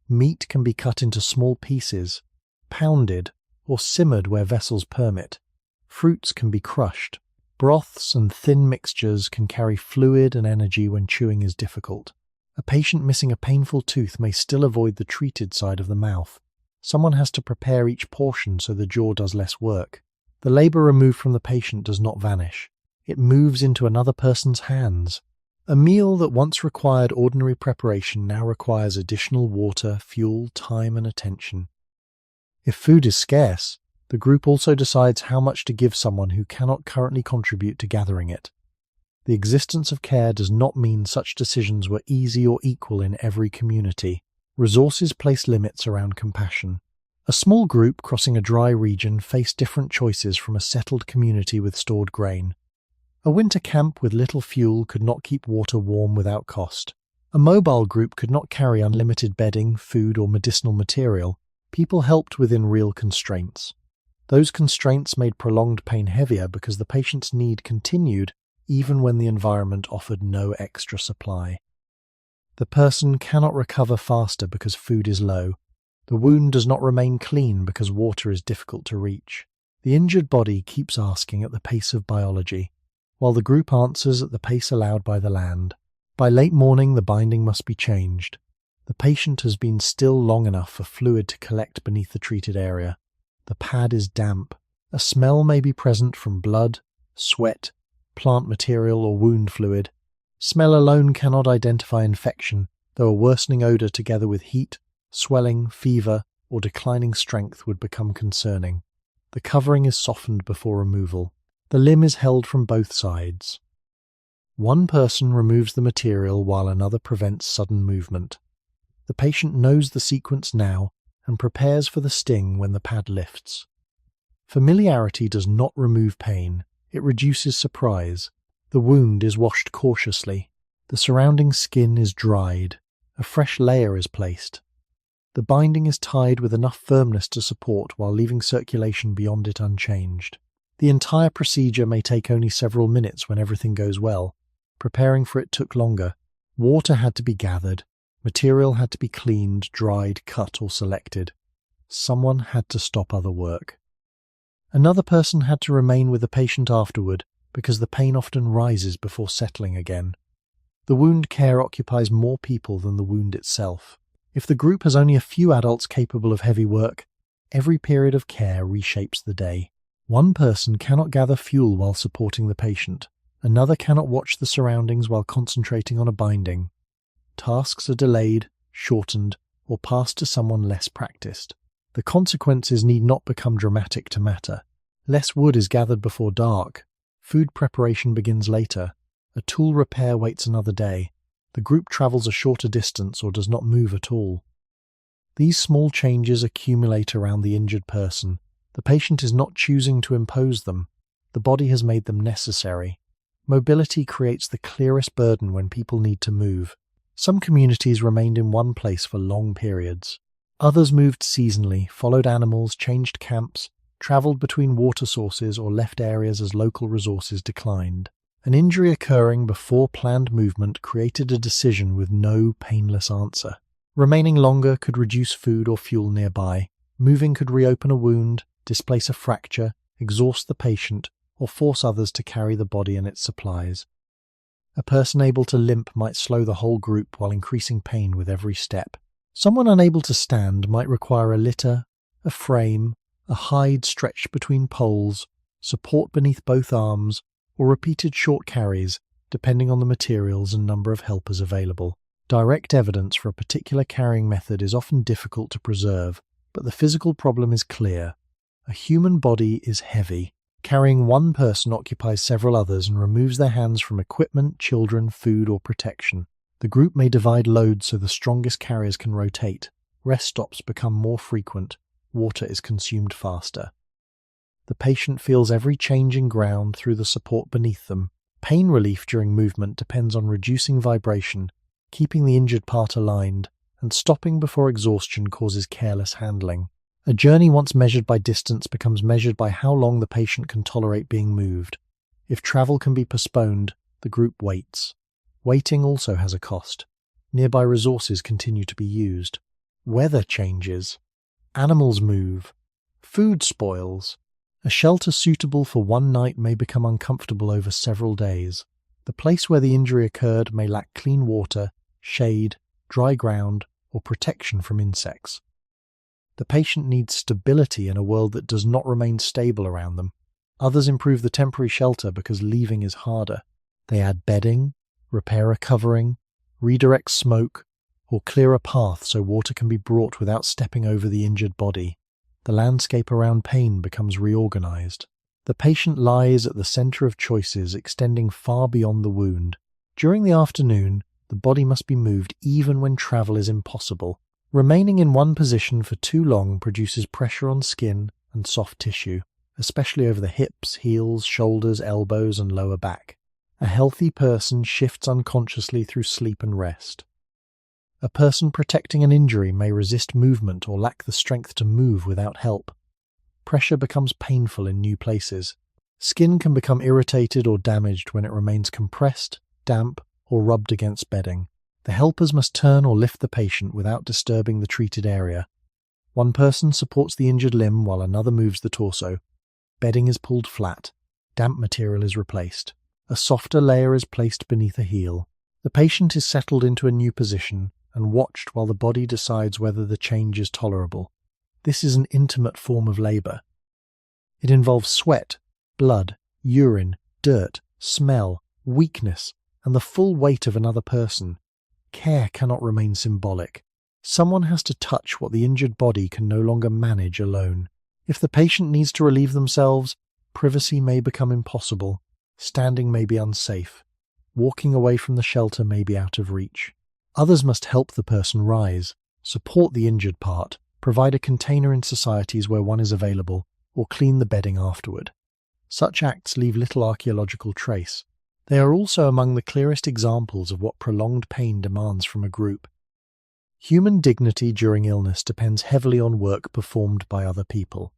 Meat can be cut into small pieces, pounded, or simmered where vessels permit. Fruits can be crushed. Broths and thin mixtures can carry fluid and energy when chewing is difficult. A patient missing a painful tooth may still avoid the treated side of the mouth. Someone has to prepare each portion so the jaw does less work. The labor removed from the patient does not vanish. It moves into another person's hands. A meal that once required ordinary preparation now requires additional water, fuel, time, and attention. If food is scarce, the group also decides how much to give someone who cannot currently contribute to gathering it. The existence of care does not mean such decisions were easy or equal in every community. Resources place limits around compassion. A small group crossing a dry region face different choices from a settled community with stored grain. A winter camp with little fuel could not keep water warm without cost. A mobile group could not carry unlimited bedding, food, or medicinal material. People helped within real constraints. Those constraints made prolonged pain heavier because the patient's need continued even when the environment offered no extra supply. The person cannot recover faster because food is low. The wound does not remain clean because water is difficult to reach. The injured body keeps asking at the pace of biology, while the group answers at the pace allowed by the land. By late morning, the binding must be changed. The patient has been still long enough for fluid to collect beneath the treated area. The pad is damp. A smell may be present from blood, sweat, plant material, or wound fluid. Smell alone cannot identify infection, though a worsening odor together with heat, swelling, fever, or declining strength would become concerning. The covering is softened before removal. The limb is held from both sides. One person removes the material while another prevents sudden movement. The patient knows the sequence now and prepares for the sting when the pad lifts. Familiarity does not remove pain, it reduces surprise. The wound is washed cautiously. The surrounding skin is dried. A fresh layer is placed. The binding is tied with enough firmness to support while leaving circulation beyond it unchanged. The entire procedure may take only several minutes when everything goes well. Preparing for it took longer. Water had to be gathered. Material had to be cleaned, dried, cut, or selected. Someone had to stop other work. Another person had to remain with the patient afterward because the pain often rises before settling again. The wound care occupies more people than the wound itself. If the group has only a few adults capable of heavy work, every period of care reshapes the day. One person cannot gather fuel while supporting the patient. Another cannot watch the surroundings while concentrating on a binding. Tasks are delayed, shortened, or passed to someone less practiced. The consequences need not become dramatic to matter. Less wood is gathered before dark. Food preparation begins later. A tool repair waits another day. The group travels a shorter distance or does not move at all. These small changes accumulate around the injured person. The patient is not choosing to impose them. The body has made them necessary. Mobility creates the clearest burden when people need to move. Some communities remained in one place for long periods. Others moved seasonally, followed animals, changed camps, travelled between water sources, or left areas as local resources declined. An injury occurring before planned movement created a decision with no painless answer. Remaining longer could reduce food or fuel nearby. Moving could reopen a wound, displace a fracture, exhaust the patient, or force others to carry the body and its supplies. A person able to limp might slow the whole group while increasing pain with every step. Someone unable to stand might require a litter, a frame, a hide stretched between poles, support beneath both arms, or repeated short carries, depending on the materials and number of helpers available. Direct evidence for a particular carrying method is often difficult to preserve, but the physical problem is clear. A human body is heavy. Carrying one person occupies several others and removes their hands from equipment, children, food, or protection. The group may divide loads so the strongest carriers can rotate. Rest stops become more frequent. Water is consumed faster. The patient feels every change in ground through the support beneath them. Pain relief during movement depends on reducing vibration, keeping the injured part aligned, and stopping before exhaustion causes careless handling. A journey once measured by distance becomes measured by how long the patient can tolerate being moved. If travel can be postponed, the group waits. Waiting also has a cost. Nearby resources continue to be used. Weather changes. Animals move. Food spoils. A shelter suitable for one night may become uncomfortable over several days. The place where the injury occurred may lack clean water, shade, dry ground, or protection from insects. The patient needs stability in a world that does not remain stable around them. Others improve the temporary shelter because leaving is harder. They add bedding, repair a covering, redirect smoke, or clear a path so water can be brought without stepping over the injured body. The landscape around pain becomes reorganized. The patient lies at the center of choices extending far beyond the wound. During the afternoon, the body must be moved even when travel is impossible. Remaining in one position for too long produces pressure on skin and soft tissue, especially over the hips, heels, shoulders, elbows, and lower back. A healthy person shifts unconsciously through sleep and rest. A person protecting an injury may resist movement or lack the strength to move without help. Pressure becomes painful in new places. Skin can become irritated or damaged when it remains compressed, damp, or rubbed against bedding. The helpers must turn or lift the patient without disturbing the treated area. One person supports the injured limb while another moves the torso. Bedding is pulled flat. Damp material is replaced. A softer layer is placed beneath a heel. The patient is settled into a new position and watched while the body decides whether the change is tolerable. This is an intimate form of labor. It involves sweat, blood, urine, dirt, smell, weakness, and the full weight of another person. Care cannot remain symbolic. Someone has to touch what the injured body can no longer manage alone. If the patient needs to relieve themselves, privacy may become impossible, standing may be unsafe, walking away from the shelter may be out of reach. Others must help the person rise, support the injured part, provide a container in societies where one is available, or clean the bedding afterward. Such acts leave little archaeological trace. They are also among the clearest examples of what prolonged pain demands from a group. Human dignity during illness depends heavily on work performed by other people.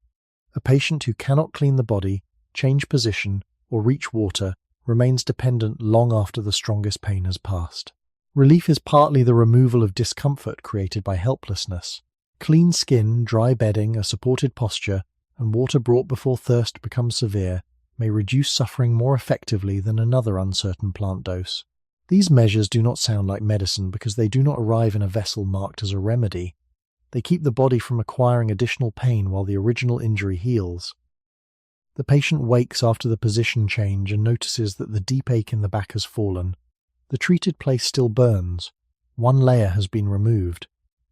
A patient who cannot clean the body, change position, or reach water remains dependent long after the strongest pain has passed. Relief is partly the removal of discomfort created by helplessness. Clean skin, dry bedding, a supported posture, and water brought before thirst becomes severe may reduce suffering more effectively than another uncertain plant dose. These measures do not sound like medicine because they do not arrive in a vessel marked as a remedy. They keep the body from acquiring additional pain while the original injury heals. The patient wakes after the position change and notices that the deep ache in the back has fallen. The treated place still burns. One layer has been removed.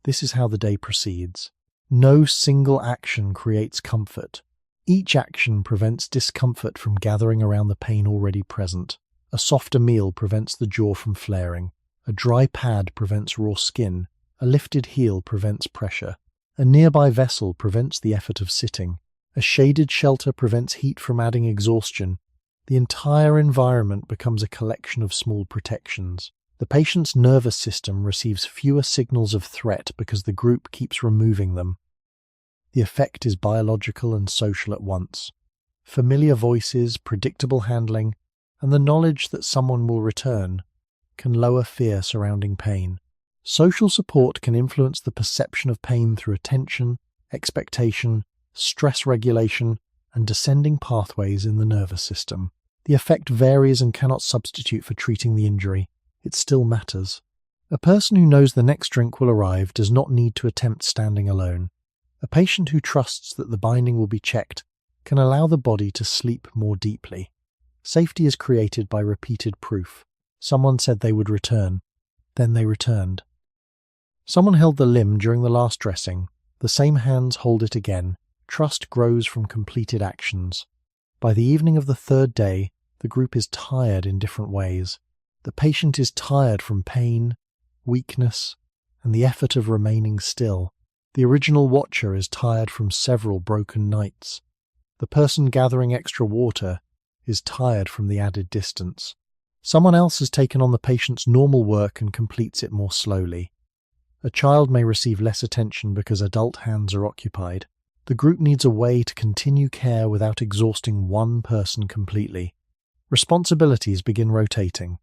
This is how the day proceeds. No single action creates comfort. Each action prevents discomfort from gathering around the pain already present. A softer meal prevents the jaw from flaring. A dry pad prevents raw skin. A lifted heel prevents pressure. A nearby vessel prevents the effort of sitting. A shaded shelter prevents heat from adding exhaustion. The entire environment becomes a collection of small protections. The patient's nervous system receives fewer signals of threat because the group keeps removing them. The effect is biological and social at once. Familiar voices, predictable handling, and the knowledge that someone will return can lower fear surrounding pain. Social support can influence the perception of pain through attention, expectation, stress regulation, and descending pathways in the nervous system. The effect varies and cannot substitute for treating the injury. It still matters. A person who knows the next drink will arrive does not need to attempt standing alone. A patient who trusts that the binding will be checked can allow the body to sleep more deeply. Safety is created by repeated proof. Someone said they would return. Then they returned. Someone held the limb during the last dressing. The same hands hold it again. Trust grows from completed actions. By the evening of the third day, the group is tired in different ways. The patient is tired from pain, weakness, and the effort of remaining still. The original watcher is tired from several broken nights. The person gathering extra water is tired from the added distance. Someone else has taken on the patient's normal work and completes it more slowly. A child may receive less attention because adult hands are occupied. The group needs a way to continue care without exhausting one person completely. Responsibilities begin rotating.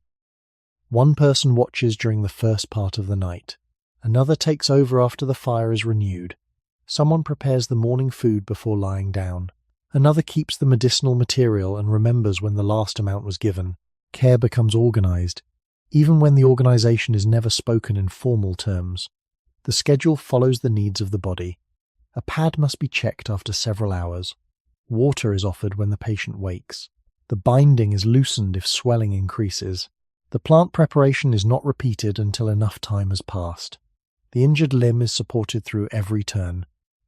One person watches during the first part of the night. Another takes over after the fire is renewed. Someone prepares the morning food before lying down. Another keeps the medicinal material and remembers when the last amount was given. Care becomes organized, even when the organization is never spoken in formal terms. The schedule follows the needs of the body. A pad must be checked after several hours. Water is offered when the patient wakes. The binding is loosened if swelling increases. The plant preparation is not repeated until enough time has passed. The injured limb is supported through every turn.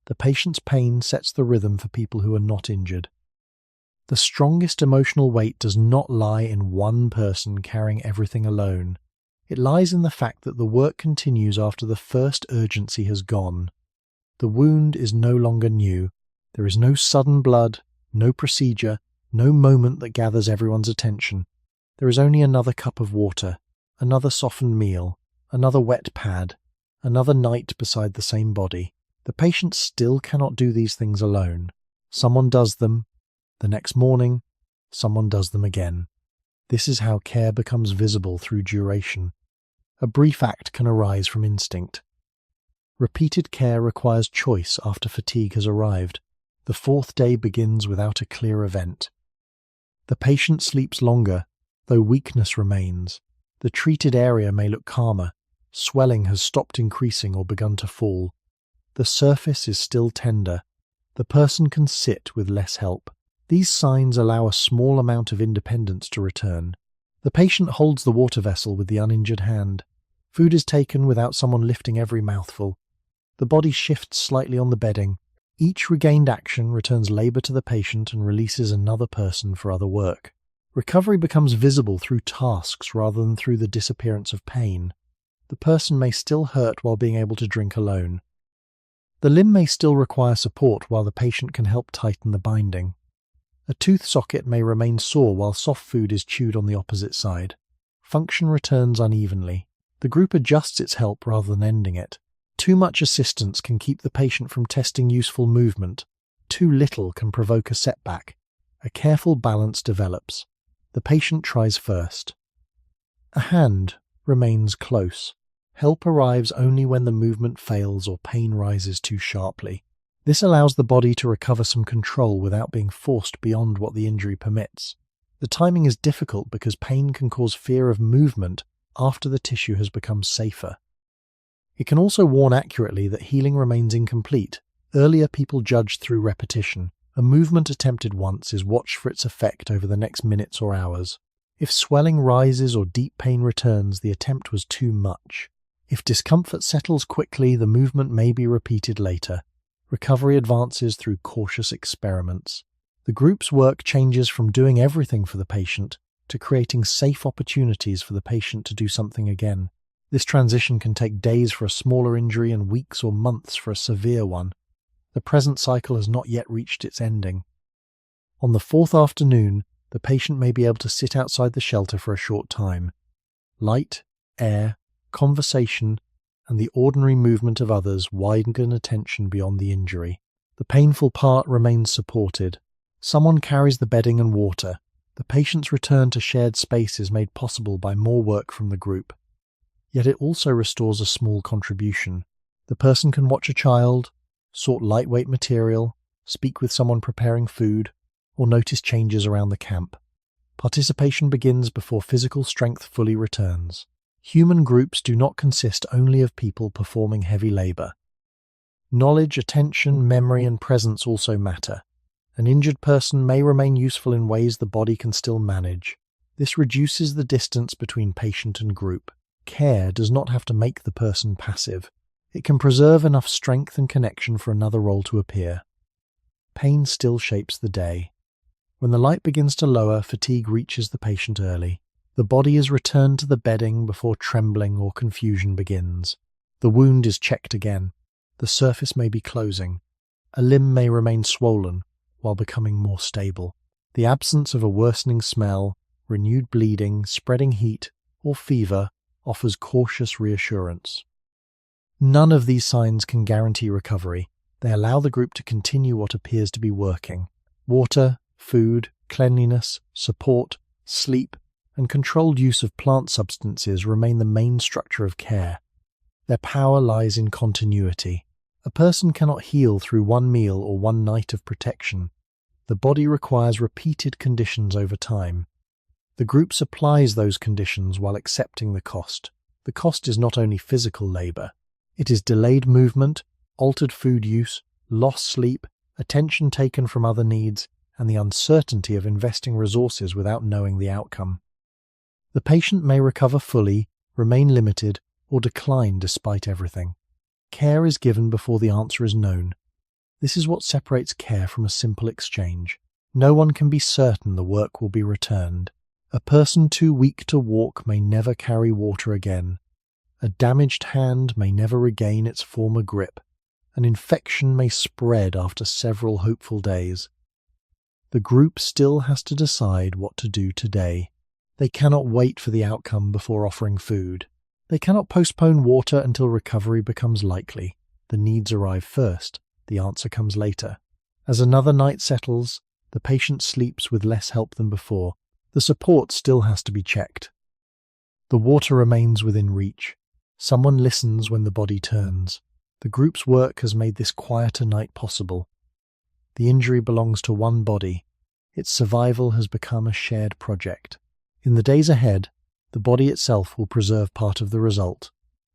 The patient's pain sets the rhythm for people who are not injured. The strongest emotional weight does not lie in one person carrying everything alone. It lies in the fact that the work continues after the first urgency has gone. The wound is no longer new. There is no sudden blood, no procedure, no moment that gathers everyone's attention. There is only another cup of water, another softened meal, another wet pad, another night beside the same body. The patient still cannot do these things alone. Someone does them. The next morning, someone does them again. This is how care becomes visible through duration. A brief act can arise from instinct. Repeated care requires choice after fatigue has arrived. The fourth day begins without a clear event. The patient sleeps longer, though weakness remains. The treated area may look calmer. Swelling has stopped increasing or begun to fall. The surface is still tender. The person can sit with less help. These signs allow a small amount of independence to return. The patient holds the water vessel with the uninjured hand. Food is taken without someone lifting every mouthful. The body shifts slightly on the bedding. Each regained action returns labor to the patient and releases another person for other work. Recovery becomes visible through tasks rather than through the disappearance of pain. The person may still hurt while being able to drink alone. The limb may still require support while the patient can help tighten the binding. A tooth socket may remain sore while soft food is chewed on the opposite side. Function returns unevenly. The group adjusts its help rather than ending it. Too much assistance can keep the patient from testing useful movement. Too little can provoke a setback. A careful balance develops. The patient tries first. A hand remains close. Help arrives only when the movement fails or pain rises too sharply. This allows the body to recover some control without being forced beyond what the injury permits. The timing is difficult because pain can cause fear of movement after the tissue has become safer. It can also warn accurately that healing remains incomplete. Earlier people judged through repetition. A movement attempted once is watched for its effect over the next minutes or hours. If swelling rises or deep pain returns, the attempt was too much. If discomfort settles quickly, the movement may be repeated later. Recovery advances through cautious experiments. The group's work changes from doing everything for the patient to creating safe opportunities for the patient to do something again. This transition can take days for a smaller injury and weeks or months for a severe one. The present cycle has not yet reached its ending. On the fourth afternoon, the patient may be able to sit outside the shelter for a short time. Light, air, conversation, and the ordinary movement of others widen attention beyond the injury. The painful part remains supported. Someone carries the bedding and water. The patient's return to shared space is made possible by more work from the group. Yet it also restores a small contribution. The person can watch a child, sort lightweight material, speak with someone preparing food, or notice changes around the camp. Participation begins before physical strength fully returns. Human groups do not consist only of people performing heavy labor. Knowledge, attention, memory, and presence also matter. An injured person may remain useful in ways the body can still manage. This reduces the distance between patient and group. Care does not have to make the person passive. It can preserve enough strength and connection for another role to appear. Pain still shapes the day. When the light begins to lower, fatigue reaches the patient early. The body is returned to the bedding before trembling or confusion begins. The wound is checked again. The surface may be closing. A limb may remain swollen while becoming more stable. The absence of a worsening smell, renewed bleeding, spreading heat, or fever offers cautious reassurance. None of these signs can guarantee recovery. They allow the group to continue what appears to be working. Water, food, cleanliness, support, sleep, and controlled use of plant substances remain the main structure of care. Their power lies in continuity. A person cannot heal through one meal or one night of protection. The body requires repeated conditions over time. The group supplies those conditions while accepting the cost. The cost is not only physical labor. It is delayed movement, altered food use, lost sleep, attention taken from other needs, and the uncertainty of investing resources without knowing the outcome. The patient may recover fully, remain limited, or decline despite everything. Care is given before the answer is known. This is what separates care from a simple exchange. No one can be certain the work will be returned. A person too weak to walk may never carry water again. A damaged hand may never regain its former grip. An infection may spread after several hopeful days. The group still has to decide what to do today. They cannot wait for the outcome before offering food. They cannot postpone water until recovery becomes likely. The needs arrive first. The answer comes later. As another night settles, the patient sleeps with less help than before. The support still has to be checked. The water remains within reach. Someone listens when the body turns. The group's work has made this quieter night possible. The injury belongs to one body. Its survival has become a shared project. In the days ahead, The body itself will preserve part of the result.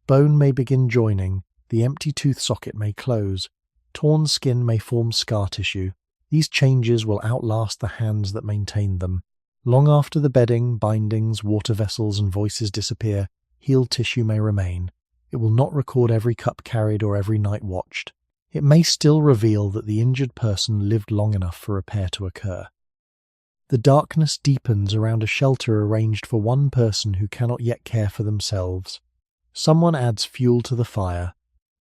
Bone may begin joining, the empty tooth socket may close, torn skin may form scar tissue. These changes will outlast the hands that maintained them. Long after the bedding, bindings, water vessels, and voices disappear, healed tissue may remain. It will not record every cup carried or every night watched. It may still reveal that the injured person lived long enough for repair to occur. The darkness deepens around a shelter arranged for one person who cannot yet care for themselves. Someone adds fuel to the fire.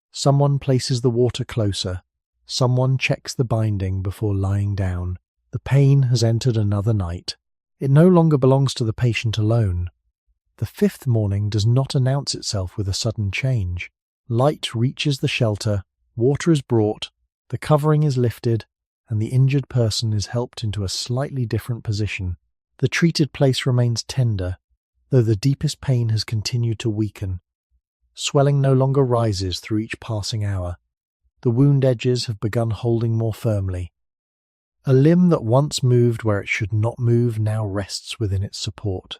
Someone places the water closer. Someone checks the binding before lying down. The pain has entered another night. It no longer belongs to the patient alone. The fifth morning does not announce itself with a sudden change. Light reaches the shelter, water is brought, the covering is lifted, and the injured person is helped into a slightly different position. The treated place remains tender, though the deepest pain has continued to weaken. Swelling no longer rises through each passing hour. The wound edges have begun holding more firmly. A limb that once moved where it should not move now rests within its support.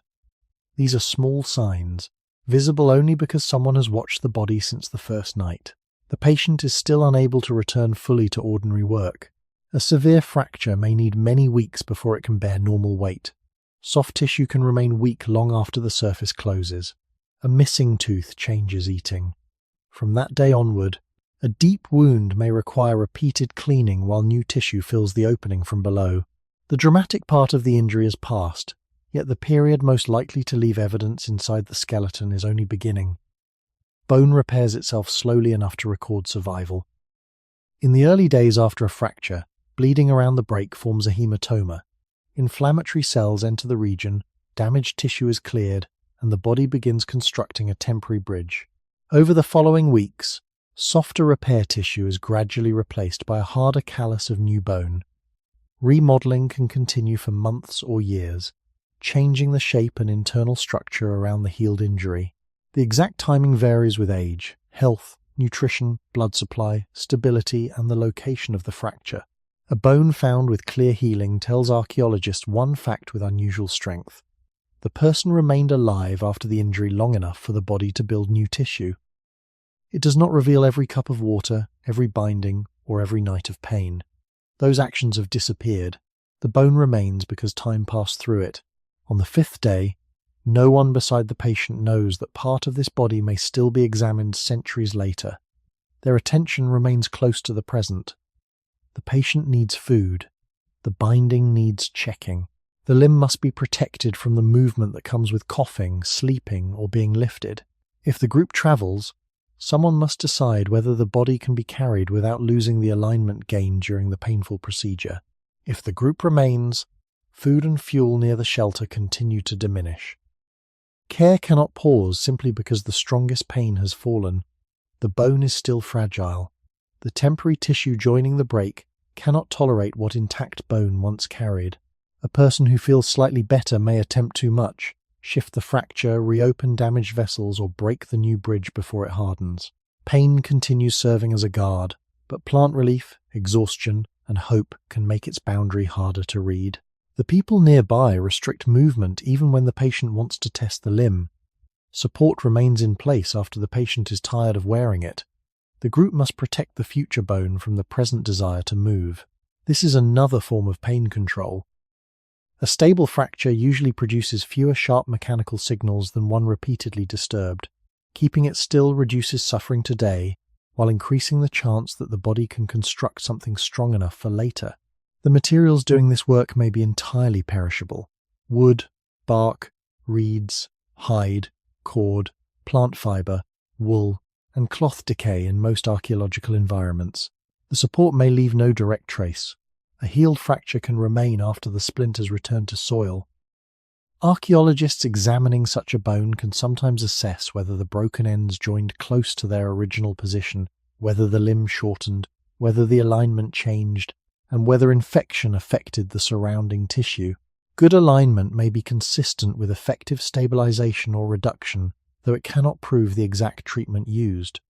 These are small signs, visible only because someone has watched the body since the first night. The patient is still unable to return fully to ordinary work. A severe fracture may need many weeks before it can bear normal weight. Soft tissue can remain weak long after the surface closes. A missing tooth changes eating. From that day onward, a deep wound may require repeated cleaning while new tissue fills the opening from below. The dramatic part of the injury is past, yet the period most likely to leave evidence inside the skeleton is only beginning. Bone repairs itself slowly enough to record survival. In the early days after a fracture, bleeding around the break forms a hematoma. Inflammatory cells enter the region, damaged tissue is cleared, and the body begins constructing a temporary bridge. Over the following weeks, softer repair tissue is gradually replaced by a harder callus of new bone. Remodeling can continue for months or years, changing the shape and internal structure around the healed injury. The exact timing varies with age, health, nutrition, blood supply, stability, and the location of the fracture. A bone found with clear healing tells archaeologists one fact with unusual strength. The person remained alive after the injury long enough for the body to build new tissue. It does not reveal every cup of water, every binding, or every night of pain. Those actions have disappeared. The bone remains because time passed through it. On the fifth day, no one beside the patient knows that part of this body may still be examined centuries later. Their attention remains close to the present. The patient needs food. The binding needs checking. The limb must be protected from the movement that comes with coughing, sleeping, or being lifted. If the group travels, someone must decide whether the body can be carried without losing the alignment gained during the painful procedure. If the group remains, food and fuel near the shelter continue to diminish. Care cannot pause simply because the strongest pain has fallen. The bone is still fragile. The temporary tissue joining the break cannot tolerate what intact bone once carried. A person who feels slightly better may attempt too much, shift the fracture, reopen damaged vessels, or break the new bridge before it hardens. Pain continues serving as a guard, but plant relief, exhaustion, and hope can make its boundary harder to read. The people nearby restrict movement even when the patient wants to test the limb. Support remains in place after the patient is tired of wearing it. The group must protect the future bone from the present desire to move. This is another form of pain control. A stable fracture usually produces fewer sharp mechanical signals than one repeatedly disturbed. Keeping it still reduces suffering today, while increasing the chance that the body can construct something strong enough for later. The materials doing this work may be entirely perishable. Wood, bark, reeds, hide, cord, plant fibre, wool, and cloth decay in most archaeological environments. The support may leave no direct trace. A healed fracture can remain after the splint has returned to soil. Archaeologists examining such a bone can sometimes assess whether the broken ends joined close to their original position, whether the limb shortened, whether the alignment changed, and whether infection affected the surrounding tissue. Good alignment may be consistent with effective stabilization or reduction, though it cannot prove the exact treatment used.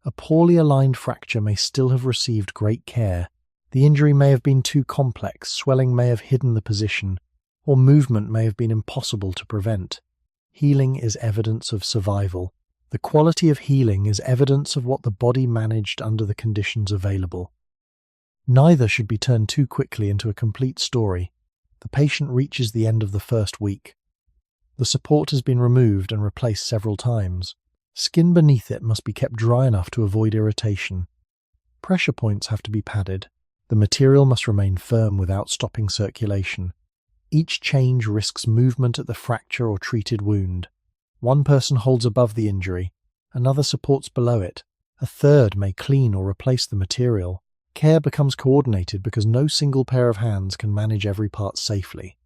A poorly aligned fracture may still have received great care. The injury may have been too complex, swelling may have hidden the position, or movement may have been impossible to prevent. Healing is evidence of survival. The quality of healing is evidence of what the body managed under the conditions available. Neither should be turned too quickly into a complete story. The patient reaches the end of the first week. The support has been removed and replaced several times. Skin beneath it must be kept dry enough to avoid irritation. Pressure points have to be padded. The material must remain firm without stopping circulation. Each change risks movement at the fracture or treated wound. One person holds above the injury, another supports below it, a third may clean or replace the material. Care becomes coordinated because no single pair of hands can manage every part safely.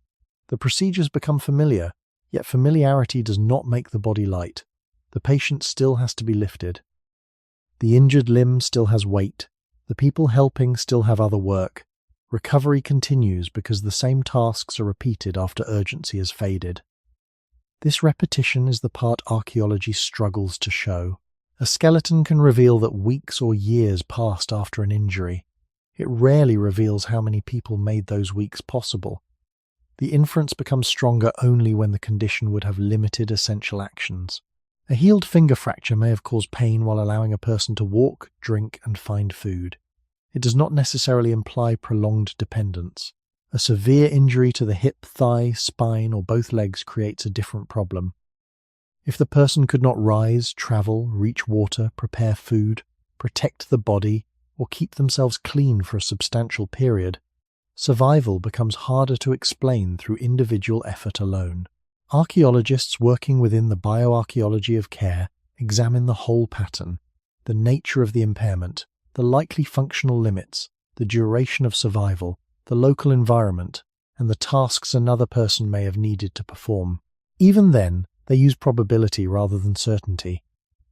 The procedures become familiar, yet familiarity does not make the body light. The patient still has to be lifted. The injured limb still has weight. The people helping still have other work. Recovery continues because the same tasks are repeated after urgency has faded. This repetition is the part archaeology struggles to show. A skeleton can reveal that weeks or years passed after an injury. It rarely reveals how many people made those weeks possible. The inference becomes stronger only when the condition would have limited essential actions. A healed finger fracture may have caused pain while allowing a person to walk, drink, and find food. It does not necessarily imply prolonged dependence. A severe injury to the hip, thigh, spine, or both legs creates a different problem. If the person could not rise, travel, reach water, prepare food, protect the body, or keep themselves clean for a substantial period, survival becomes harder to explain through individual effort alone. Archaeologists working within the bioarchaeology of care examine the whole pattern, the nature of the impairment, the likely functional limits, the duration of survival, the local environment, and the tasks another person may have needed to perform. Even then, they use probability rather than certainty.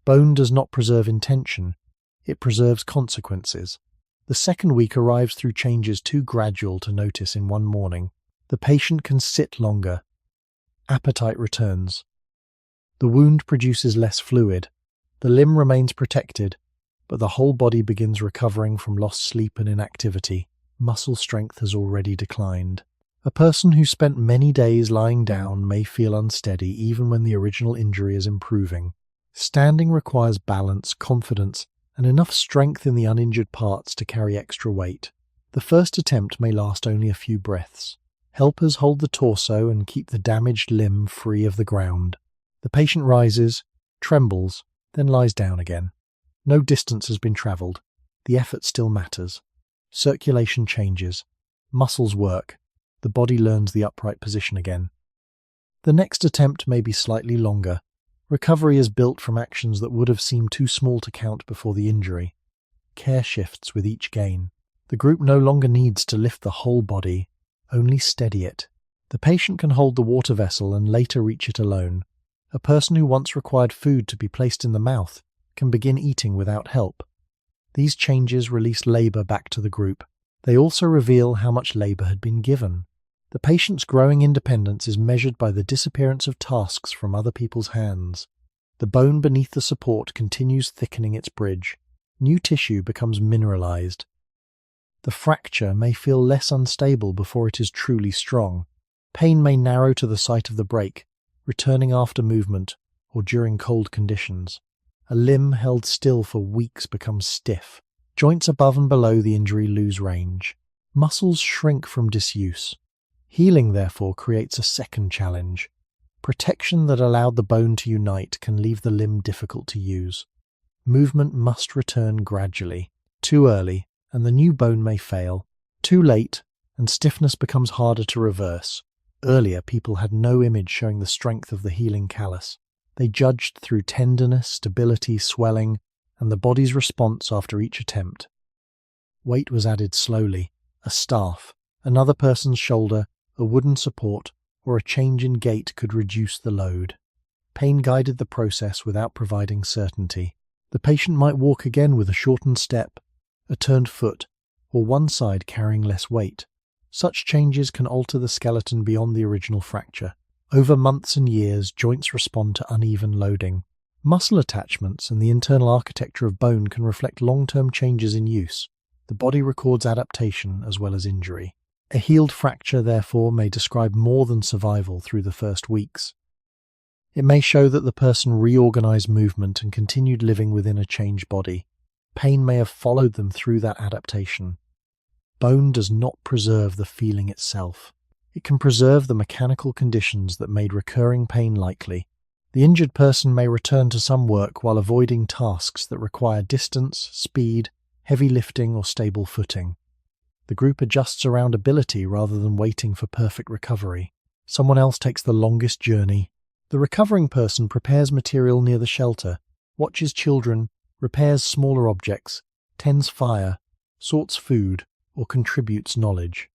Bone does not preserve intention, it preserves consequences. The second week arrives through changes too gradual to notice in one morning. The patient can sit longer. Appetite returns. The wound produces less fluid. The limb remains protected, but the whole body begins recovering from lost sleep and inactivity. Muscle strength has already declined. A person who spent many days lying down may feel unsteady even when the original injury is improving. Standing requires balance, confidence, and enough strength in the uninjured parts to carry extra weight. The first attempt may last only a few breaths. Helpers hold the torso and keep the damaged limb free of the ground. The patient rises, trembles, then lies down again. No distance has been travelled. The effort still matters. Circulation changes. Muscles work. The body learns the upright position again. The next attempt may be slightly longer. Recovery is built from actions that would have seemed too small to count before the injury. Care shifts with each gain. The group no longer needs to lift the whole body, only steady it. The patient can hold the water vessel and later reach it alone. A person who once required food to be placed in the mouth can begin eating without help. These changes release labour back to the group. They also reveal how much labour had been given. The patient's growing independence is measured by the disappearance of tasks from other people's hands. The bone beneath the support continues thickening its bridge. New tissue becomes mineralized. The fracture may feel less unstable before it is truly strong. Pain may narrow to the site of the break, returning after movement or during cold conditions. A limb held still for weeks becomes stiff. Joints above and below the injury lose range. Muscles shrink from disuse. Healing, therefore, creates a second challenge. Protection that allowed the bone to unite can leave the limb difficult to use. Movement must return gradually. Too early, and the new bone may fail. Too late, and stiffness becomes harder to reverse. Earlier, people had no image showing the strength of the healing callus. They judged through tenderness, stability, swelling, and the body's response after each attempt. Weight was added slowly. A staff, another person's shoulder, a wooden support, or a change in gait could reduce the load. Pain guided the process without providing certainty. The patient might walk again with a shortened step, a turned foot, or one side carrying less weight. Such changes can alter the skeleton beyond the original fracture. Over months and years, joints respond to uneven loading. Muscle attachments and the internal architecture of bone can reflect long-term changes in use. The body records adaptation as well as injury. A healed fracture, therefore, may describe more than survival through the first weeks. It may show that the person reorganized movement and continued living within a changed body. Pain may have followed them through that adaptation. Bone does not preserve the feeling itself. It can preserve the mechanical conditions that made recurring pain likely. The injured person may return to some work while avoiding tasks that require distance, speed, heavy lifting, or stable footing. The group adjusts around ability rather than waiting for perfect recovery. Someone else takes the longest journey. The recovering person prepares material near the shelter, watches children, repairs smaller objects, tends fire, sorts food, or contributes knowledge.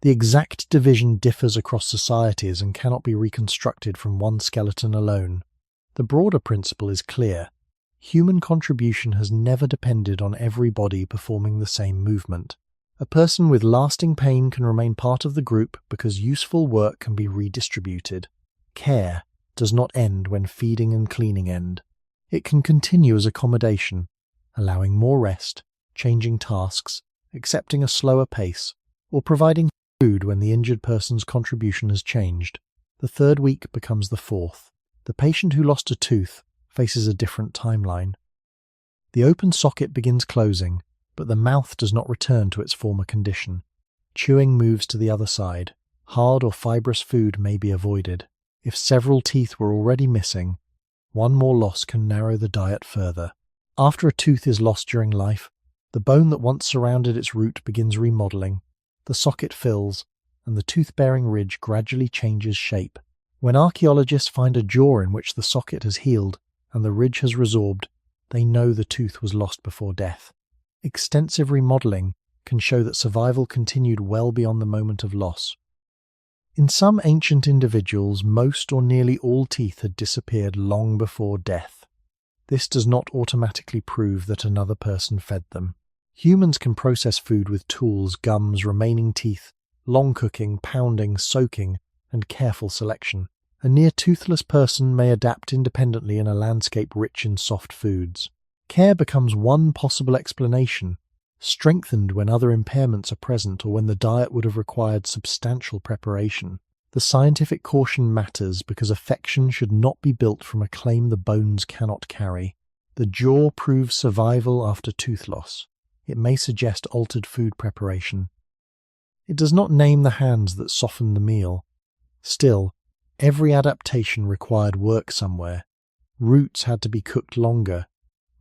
The exact division differs across societies and cannot be reconstructed from one skeleton alone. The broader principle is clear. Human contribution has never depended on every body performing the same movement. A person with lasting pain can remain part of the group because useful work can be redistributed. Care does not end when feeding and cleaning end. It can continue as accommodation, allowing more rest, changing tasks, accepting a slower pace, or providing food when the injured person's contribution has changed. The third week becomes the fourth. The patient who lost a tooth faces a different timeline. The open socket begins closing, but the mouth does not return to its former condition. Chewing moves to the other side. Hard or fibrous food may be avoided. If several teeth were already missing, one more loss can narrow the diet further. After a tooth is lost during life, the bone that once surrounded its root begins remodeling. The socket fills, and the tooth-bearing ridge gradually changes shape. When archaeologists find a jaw in which the socket has healed and the ridge has resorbed, they know the tooth was lost before death. Extensive remodeling can show that survival continued well beyond the moment of loss. In some ancient individuals, most or nearly all teeth had disappeared long before death. This does not automatically prove that another person fed them. Humans can process food with tools, gums, remaining teeth, long cooking, pounding, soaking, and careful selection. A near-toothless person may adapt independently in a landscape rich in soft foods. Care becomes one possible explanation, strengthened when other impairments are present or when the diet would have required substantial preparation. The scientific caution matters because affection should not be built from a claim the bones cannot carry. The jaw proves survival after tooth loss. It may suggest altered food preparation. It does not name the hands that softened the meal. Still, every adaptation required work somewhere. Roots had to be cooked longer.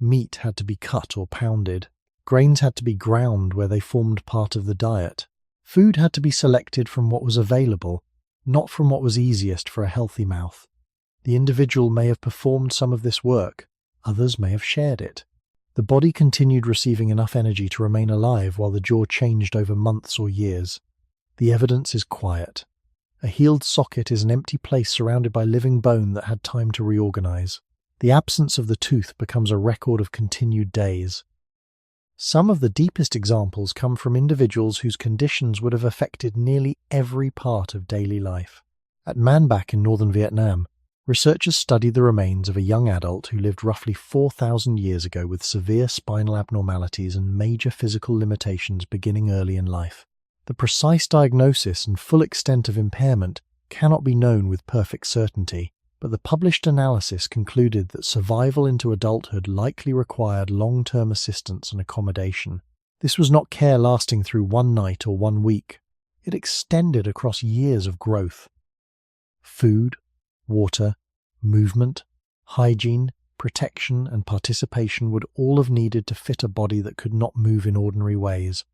Meat had to be cut or pounded. Grains had to be ground where they formed part of the diet. Food had to be selected from what was available, not from what was easiest for a healthy mouth. The individual may have performed some of this work. Others may have shared it. The body continued receiving enough energy to remain alive while the jaw changed over months or years. The evidence is quiet. A healed socket is an empty place surrounded by living bone that had time to reorganize. The absence of the tooth becomes a record of continued days. Some of the deepest examples come from individuals whose conditions would have affected nearly every part of daily life. At Man Bac in northern Vietnam, researchers studied the remains of a young adult who lived roughly 4,000 years ago with severe spinal abnormalities and major physical limitations beginning early in life. The precise diagnosis and full extent of impairment cannot be known with perfect certainty, but the published analysis concluded that survival into adulthood likely required long-term assistance and accommodation. This was not care lasting through one night or 1 week. It extended across years of growth. Food, water, movement, hygiene, protection, and participation would all have needed to fit a body that could not move in ordinary ways.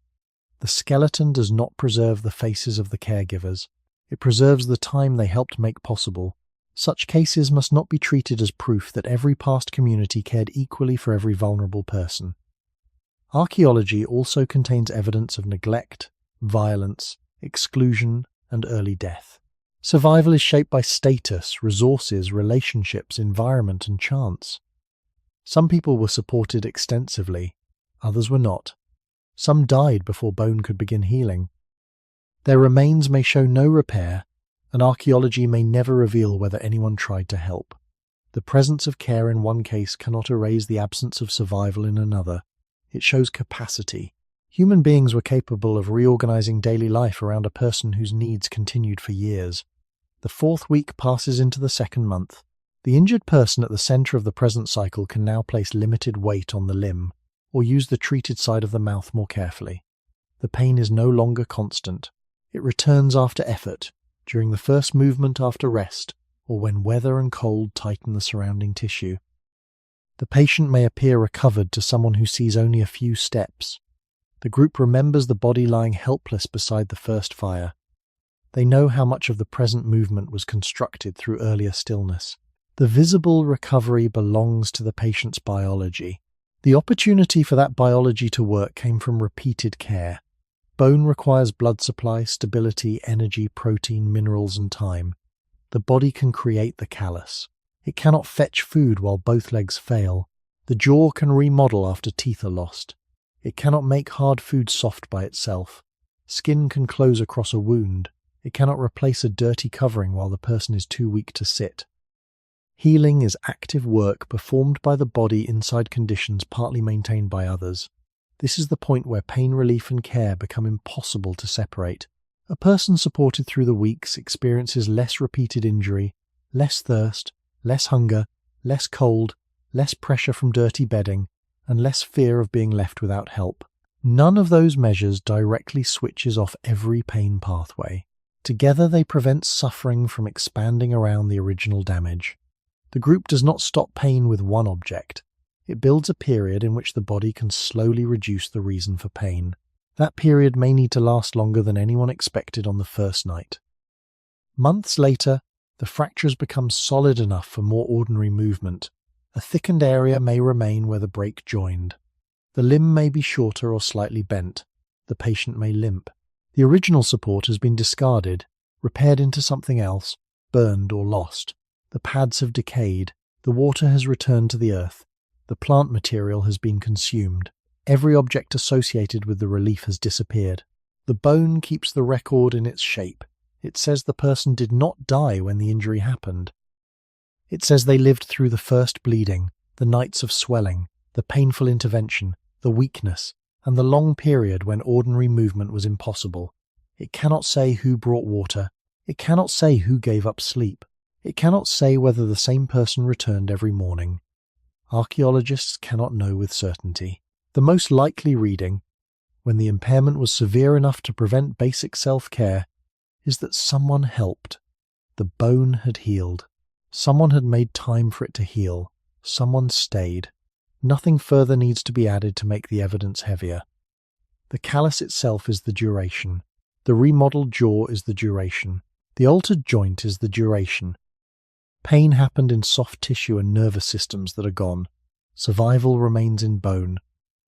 The skeleton does not preserve the faces of the caregivers. It preserves the time they helped make possible. Such cases must not be treated as proof that every past community cared equally for every vulnerable person. Archaeology also contains evidence of neglect, violence, exclusion, and early death. Survival is shaped by status, resources, relationships, environment, and chance. Some people were supported extensively, others were not. Some died before bone could begin healing. Their remains may show no repair, and archaeology may never reveal whether anyone tried to help. The presence of care in one case cannot erase the absence of survival in another. It shows capacity. Human beings were capable of reorganizing daily life around a person whose needs continued for years. The fourth week passes into the second month. The injured person at the center of the present cycle can now place limited weight on the limb or use the treated side of the mouth more carefully. The pain is no longer constant. It returns after effort, during the first movement after rest, or when weather and cold tighten the surrounding tissue. The patient may appear recovered to someone who sees only a few steps. The group remembers the body lying helpless beside the first fire. They know how much of the present movement was constructed through earlier stillness. The visible recovery belongs to the patient's biology. The opportunity for that biology to work came from repeated care. Bone requires blood supply, stability, energy, protein, minerals, and time. The body can create the callus. It cannot fetch food while both legs fail. The jaw can remodel after teeth are lost. It cannot make hard food soft by itself. Skin can close across a wound. It cannot replace a dirty covering while the person is too weak to sit. Healing is active work performed by the body inside conditions partly maintained by others. This is the point where pain relief and care become impossible to separate. A person supported through the weeks experiences less repeated injury, less thirst, less hunger, less cold, less pressure from dirty bedding, and less fear of being left without help. None of those measures directly switches off every pain pathway. Together they prevent suffering from expanding around the original damage. The group does not stop pain with one object. It builds a period in which the body can slowly reduce the reason for pain. That period may need to last longer than anyone expected on the first night. Months later, the fractures become solid enough for more ordinary movement. A thickened area may remain where the break joined. The limb may be shorter or slightly bent. The patient may limp. The original support has been discarded, repaired into something else, burned or lost. The pads have decayed. The water has returned to the earth. The plant material has been consumed. Every object associated with the relief has disappeared. The bone keeps the record in its shape. It says the person did not die when the injury happened. It says they lived through the first bleeding, the nights of swelling, the painful intervention, the weakness, and the long period when ordinary movement was impossible. It cannot say who brought water. It cannot say who gave up sleep. It cannot say whether the same person returned every morning. Archaeologists cannot know with certainty. The most likely reading, when the impairment was severe enough to prevent basic self-care, is that someone helped. The bone had healed. Someone had made time for it to heal. Someone stayed. Nothing further needs to be added to make the evidence heavier. The callus itself is the duration. The remodeled jaw is the duration. The altered joint is the duration. Pain happened in soft tissue and nervous systems that are gone. Survival remains in bone.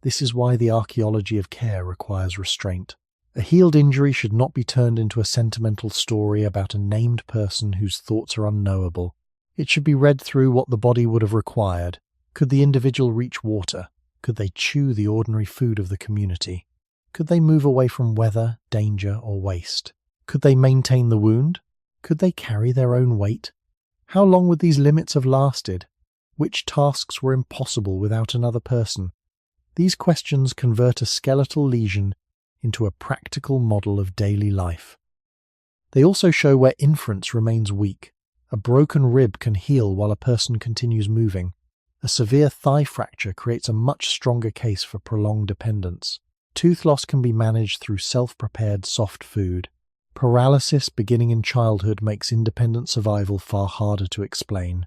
This is why the archaeology of care requires restraint. A healed injury should not be turned into a sentimental story about a named person whose thoughts are unknowable. It should be read through what the body would have required. Could the individual reach water? Could they chew the ordinary food of the community? Could they move away from weather, danger, or waste? Could they maintain the wound? Could they carry their own weight? How long would these limits have lasted? Which tasks were impossible without another person? These questions convert a skeletal lesion into a practical model of daily life. They also show where inference remains weak. A broken rib can heal while a person continues moving. A severe thigh fracture creates a much stronger case for prolonged dependence. Tooth loss can be managed through self-prepared soft food. Paralysis beginning in childhood makes independent survival far harder to explain.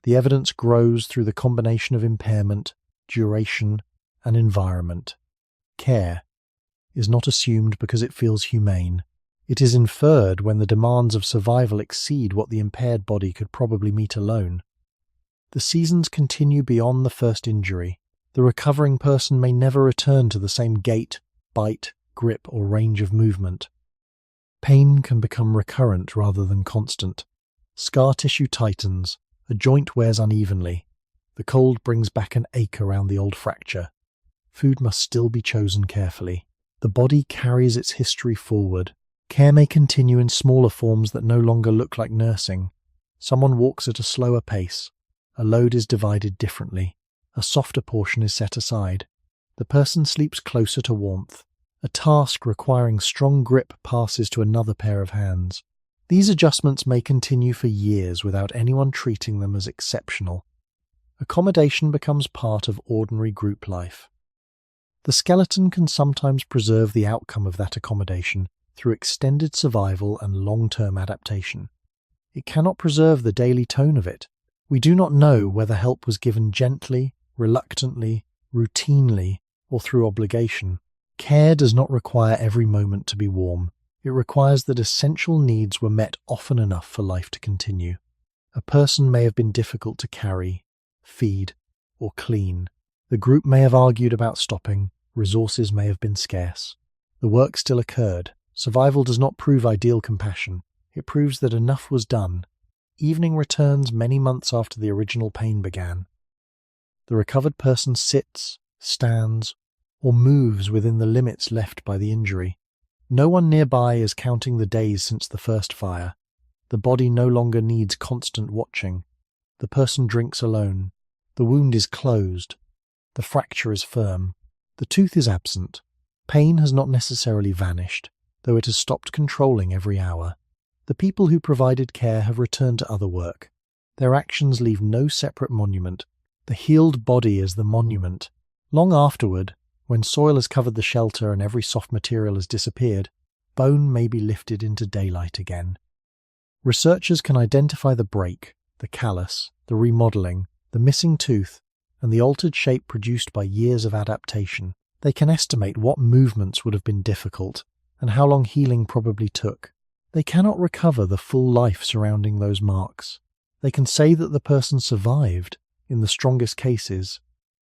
The evidence grows through the combination of impairment, duration, and environment. Care is not assumed because it feels humane. It is inferred when the demands of survival exceed what the impaired body could probably meet alone. The seasons continue beyond the first injury. The recovering person may never return to the same gait, bite, grip, or range of movement. Pain can become recurrent rather than constant. Scar tissue tightens, a joint wears unevenly. The cold brings back an ache around the old fracture. Food must still be chosen carefully. The body carries its history forward. Care may continue in smaller forms that no longer look like nursing. Someone walks at a slower pace. A load is divided differently. A softer portion is set aside. The person sleeps closer to warmth. A task requiring strong grip passes to another pair of hands. These adjustments may continue for years without anyone treating them as exceptional. Accommodation becomes part of ordinary group life. The skeleton can sometimes preserve the outcome of that accommodation through extended survival and long-term adaptation. It cannot preserve the daily tone of it. We do not know whether help was given gently, reluctantly, routinely, or through obligation. Care does not require every moment to be warm. It requires that essential needs were met often enough for life to continue. A person may have been difficult to carry, feed, or clean. The group may have argued about stopping. Resources may have been scarce. The work still occurred. Survival does not prove ideal compassion. It proves that enough was done. Evening returns many months after the original pain began. The recovered person sits, stands, or moves within the limits left by the injury. No one nearby is counting the days since the first fire. The body no longer needs constant watching. The person drinks alone. The wound is closed. The fracture is firm. The tooth is absent. Pain has not necessarily vanished, though it has stopped controlling every hour. The people who provided care have returned to other work. Their actions leave no separate monument. The healed body is the monument. Long afterward, when soil has covered the shelter and every soft material has disappeared, bone may be lifted into daylight again. Researchers can identify the break, the callus, the remodeling, the missing tooth, and the altered shape produced by years of adaptation. They can estimate what movements would have been difficult and how long healing probably took. They cannot recover the full life surrounding those marks. They can say that the person survived, in the strongest cases.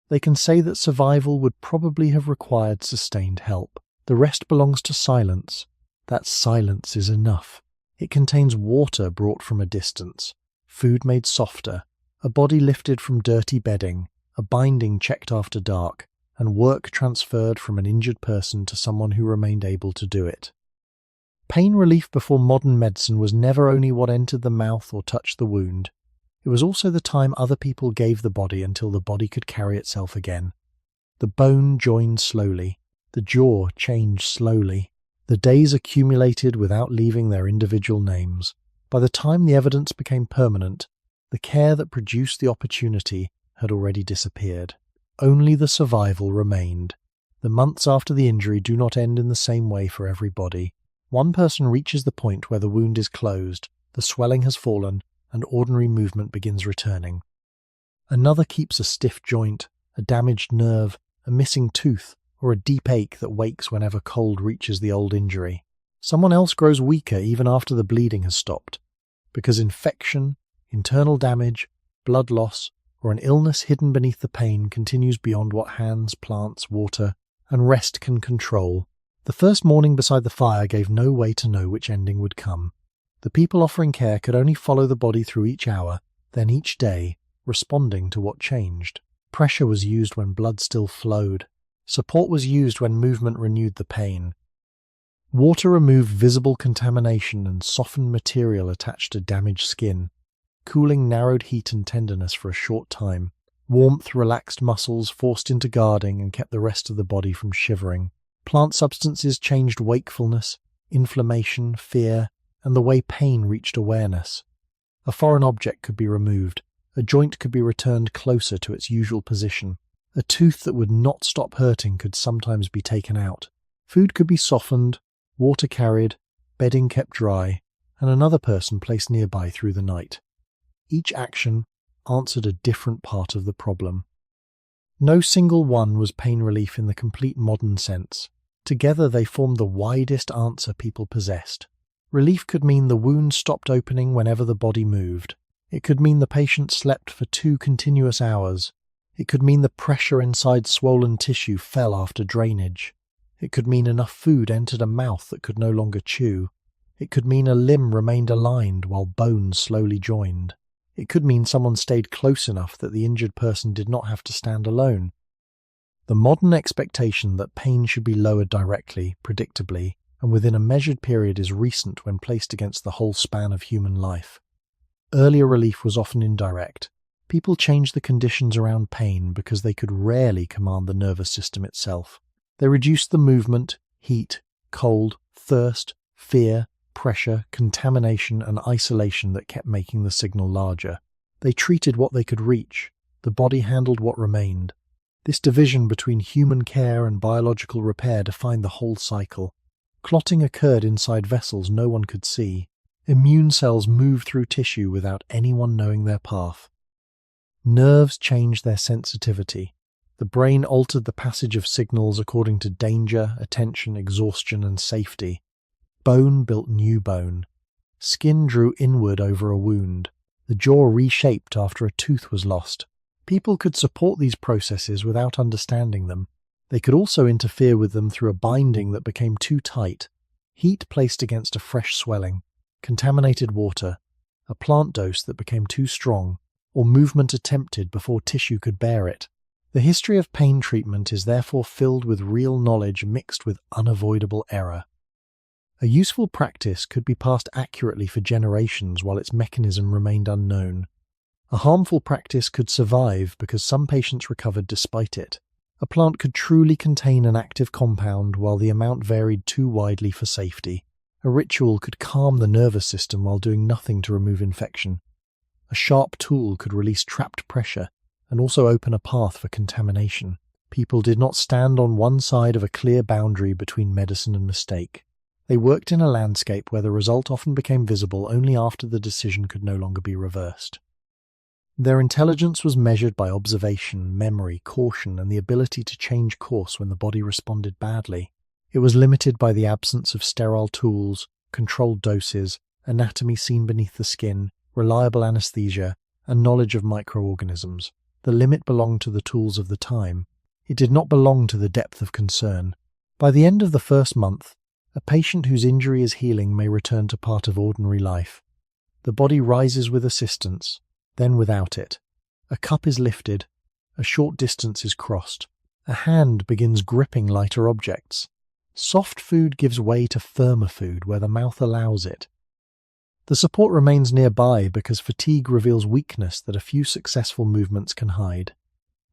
They can say that survival would probably have required sustained help. The rest belongs to silence. That silence is enough. It contains water brought from a distance, food made softer, a body lifted from dirty bedding, a binding checked after dark, and work transferred from an injured person to someone who remained able to do it. Pain relief before modern medicine was never only what entered the mouth or touched the wound. It was also the time other people gave the body until the body could carry itself again. The bone joined slowly. The jaw changed slowly. The days accumulated without leaving their individual names. By the time the evidence became permanent, the care that produced the opportunity had already disappeared. Only the survival remained. The months after the injury do not end in the same way for every body. One person reaches the point where the wound is closed, the swelling has fallen, and ordinary movement begins returning. Another keeps a stiff joint, a damaged nerve, a missing tooth, or a deep ache that wakes whenever cold reaches the old injury. Someone else grows weaker even after the bleeding has stopped, because infection, internal damage, blood loss, or an illness hidden beneath the pain continues beyond what hands, plants, water, and rest can control. The first morning beside the fire gave no way to know which ending would come. The people offering care could only follow the body through each hour, then each day, responding to what changed. Pressure was used when blood still flowed. Support was used when movement renewed the pain. Water removed visible contamination and softened material attached to damaged skin. Cooling narrowed heat and tenderness for a short time. Warmth relaxed muscles, forced into guarding, and kept the rest of the body from shivering. Plant substances changed wakefulness, inflammation, fear, and the way pain reached awareness. A foreign object could be removed. A joint could be returned closer to its usual position. A tooth that would not stop hurting could sometimes be taken out. Food could be softened, water carried, bedding kept dry, and another person placed nearby through the night. Each action answered a different part of the problem. No single one was pain relief in the complete modern sense. Together they formed the widest answer people possessed. Relief could mean the wound stopped opening whenever the body moved. It could mean the patient slept for 2 continuous hours. It could mean the pressure inside swollen tissue fell after drainage. It could mean enough food entered a mouth that could no longer chew. It could mean a limb remained aligned while bones slowly joined. It could mean someone stayed close enough that the injured person did not have to stand alone. The modern expectation that pain should be lowered directly, predictably, and within a measured period is recent when placed against the whole span of human life. Earlier relief was often indirect. People changed the conditions around pain because they could rarely command the nervous system itself. They reduced the movement, heat, cold, thirst, fear, pressure, contamination, and isolation that kept making the signal larger. They treated what they could reach. The body handled what remained. This division between human care and biological repair defined the whole cycle. Clotting occurred inside vessels no one could see. Immune cells moved through tissue without anyone knowing their path. Nerves changed their sensitivity. The brain altered the passage of signals according to danger, attention, exhaustion, and safety. Bone built new bone. Skin drew inward over a wound. The jaw reshaped after a tooth was lost. People could support these processes without understanding them. They could also interfere with them through a binding that became too tight, heat placed against a fresh swelling, contaminated water, a plant dose that became too strong, or movement attempted before tissue could bear it. The history of pain treatment is therefore filled with real knowledge mixed with unavoidable error. A useful practice could be passed accurately for generations while its mechanism remained unknown. A harmful practice could survive because some patients recovered despite it. A plant could truly contain an active compound while the amount varied too widely for safety. A ritual could calm the nervous system while doing nothing to remove infection. A sharp tool could release trapped pressure and also open a path for contamination. People did not stand on one side of a clear boundary between medicine and mistake. They worked in a landscape where the result often became visible only after the decision could no longer be reversed. Their intelligence was measured by observation, memory, caution, and the ability to change course when the body responded badly. It was limited by the absence of sterile tools, controlled doses, anatomy seen beneath the skin, reliable anesthesia, and knowledge of microorganisms. The limit belonged to the tools of the time. It did not belong to the depth of concern. By the end of the first month, a patient whose injury is healing may return to part of ordinary life. The body rises with assistance, then without it. A cup is lifted, a short distance is crossed. A hand begins gripping lighter objects. Soft food gives way to firmer food where the mouth allows it. The support remains nearby because fatigue reveals weakness that a few successful movements can hide.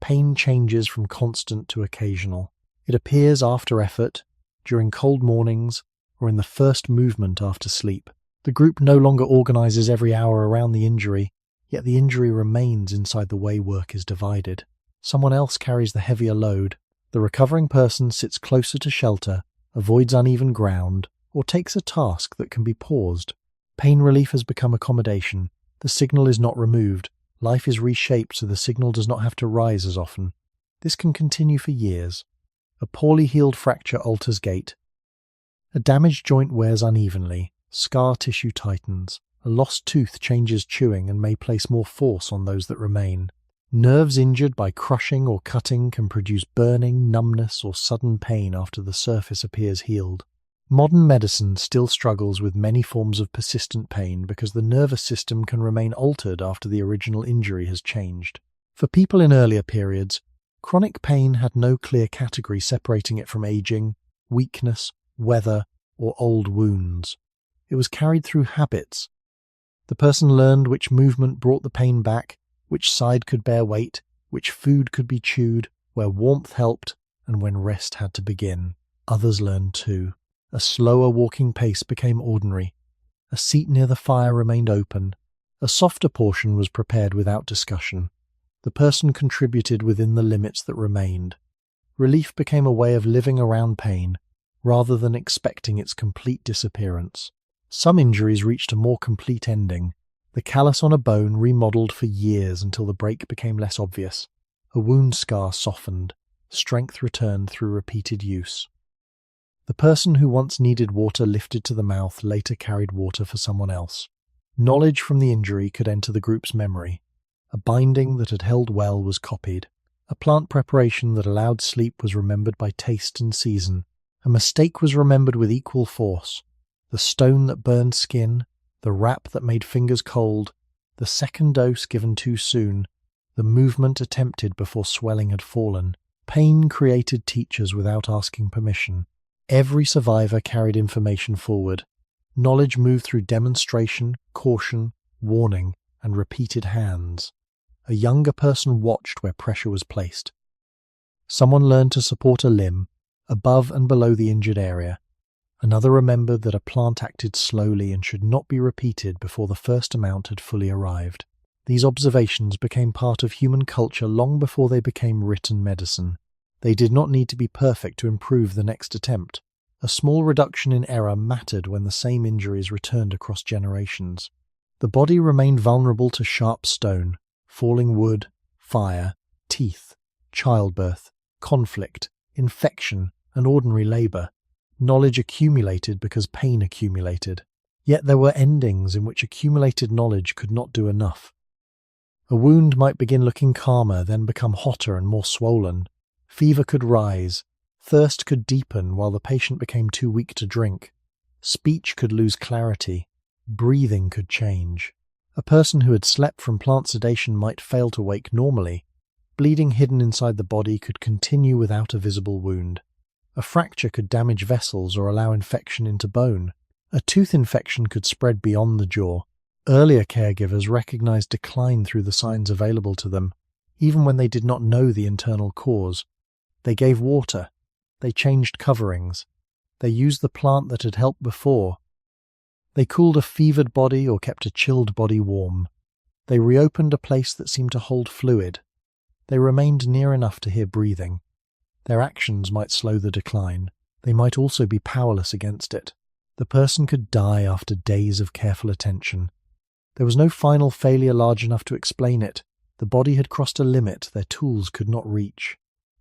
Pain changes from constant to occasional. It appears after effort, during cold mornings, or in the first movement after sleep. The group no longer organizes every hour around the injury, yet the injury remains inside the way work is divided. Someone else carries the heavier load. The recovering person sits closer to shelter, avoids uneven ground, or takes a task that can be paused. Pain relief has become accommodation. The signal is not removed. Life is reshaped so the signal does not have to rise as often. This can continue for years. A poorly healed fracture alters gait. A damaged joint wears unevenly. Scar tissue tightens. A lost tooth changes chewing and may place more force on those that remain. Nerves injured by crushing or cutting can produce burning, numbness, or sudden pain after the surface appears healed. Modern medicine still struggles with many forms of persistent pain because the nervous system can remain altered after the original injury has changed. For people in earlier periods, chronic pain had no clear category separating it from aging, weakness, weather, or old wounds. It was carried through habits. The person learned which movement brought the pain back, which side could bear weight, which food could be chewed, where warmth helped, and when rest had to begin. Others learned too. A slower walking pace became ordinary. A seat near the fire remained open. A softer portion was prepared without discussion. The person contributed within the limits that remained. Relief became a way of living around pain, rather than expecting its complete disappearance. Some injuries reached a more complete ending. The callus on a bone remodeled for years until the break became less obvious. A wound scar softened. Strength returned through repeated use. The person who once needed water lifted to the mouth later carried water for someone else. Knowledge from the injury could enter the group's memory. A binding that had held well was copied. A plant preparation that allowed sleep was remembered by taste and season. A mistake was remembered with equal force. The stone that burned skin, the wrap that made fingers cold, the second dose given too soon, the movement attempted before swelling had fallen. Pain created teachers without asking permission. Every survivor carried information forward. Knowledge moved through demonstration, caution, warning, and repeated hands. A younger person watched where pressure was placed. Someone learned to support a limb, above and below the injured area. Another remembered that a plant acted slowly and should not be repeated before the first amount had fully arrived. These observations became part of human culture long before they became written medicine. They did not need to be perfect to improve the next attempt. A small reduction in error mattered when the same injuries returned across generations. The body remained vulnerable to sharp stone, falling wood, fire, teeth, childbirth, conflict, infection, and ordinary labor. Knowledge accumulated because pain accumulated. Yet there were endings in which accumulated knowledge could not do enough. A wound might begin looking calmer, then become hotter and more swollen. Fever could rise. Thirst could deepen while the patient became too weak to drink. Speech could lose clarity. Breathing could change. A person who had slept from plant sedation might fail to wake normally. Bleeding hidden inside the body could continue without a visible wound. A fracture could damage vessels or allow infection into bone. A tooth infection could spread beyond the jaw. Earlier caregivers recognized decline through the signs available to them, even when they did not know the internal cause. They gave water. They changed coverings. They used the plant that had helped before. They cooled a fevered body or kept a chilled body warm. They reopened a place that seemed to hold fluid. They remained near enough to hear breathing. Their actions might slow the decline. They might also be powerless against it. The person could die after days of careful attention. There was no final failure large enough to explain it. The body had crossed a limit their tools could not reach.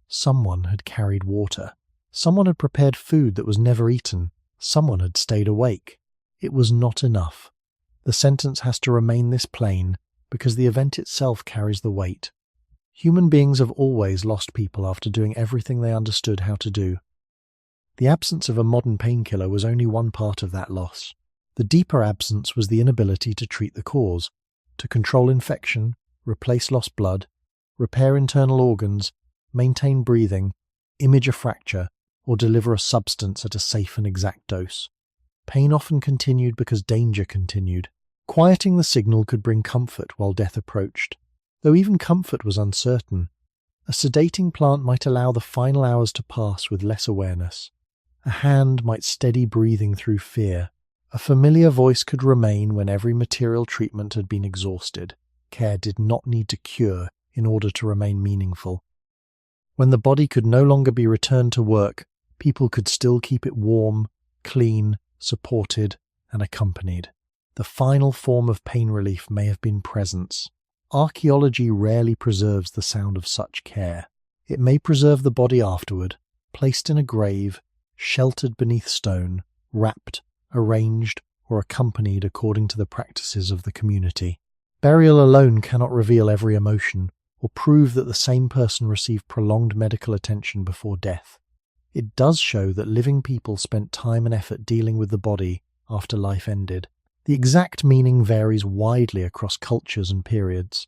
Someone had carried water. Someone had prepared food that was never eaten. Someone had stayed awake. It was not enough. The sentence has to remain this plain because the event itself carries the weight. Human beings have always lost people after doing everything they understood how to do. The absence of a modern painkiller was only one part of that loss. The deeper absence was the inability to treat the cause, to control infection, replace lost blood, repair internal organs, maintain breathing, image a fracture, or deliver a substance at a safe and exact dose. Pain often continued because danger continued. Quieting the signal could bring comfort while death approached, though even comfort was uncertain. A sedating plant might allow the final hours to pass with less awareness. A hand might steady breathing through fear. A familiar voice could remain when every material treatment had been exhausted. Care did not need to cure in order to remain meaningful. When the body could no longer be returned to work, people could still keep it warm, clean, supported, and accompanied. The final form of pain relief may have been presence. Archaeology rarely preserves the sound of such care. It may preserve the body afterward, placed in a grave, sheltered beneath stone, wrapped, arranged, or accompanied according to the practices of the community. Burial alone cannot reveal every emotion, or prove that the same person received prolonged medical attention before death. It does show that living people spent time and effort dealing with the body after life ended. The exact meaning varies widely across cultures and periods.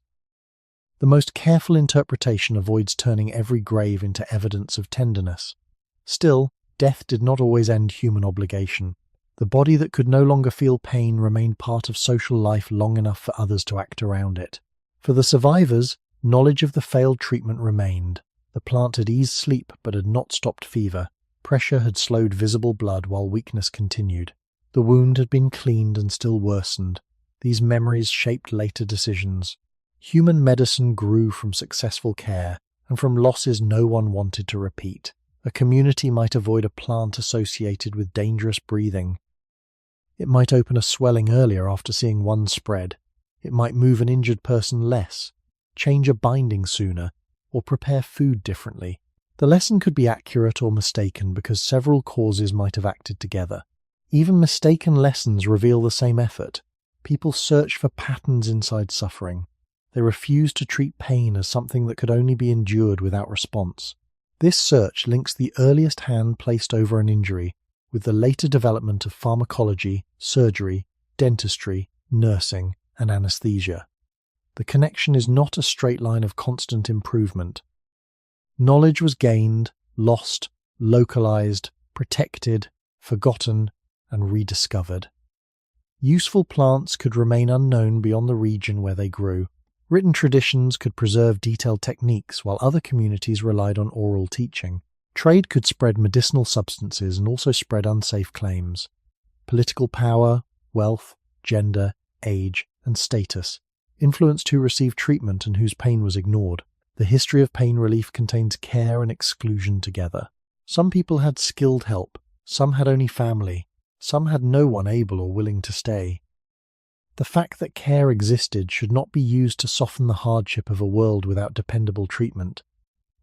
The most careful interpretation avoids turning every grave into evidence of tenderness. Still, death did not always end human obligation. The body that could no longer feel pain remained part of social life long enough for others to act around it. For the survivors, knowledge of the failed treatment remained. The plant had eased sleep but had not stopped fever. Pressure had slowed visible blood while weakness continued. The wound had been cleaned and still worsened. These memories shaped later decisions. Human medicine grew from successful care and from losses no one wanted to repeat. A community might avoid a plant associated with dangerous breathing. It might open a swelling earlier after seeing one spread. It might move an injured person less, change a binding sooner, or prepare food differently. The lesson could be accurate or mistaken because several causes might have acted together. Even mistaken lessons reveal the same effort. People search for patterns inside suffering. They refuse to treat pain as something that could only be endured without response. This search links the earliest hand placed over an injury with the later development of pharmacology, surgery, dentistry, nursing, and anesthesia. The connection is not a straight line of constant improvement. Knowledge was gained, lost, localized, protected, forgotten, and rediscovered. Useful plants could remain unknown beyond the region where they grew. Written traditions could preserve detailed techniques while other communities relied on oral teaching. Trade could spread medicinal substances and also spread unsafe claims. Political power, wealth, gender, age, and status influenced who received treatment and whose pain was ignored. The history of pain relief contains care and exclusion together. Some people had skilled help, some had only family, some had no one able or willing to stay. The fact that care existed should not be used to soften the hardship of a world without dependable treatment.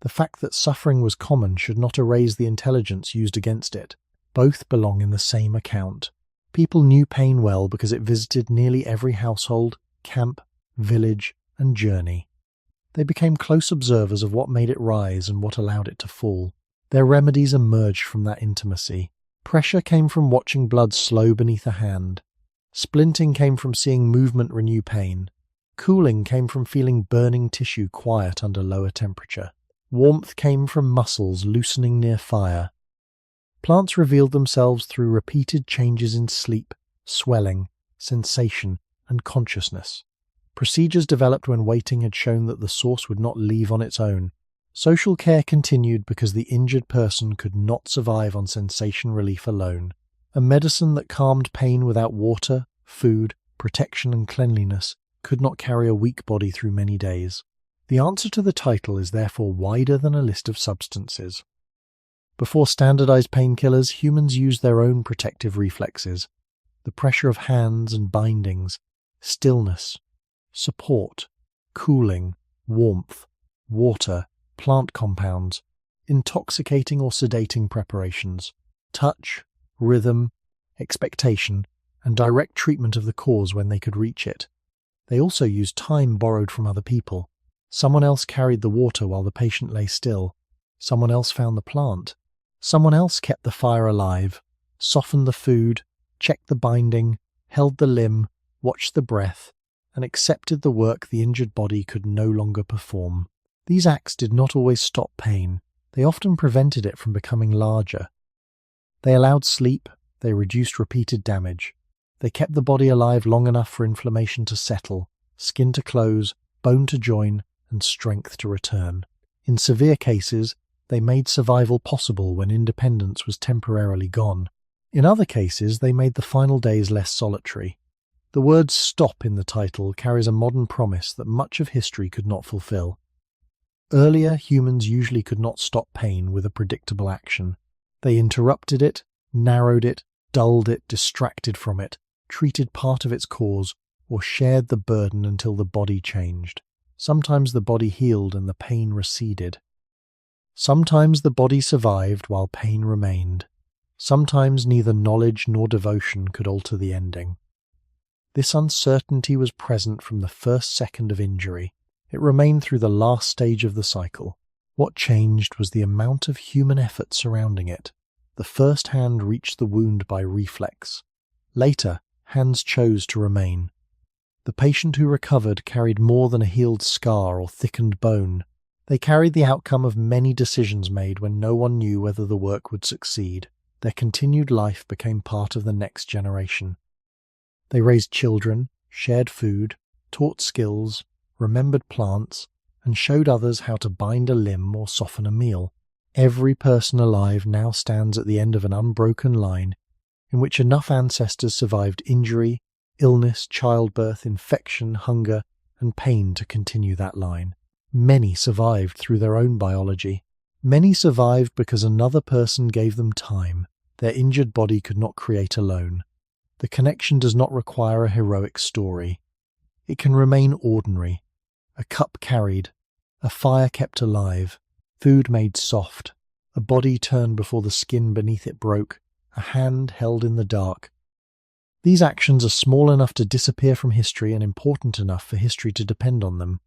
The fact that suffering was common should not erase the intelligence used against it. Both belong in the same account. People knew pain well because it visited nearly every household, camp, village, and journey. They became close observers of what made it rise and what allowed it to fall. Their remedies emerged from that intimacy. Pressure came from watching blood slow beneath a hand. Splinting came from seeing movement renew pain. Cooling came from feeling burning tissue quiet under lower temperature. Warmth came from muscles loosening near fire. Plants revealed themselves through repeated changes in sleep, swelling, sensation, and consciousness. Procedures developed when waiting had shown that the source would not leave on its own. Social care continued because the injured person could not survive on sensation relief alone. A medicine that calmed pain without water, food, protection, and cleanliness could not carry a weak body through many days. The answer to the title is therefore wider than a list of substances. Before standardized painkillers, humans used their own protective reflexes. The pressure of hands and bindings, stillness, support, cooling, warmth, water, plant compounds, intoxicating or sedating preparations, touch, rhythm, expectation, and direct treatment of the cause when they could reach it. They also used time borrowed from other people. Someone else carried the water while the patient lay still. Someone else found the plant. Someone else kept the fire alive, softened the food, checked the binding, held the limb, watched the breath, and accepted the work the injured body could no longer perform. These acts did not always stop pain. They often prevented it from becoming larger. They allowed sleep. They reduced repeated damage. They kept the body alive long enough for inflammation to settle, skin to close, bone to join, and strength to return. In severe cases, they made survival possible when independence was temporarily gone. In other cases, they made the final days less solitary. The word "stop" in the title carries a modern promise that much of history could not fulfill. Earlier, humans usually could not stop pain with a predictable action. They interrupted it, narrowed it, dulled it, distracted from it, treated part of its cause, or shared the burden until the body changed. Sometimes the body healed and the pain receded. Sometimes the body survived while pain remained. Sometimes neither knowledge nor devotion could alter the ending. This uncertainty was present from the first second of injury. It remained through the last stage of the cycle. What changed was the amount of human effort surrounding it. The first hand reached the wound by reflex. Later, hands chose to remain. The patient who recovered carried more than a healed scar or thickened bone. They carried the outcome of many decisions made when no one knew whether the work would succeed. Their continued life became part of the next generation. They raised children, shared food, taught skills, remembered plants, and showed others how to bind a limb or soften a meal. Every person alive now stands at the end of an unbroken line in which enough ancestors survived injury, illness, childbirth, infection, hunger, and pain to continue that line. Many survived through their own biology. Many survived because another person gave them time their injured body could not create alone. The connection does not require a heroic story. It can remain ordinary. A cup carried, a fire kept alive, food made soft, a body turned before the skin beneath it broke, a hand held in the dark. These actions are small enough to disappear from history and important enough for history to depend on them.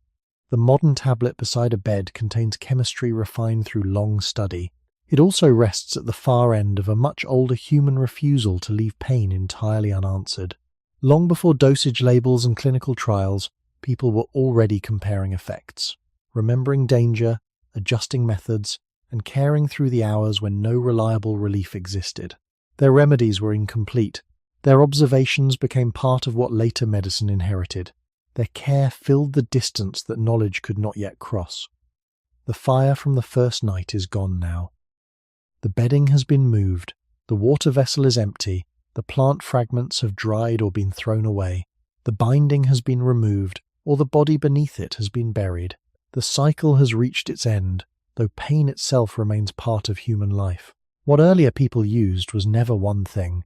The modern tablet beside a bed contains chemistry refined through long study. It also rests at the far end of a much older human refusal to leave pain entirely unanswered. Long before dosage labels and clinical trials, people were already comparing effects, remembering danger, adjusting methods, and caring through the hours when no reliable relief existed. Their remedies were incomplete. Their observations became part of what later medicine inherited. Their care filled the distance that knowledge could not yet cross. The fire from the first night is gone now. The bedding has been moved, the water vessel is empty, the plant fragments have dried or been thrown away, the binding has been removed, or the body beneath it has been buried. The cycle has reached its end, though pain itself remains part of human life. What earlier people used was never one thing.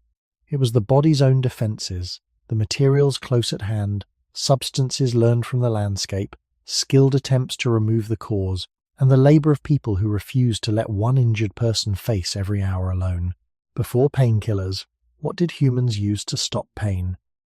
It was the body's own defences, the materials close at hand, substances learned from the landscape, skilled attempts to remove the cause, and the labour of people who refused to let one injured person face every hour alone. Before painkillers, what did humans use to stop pain?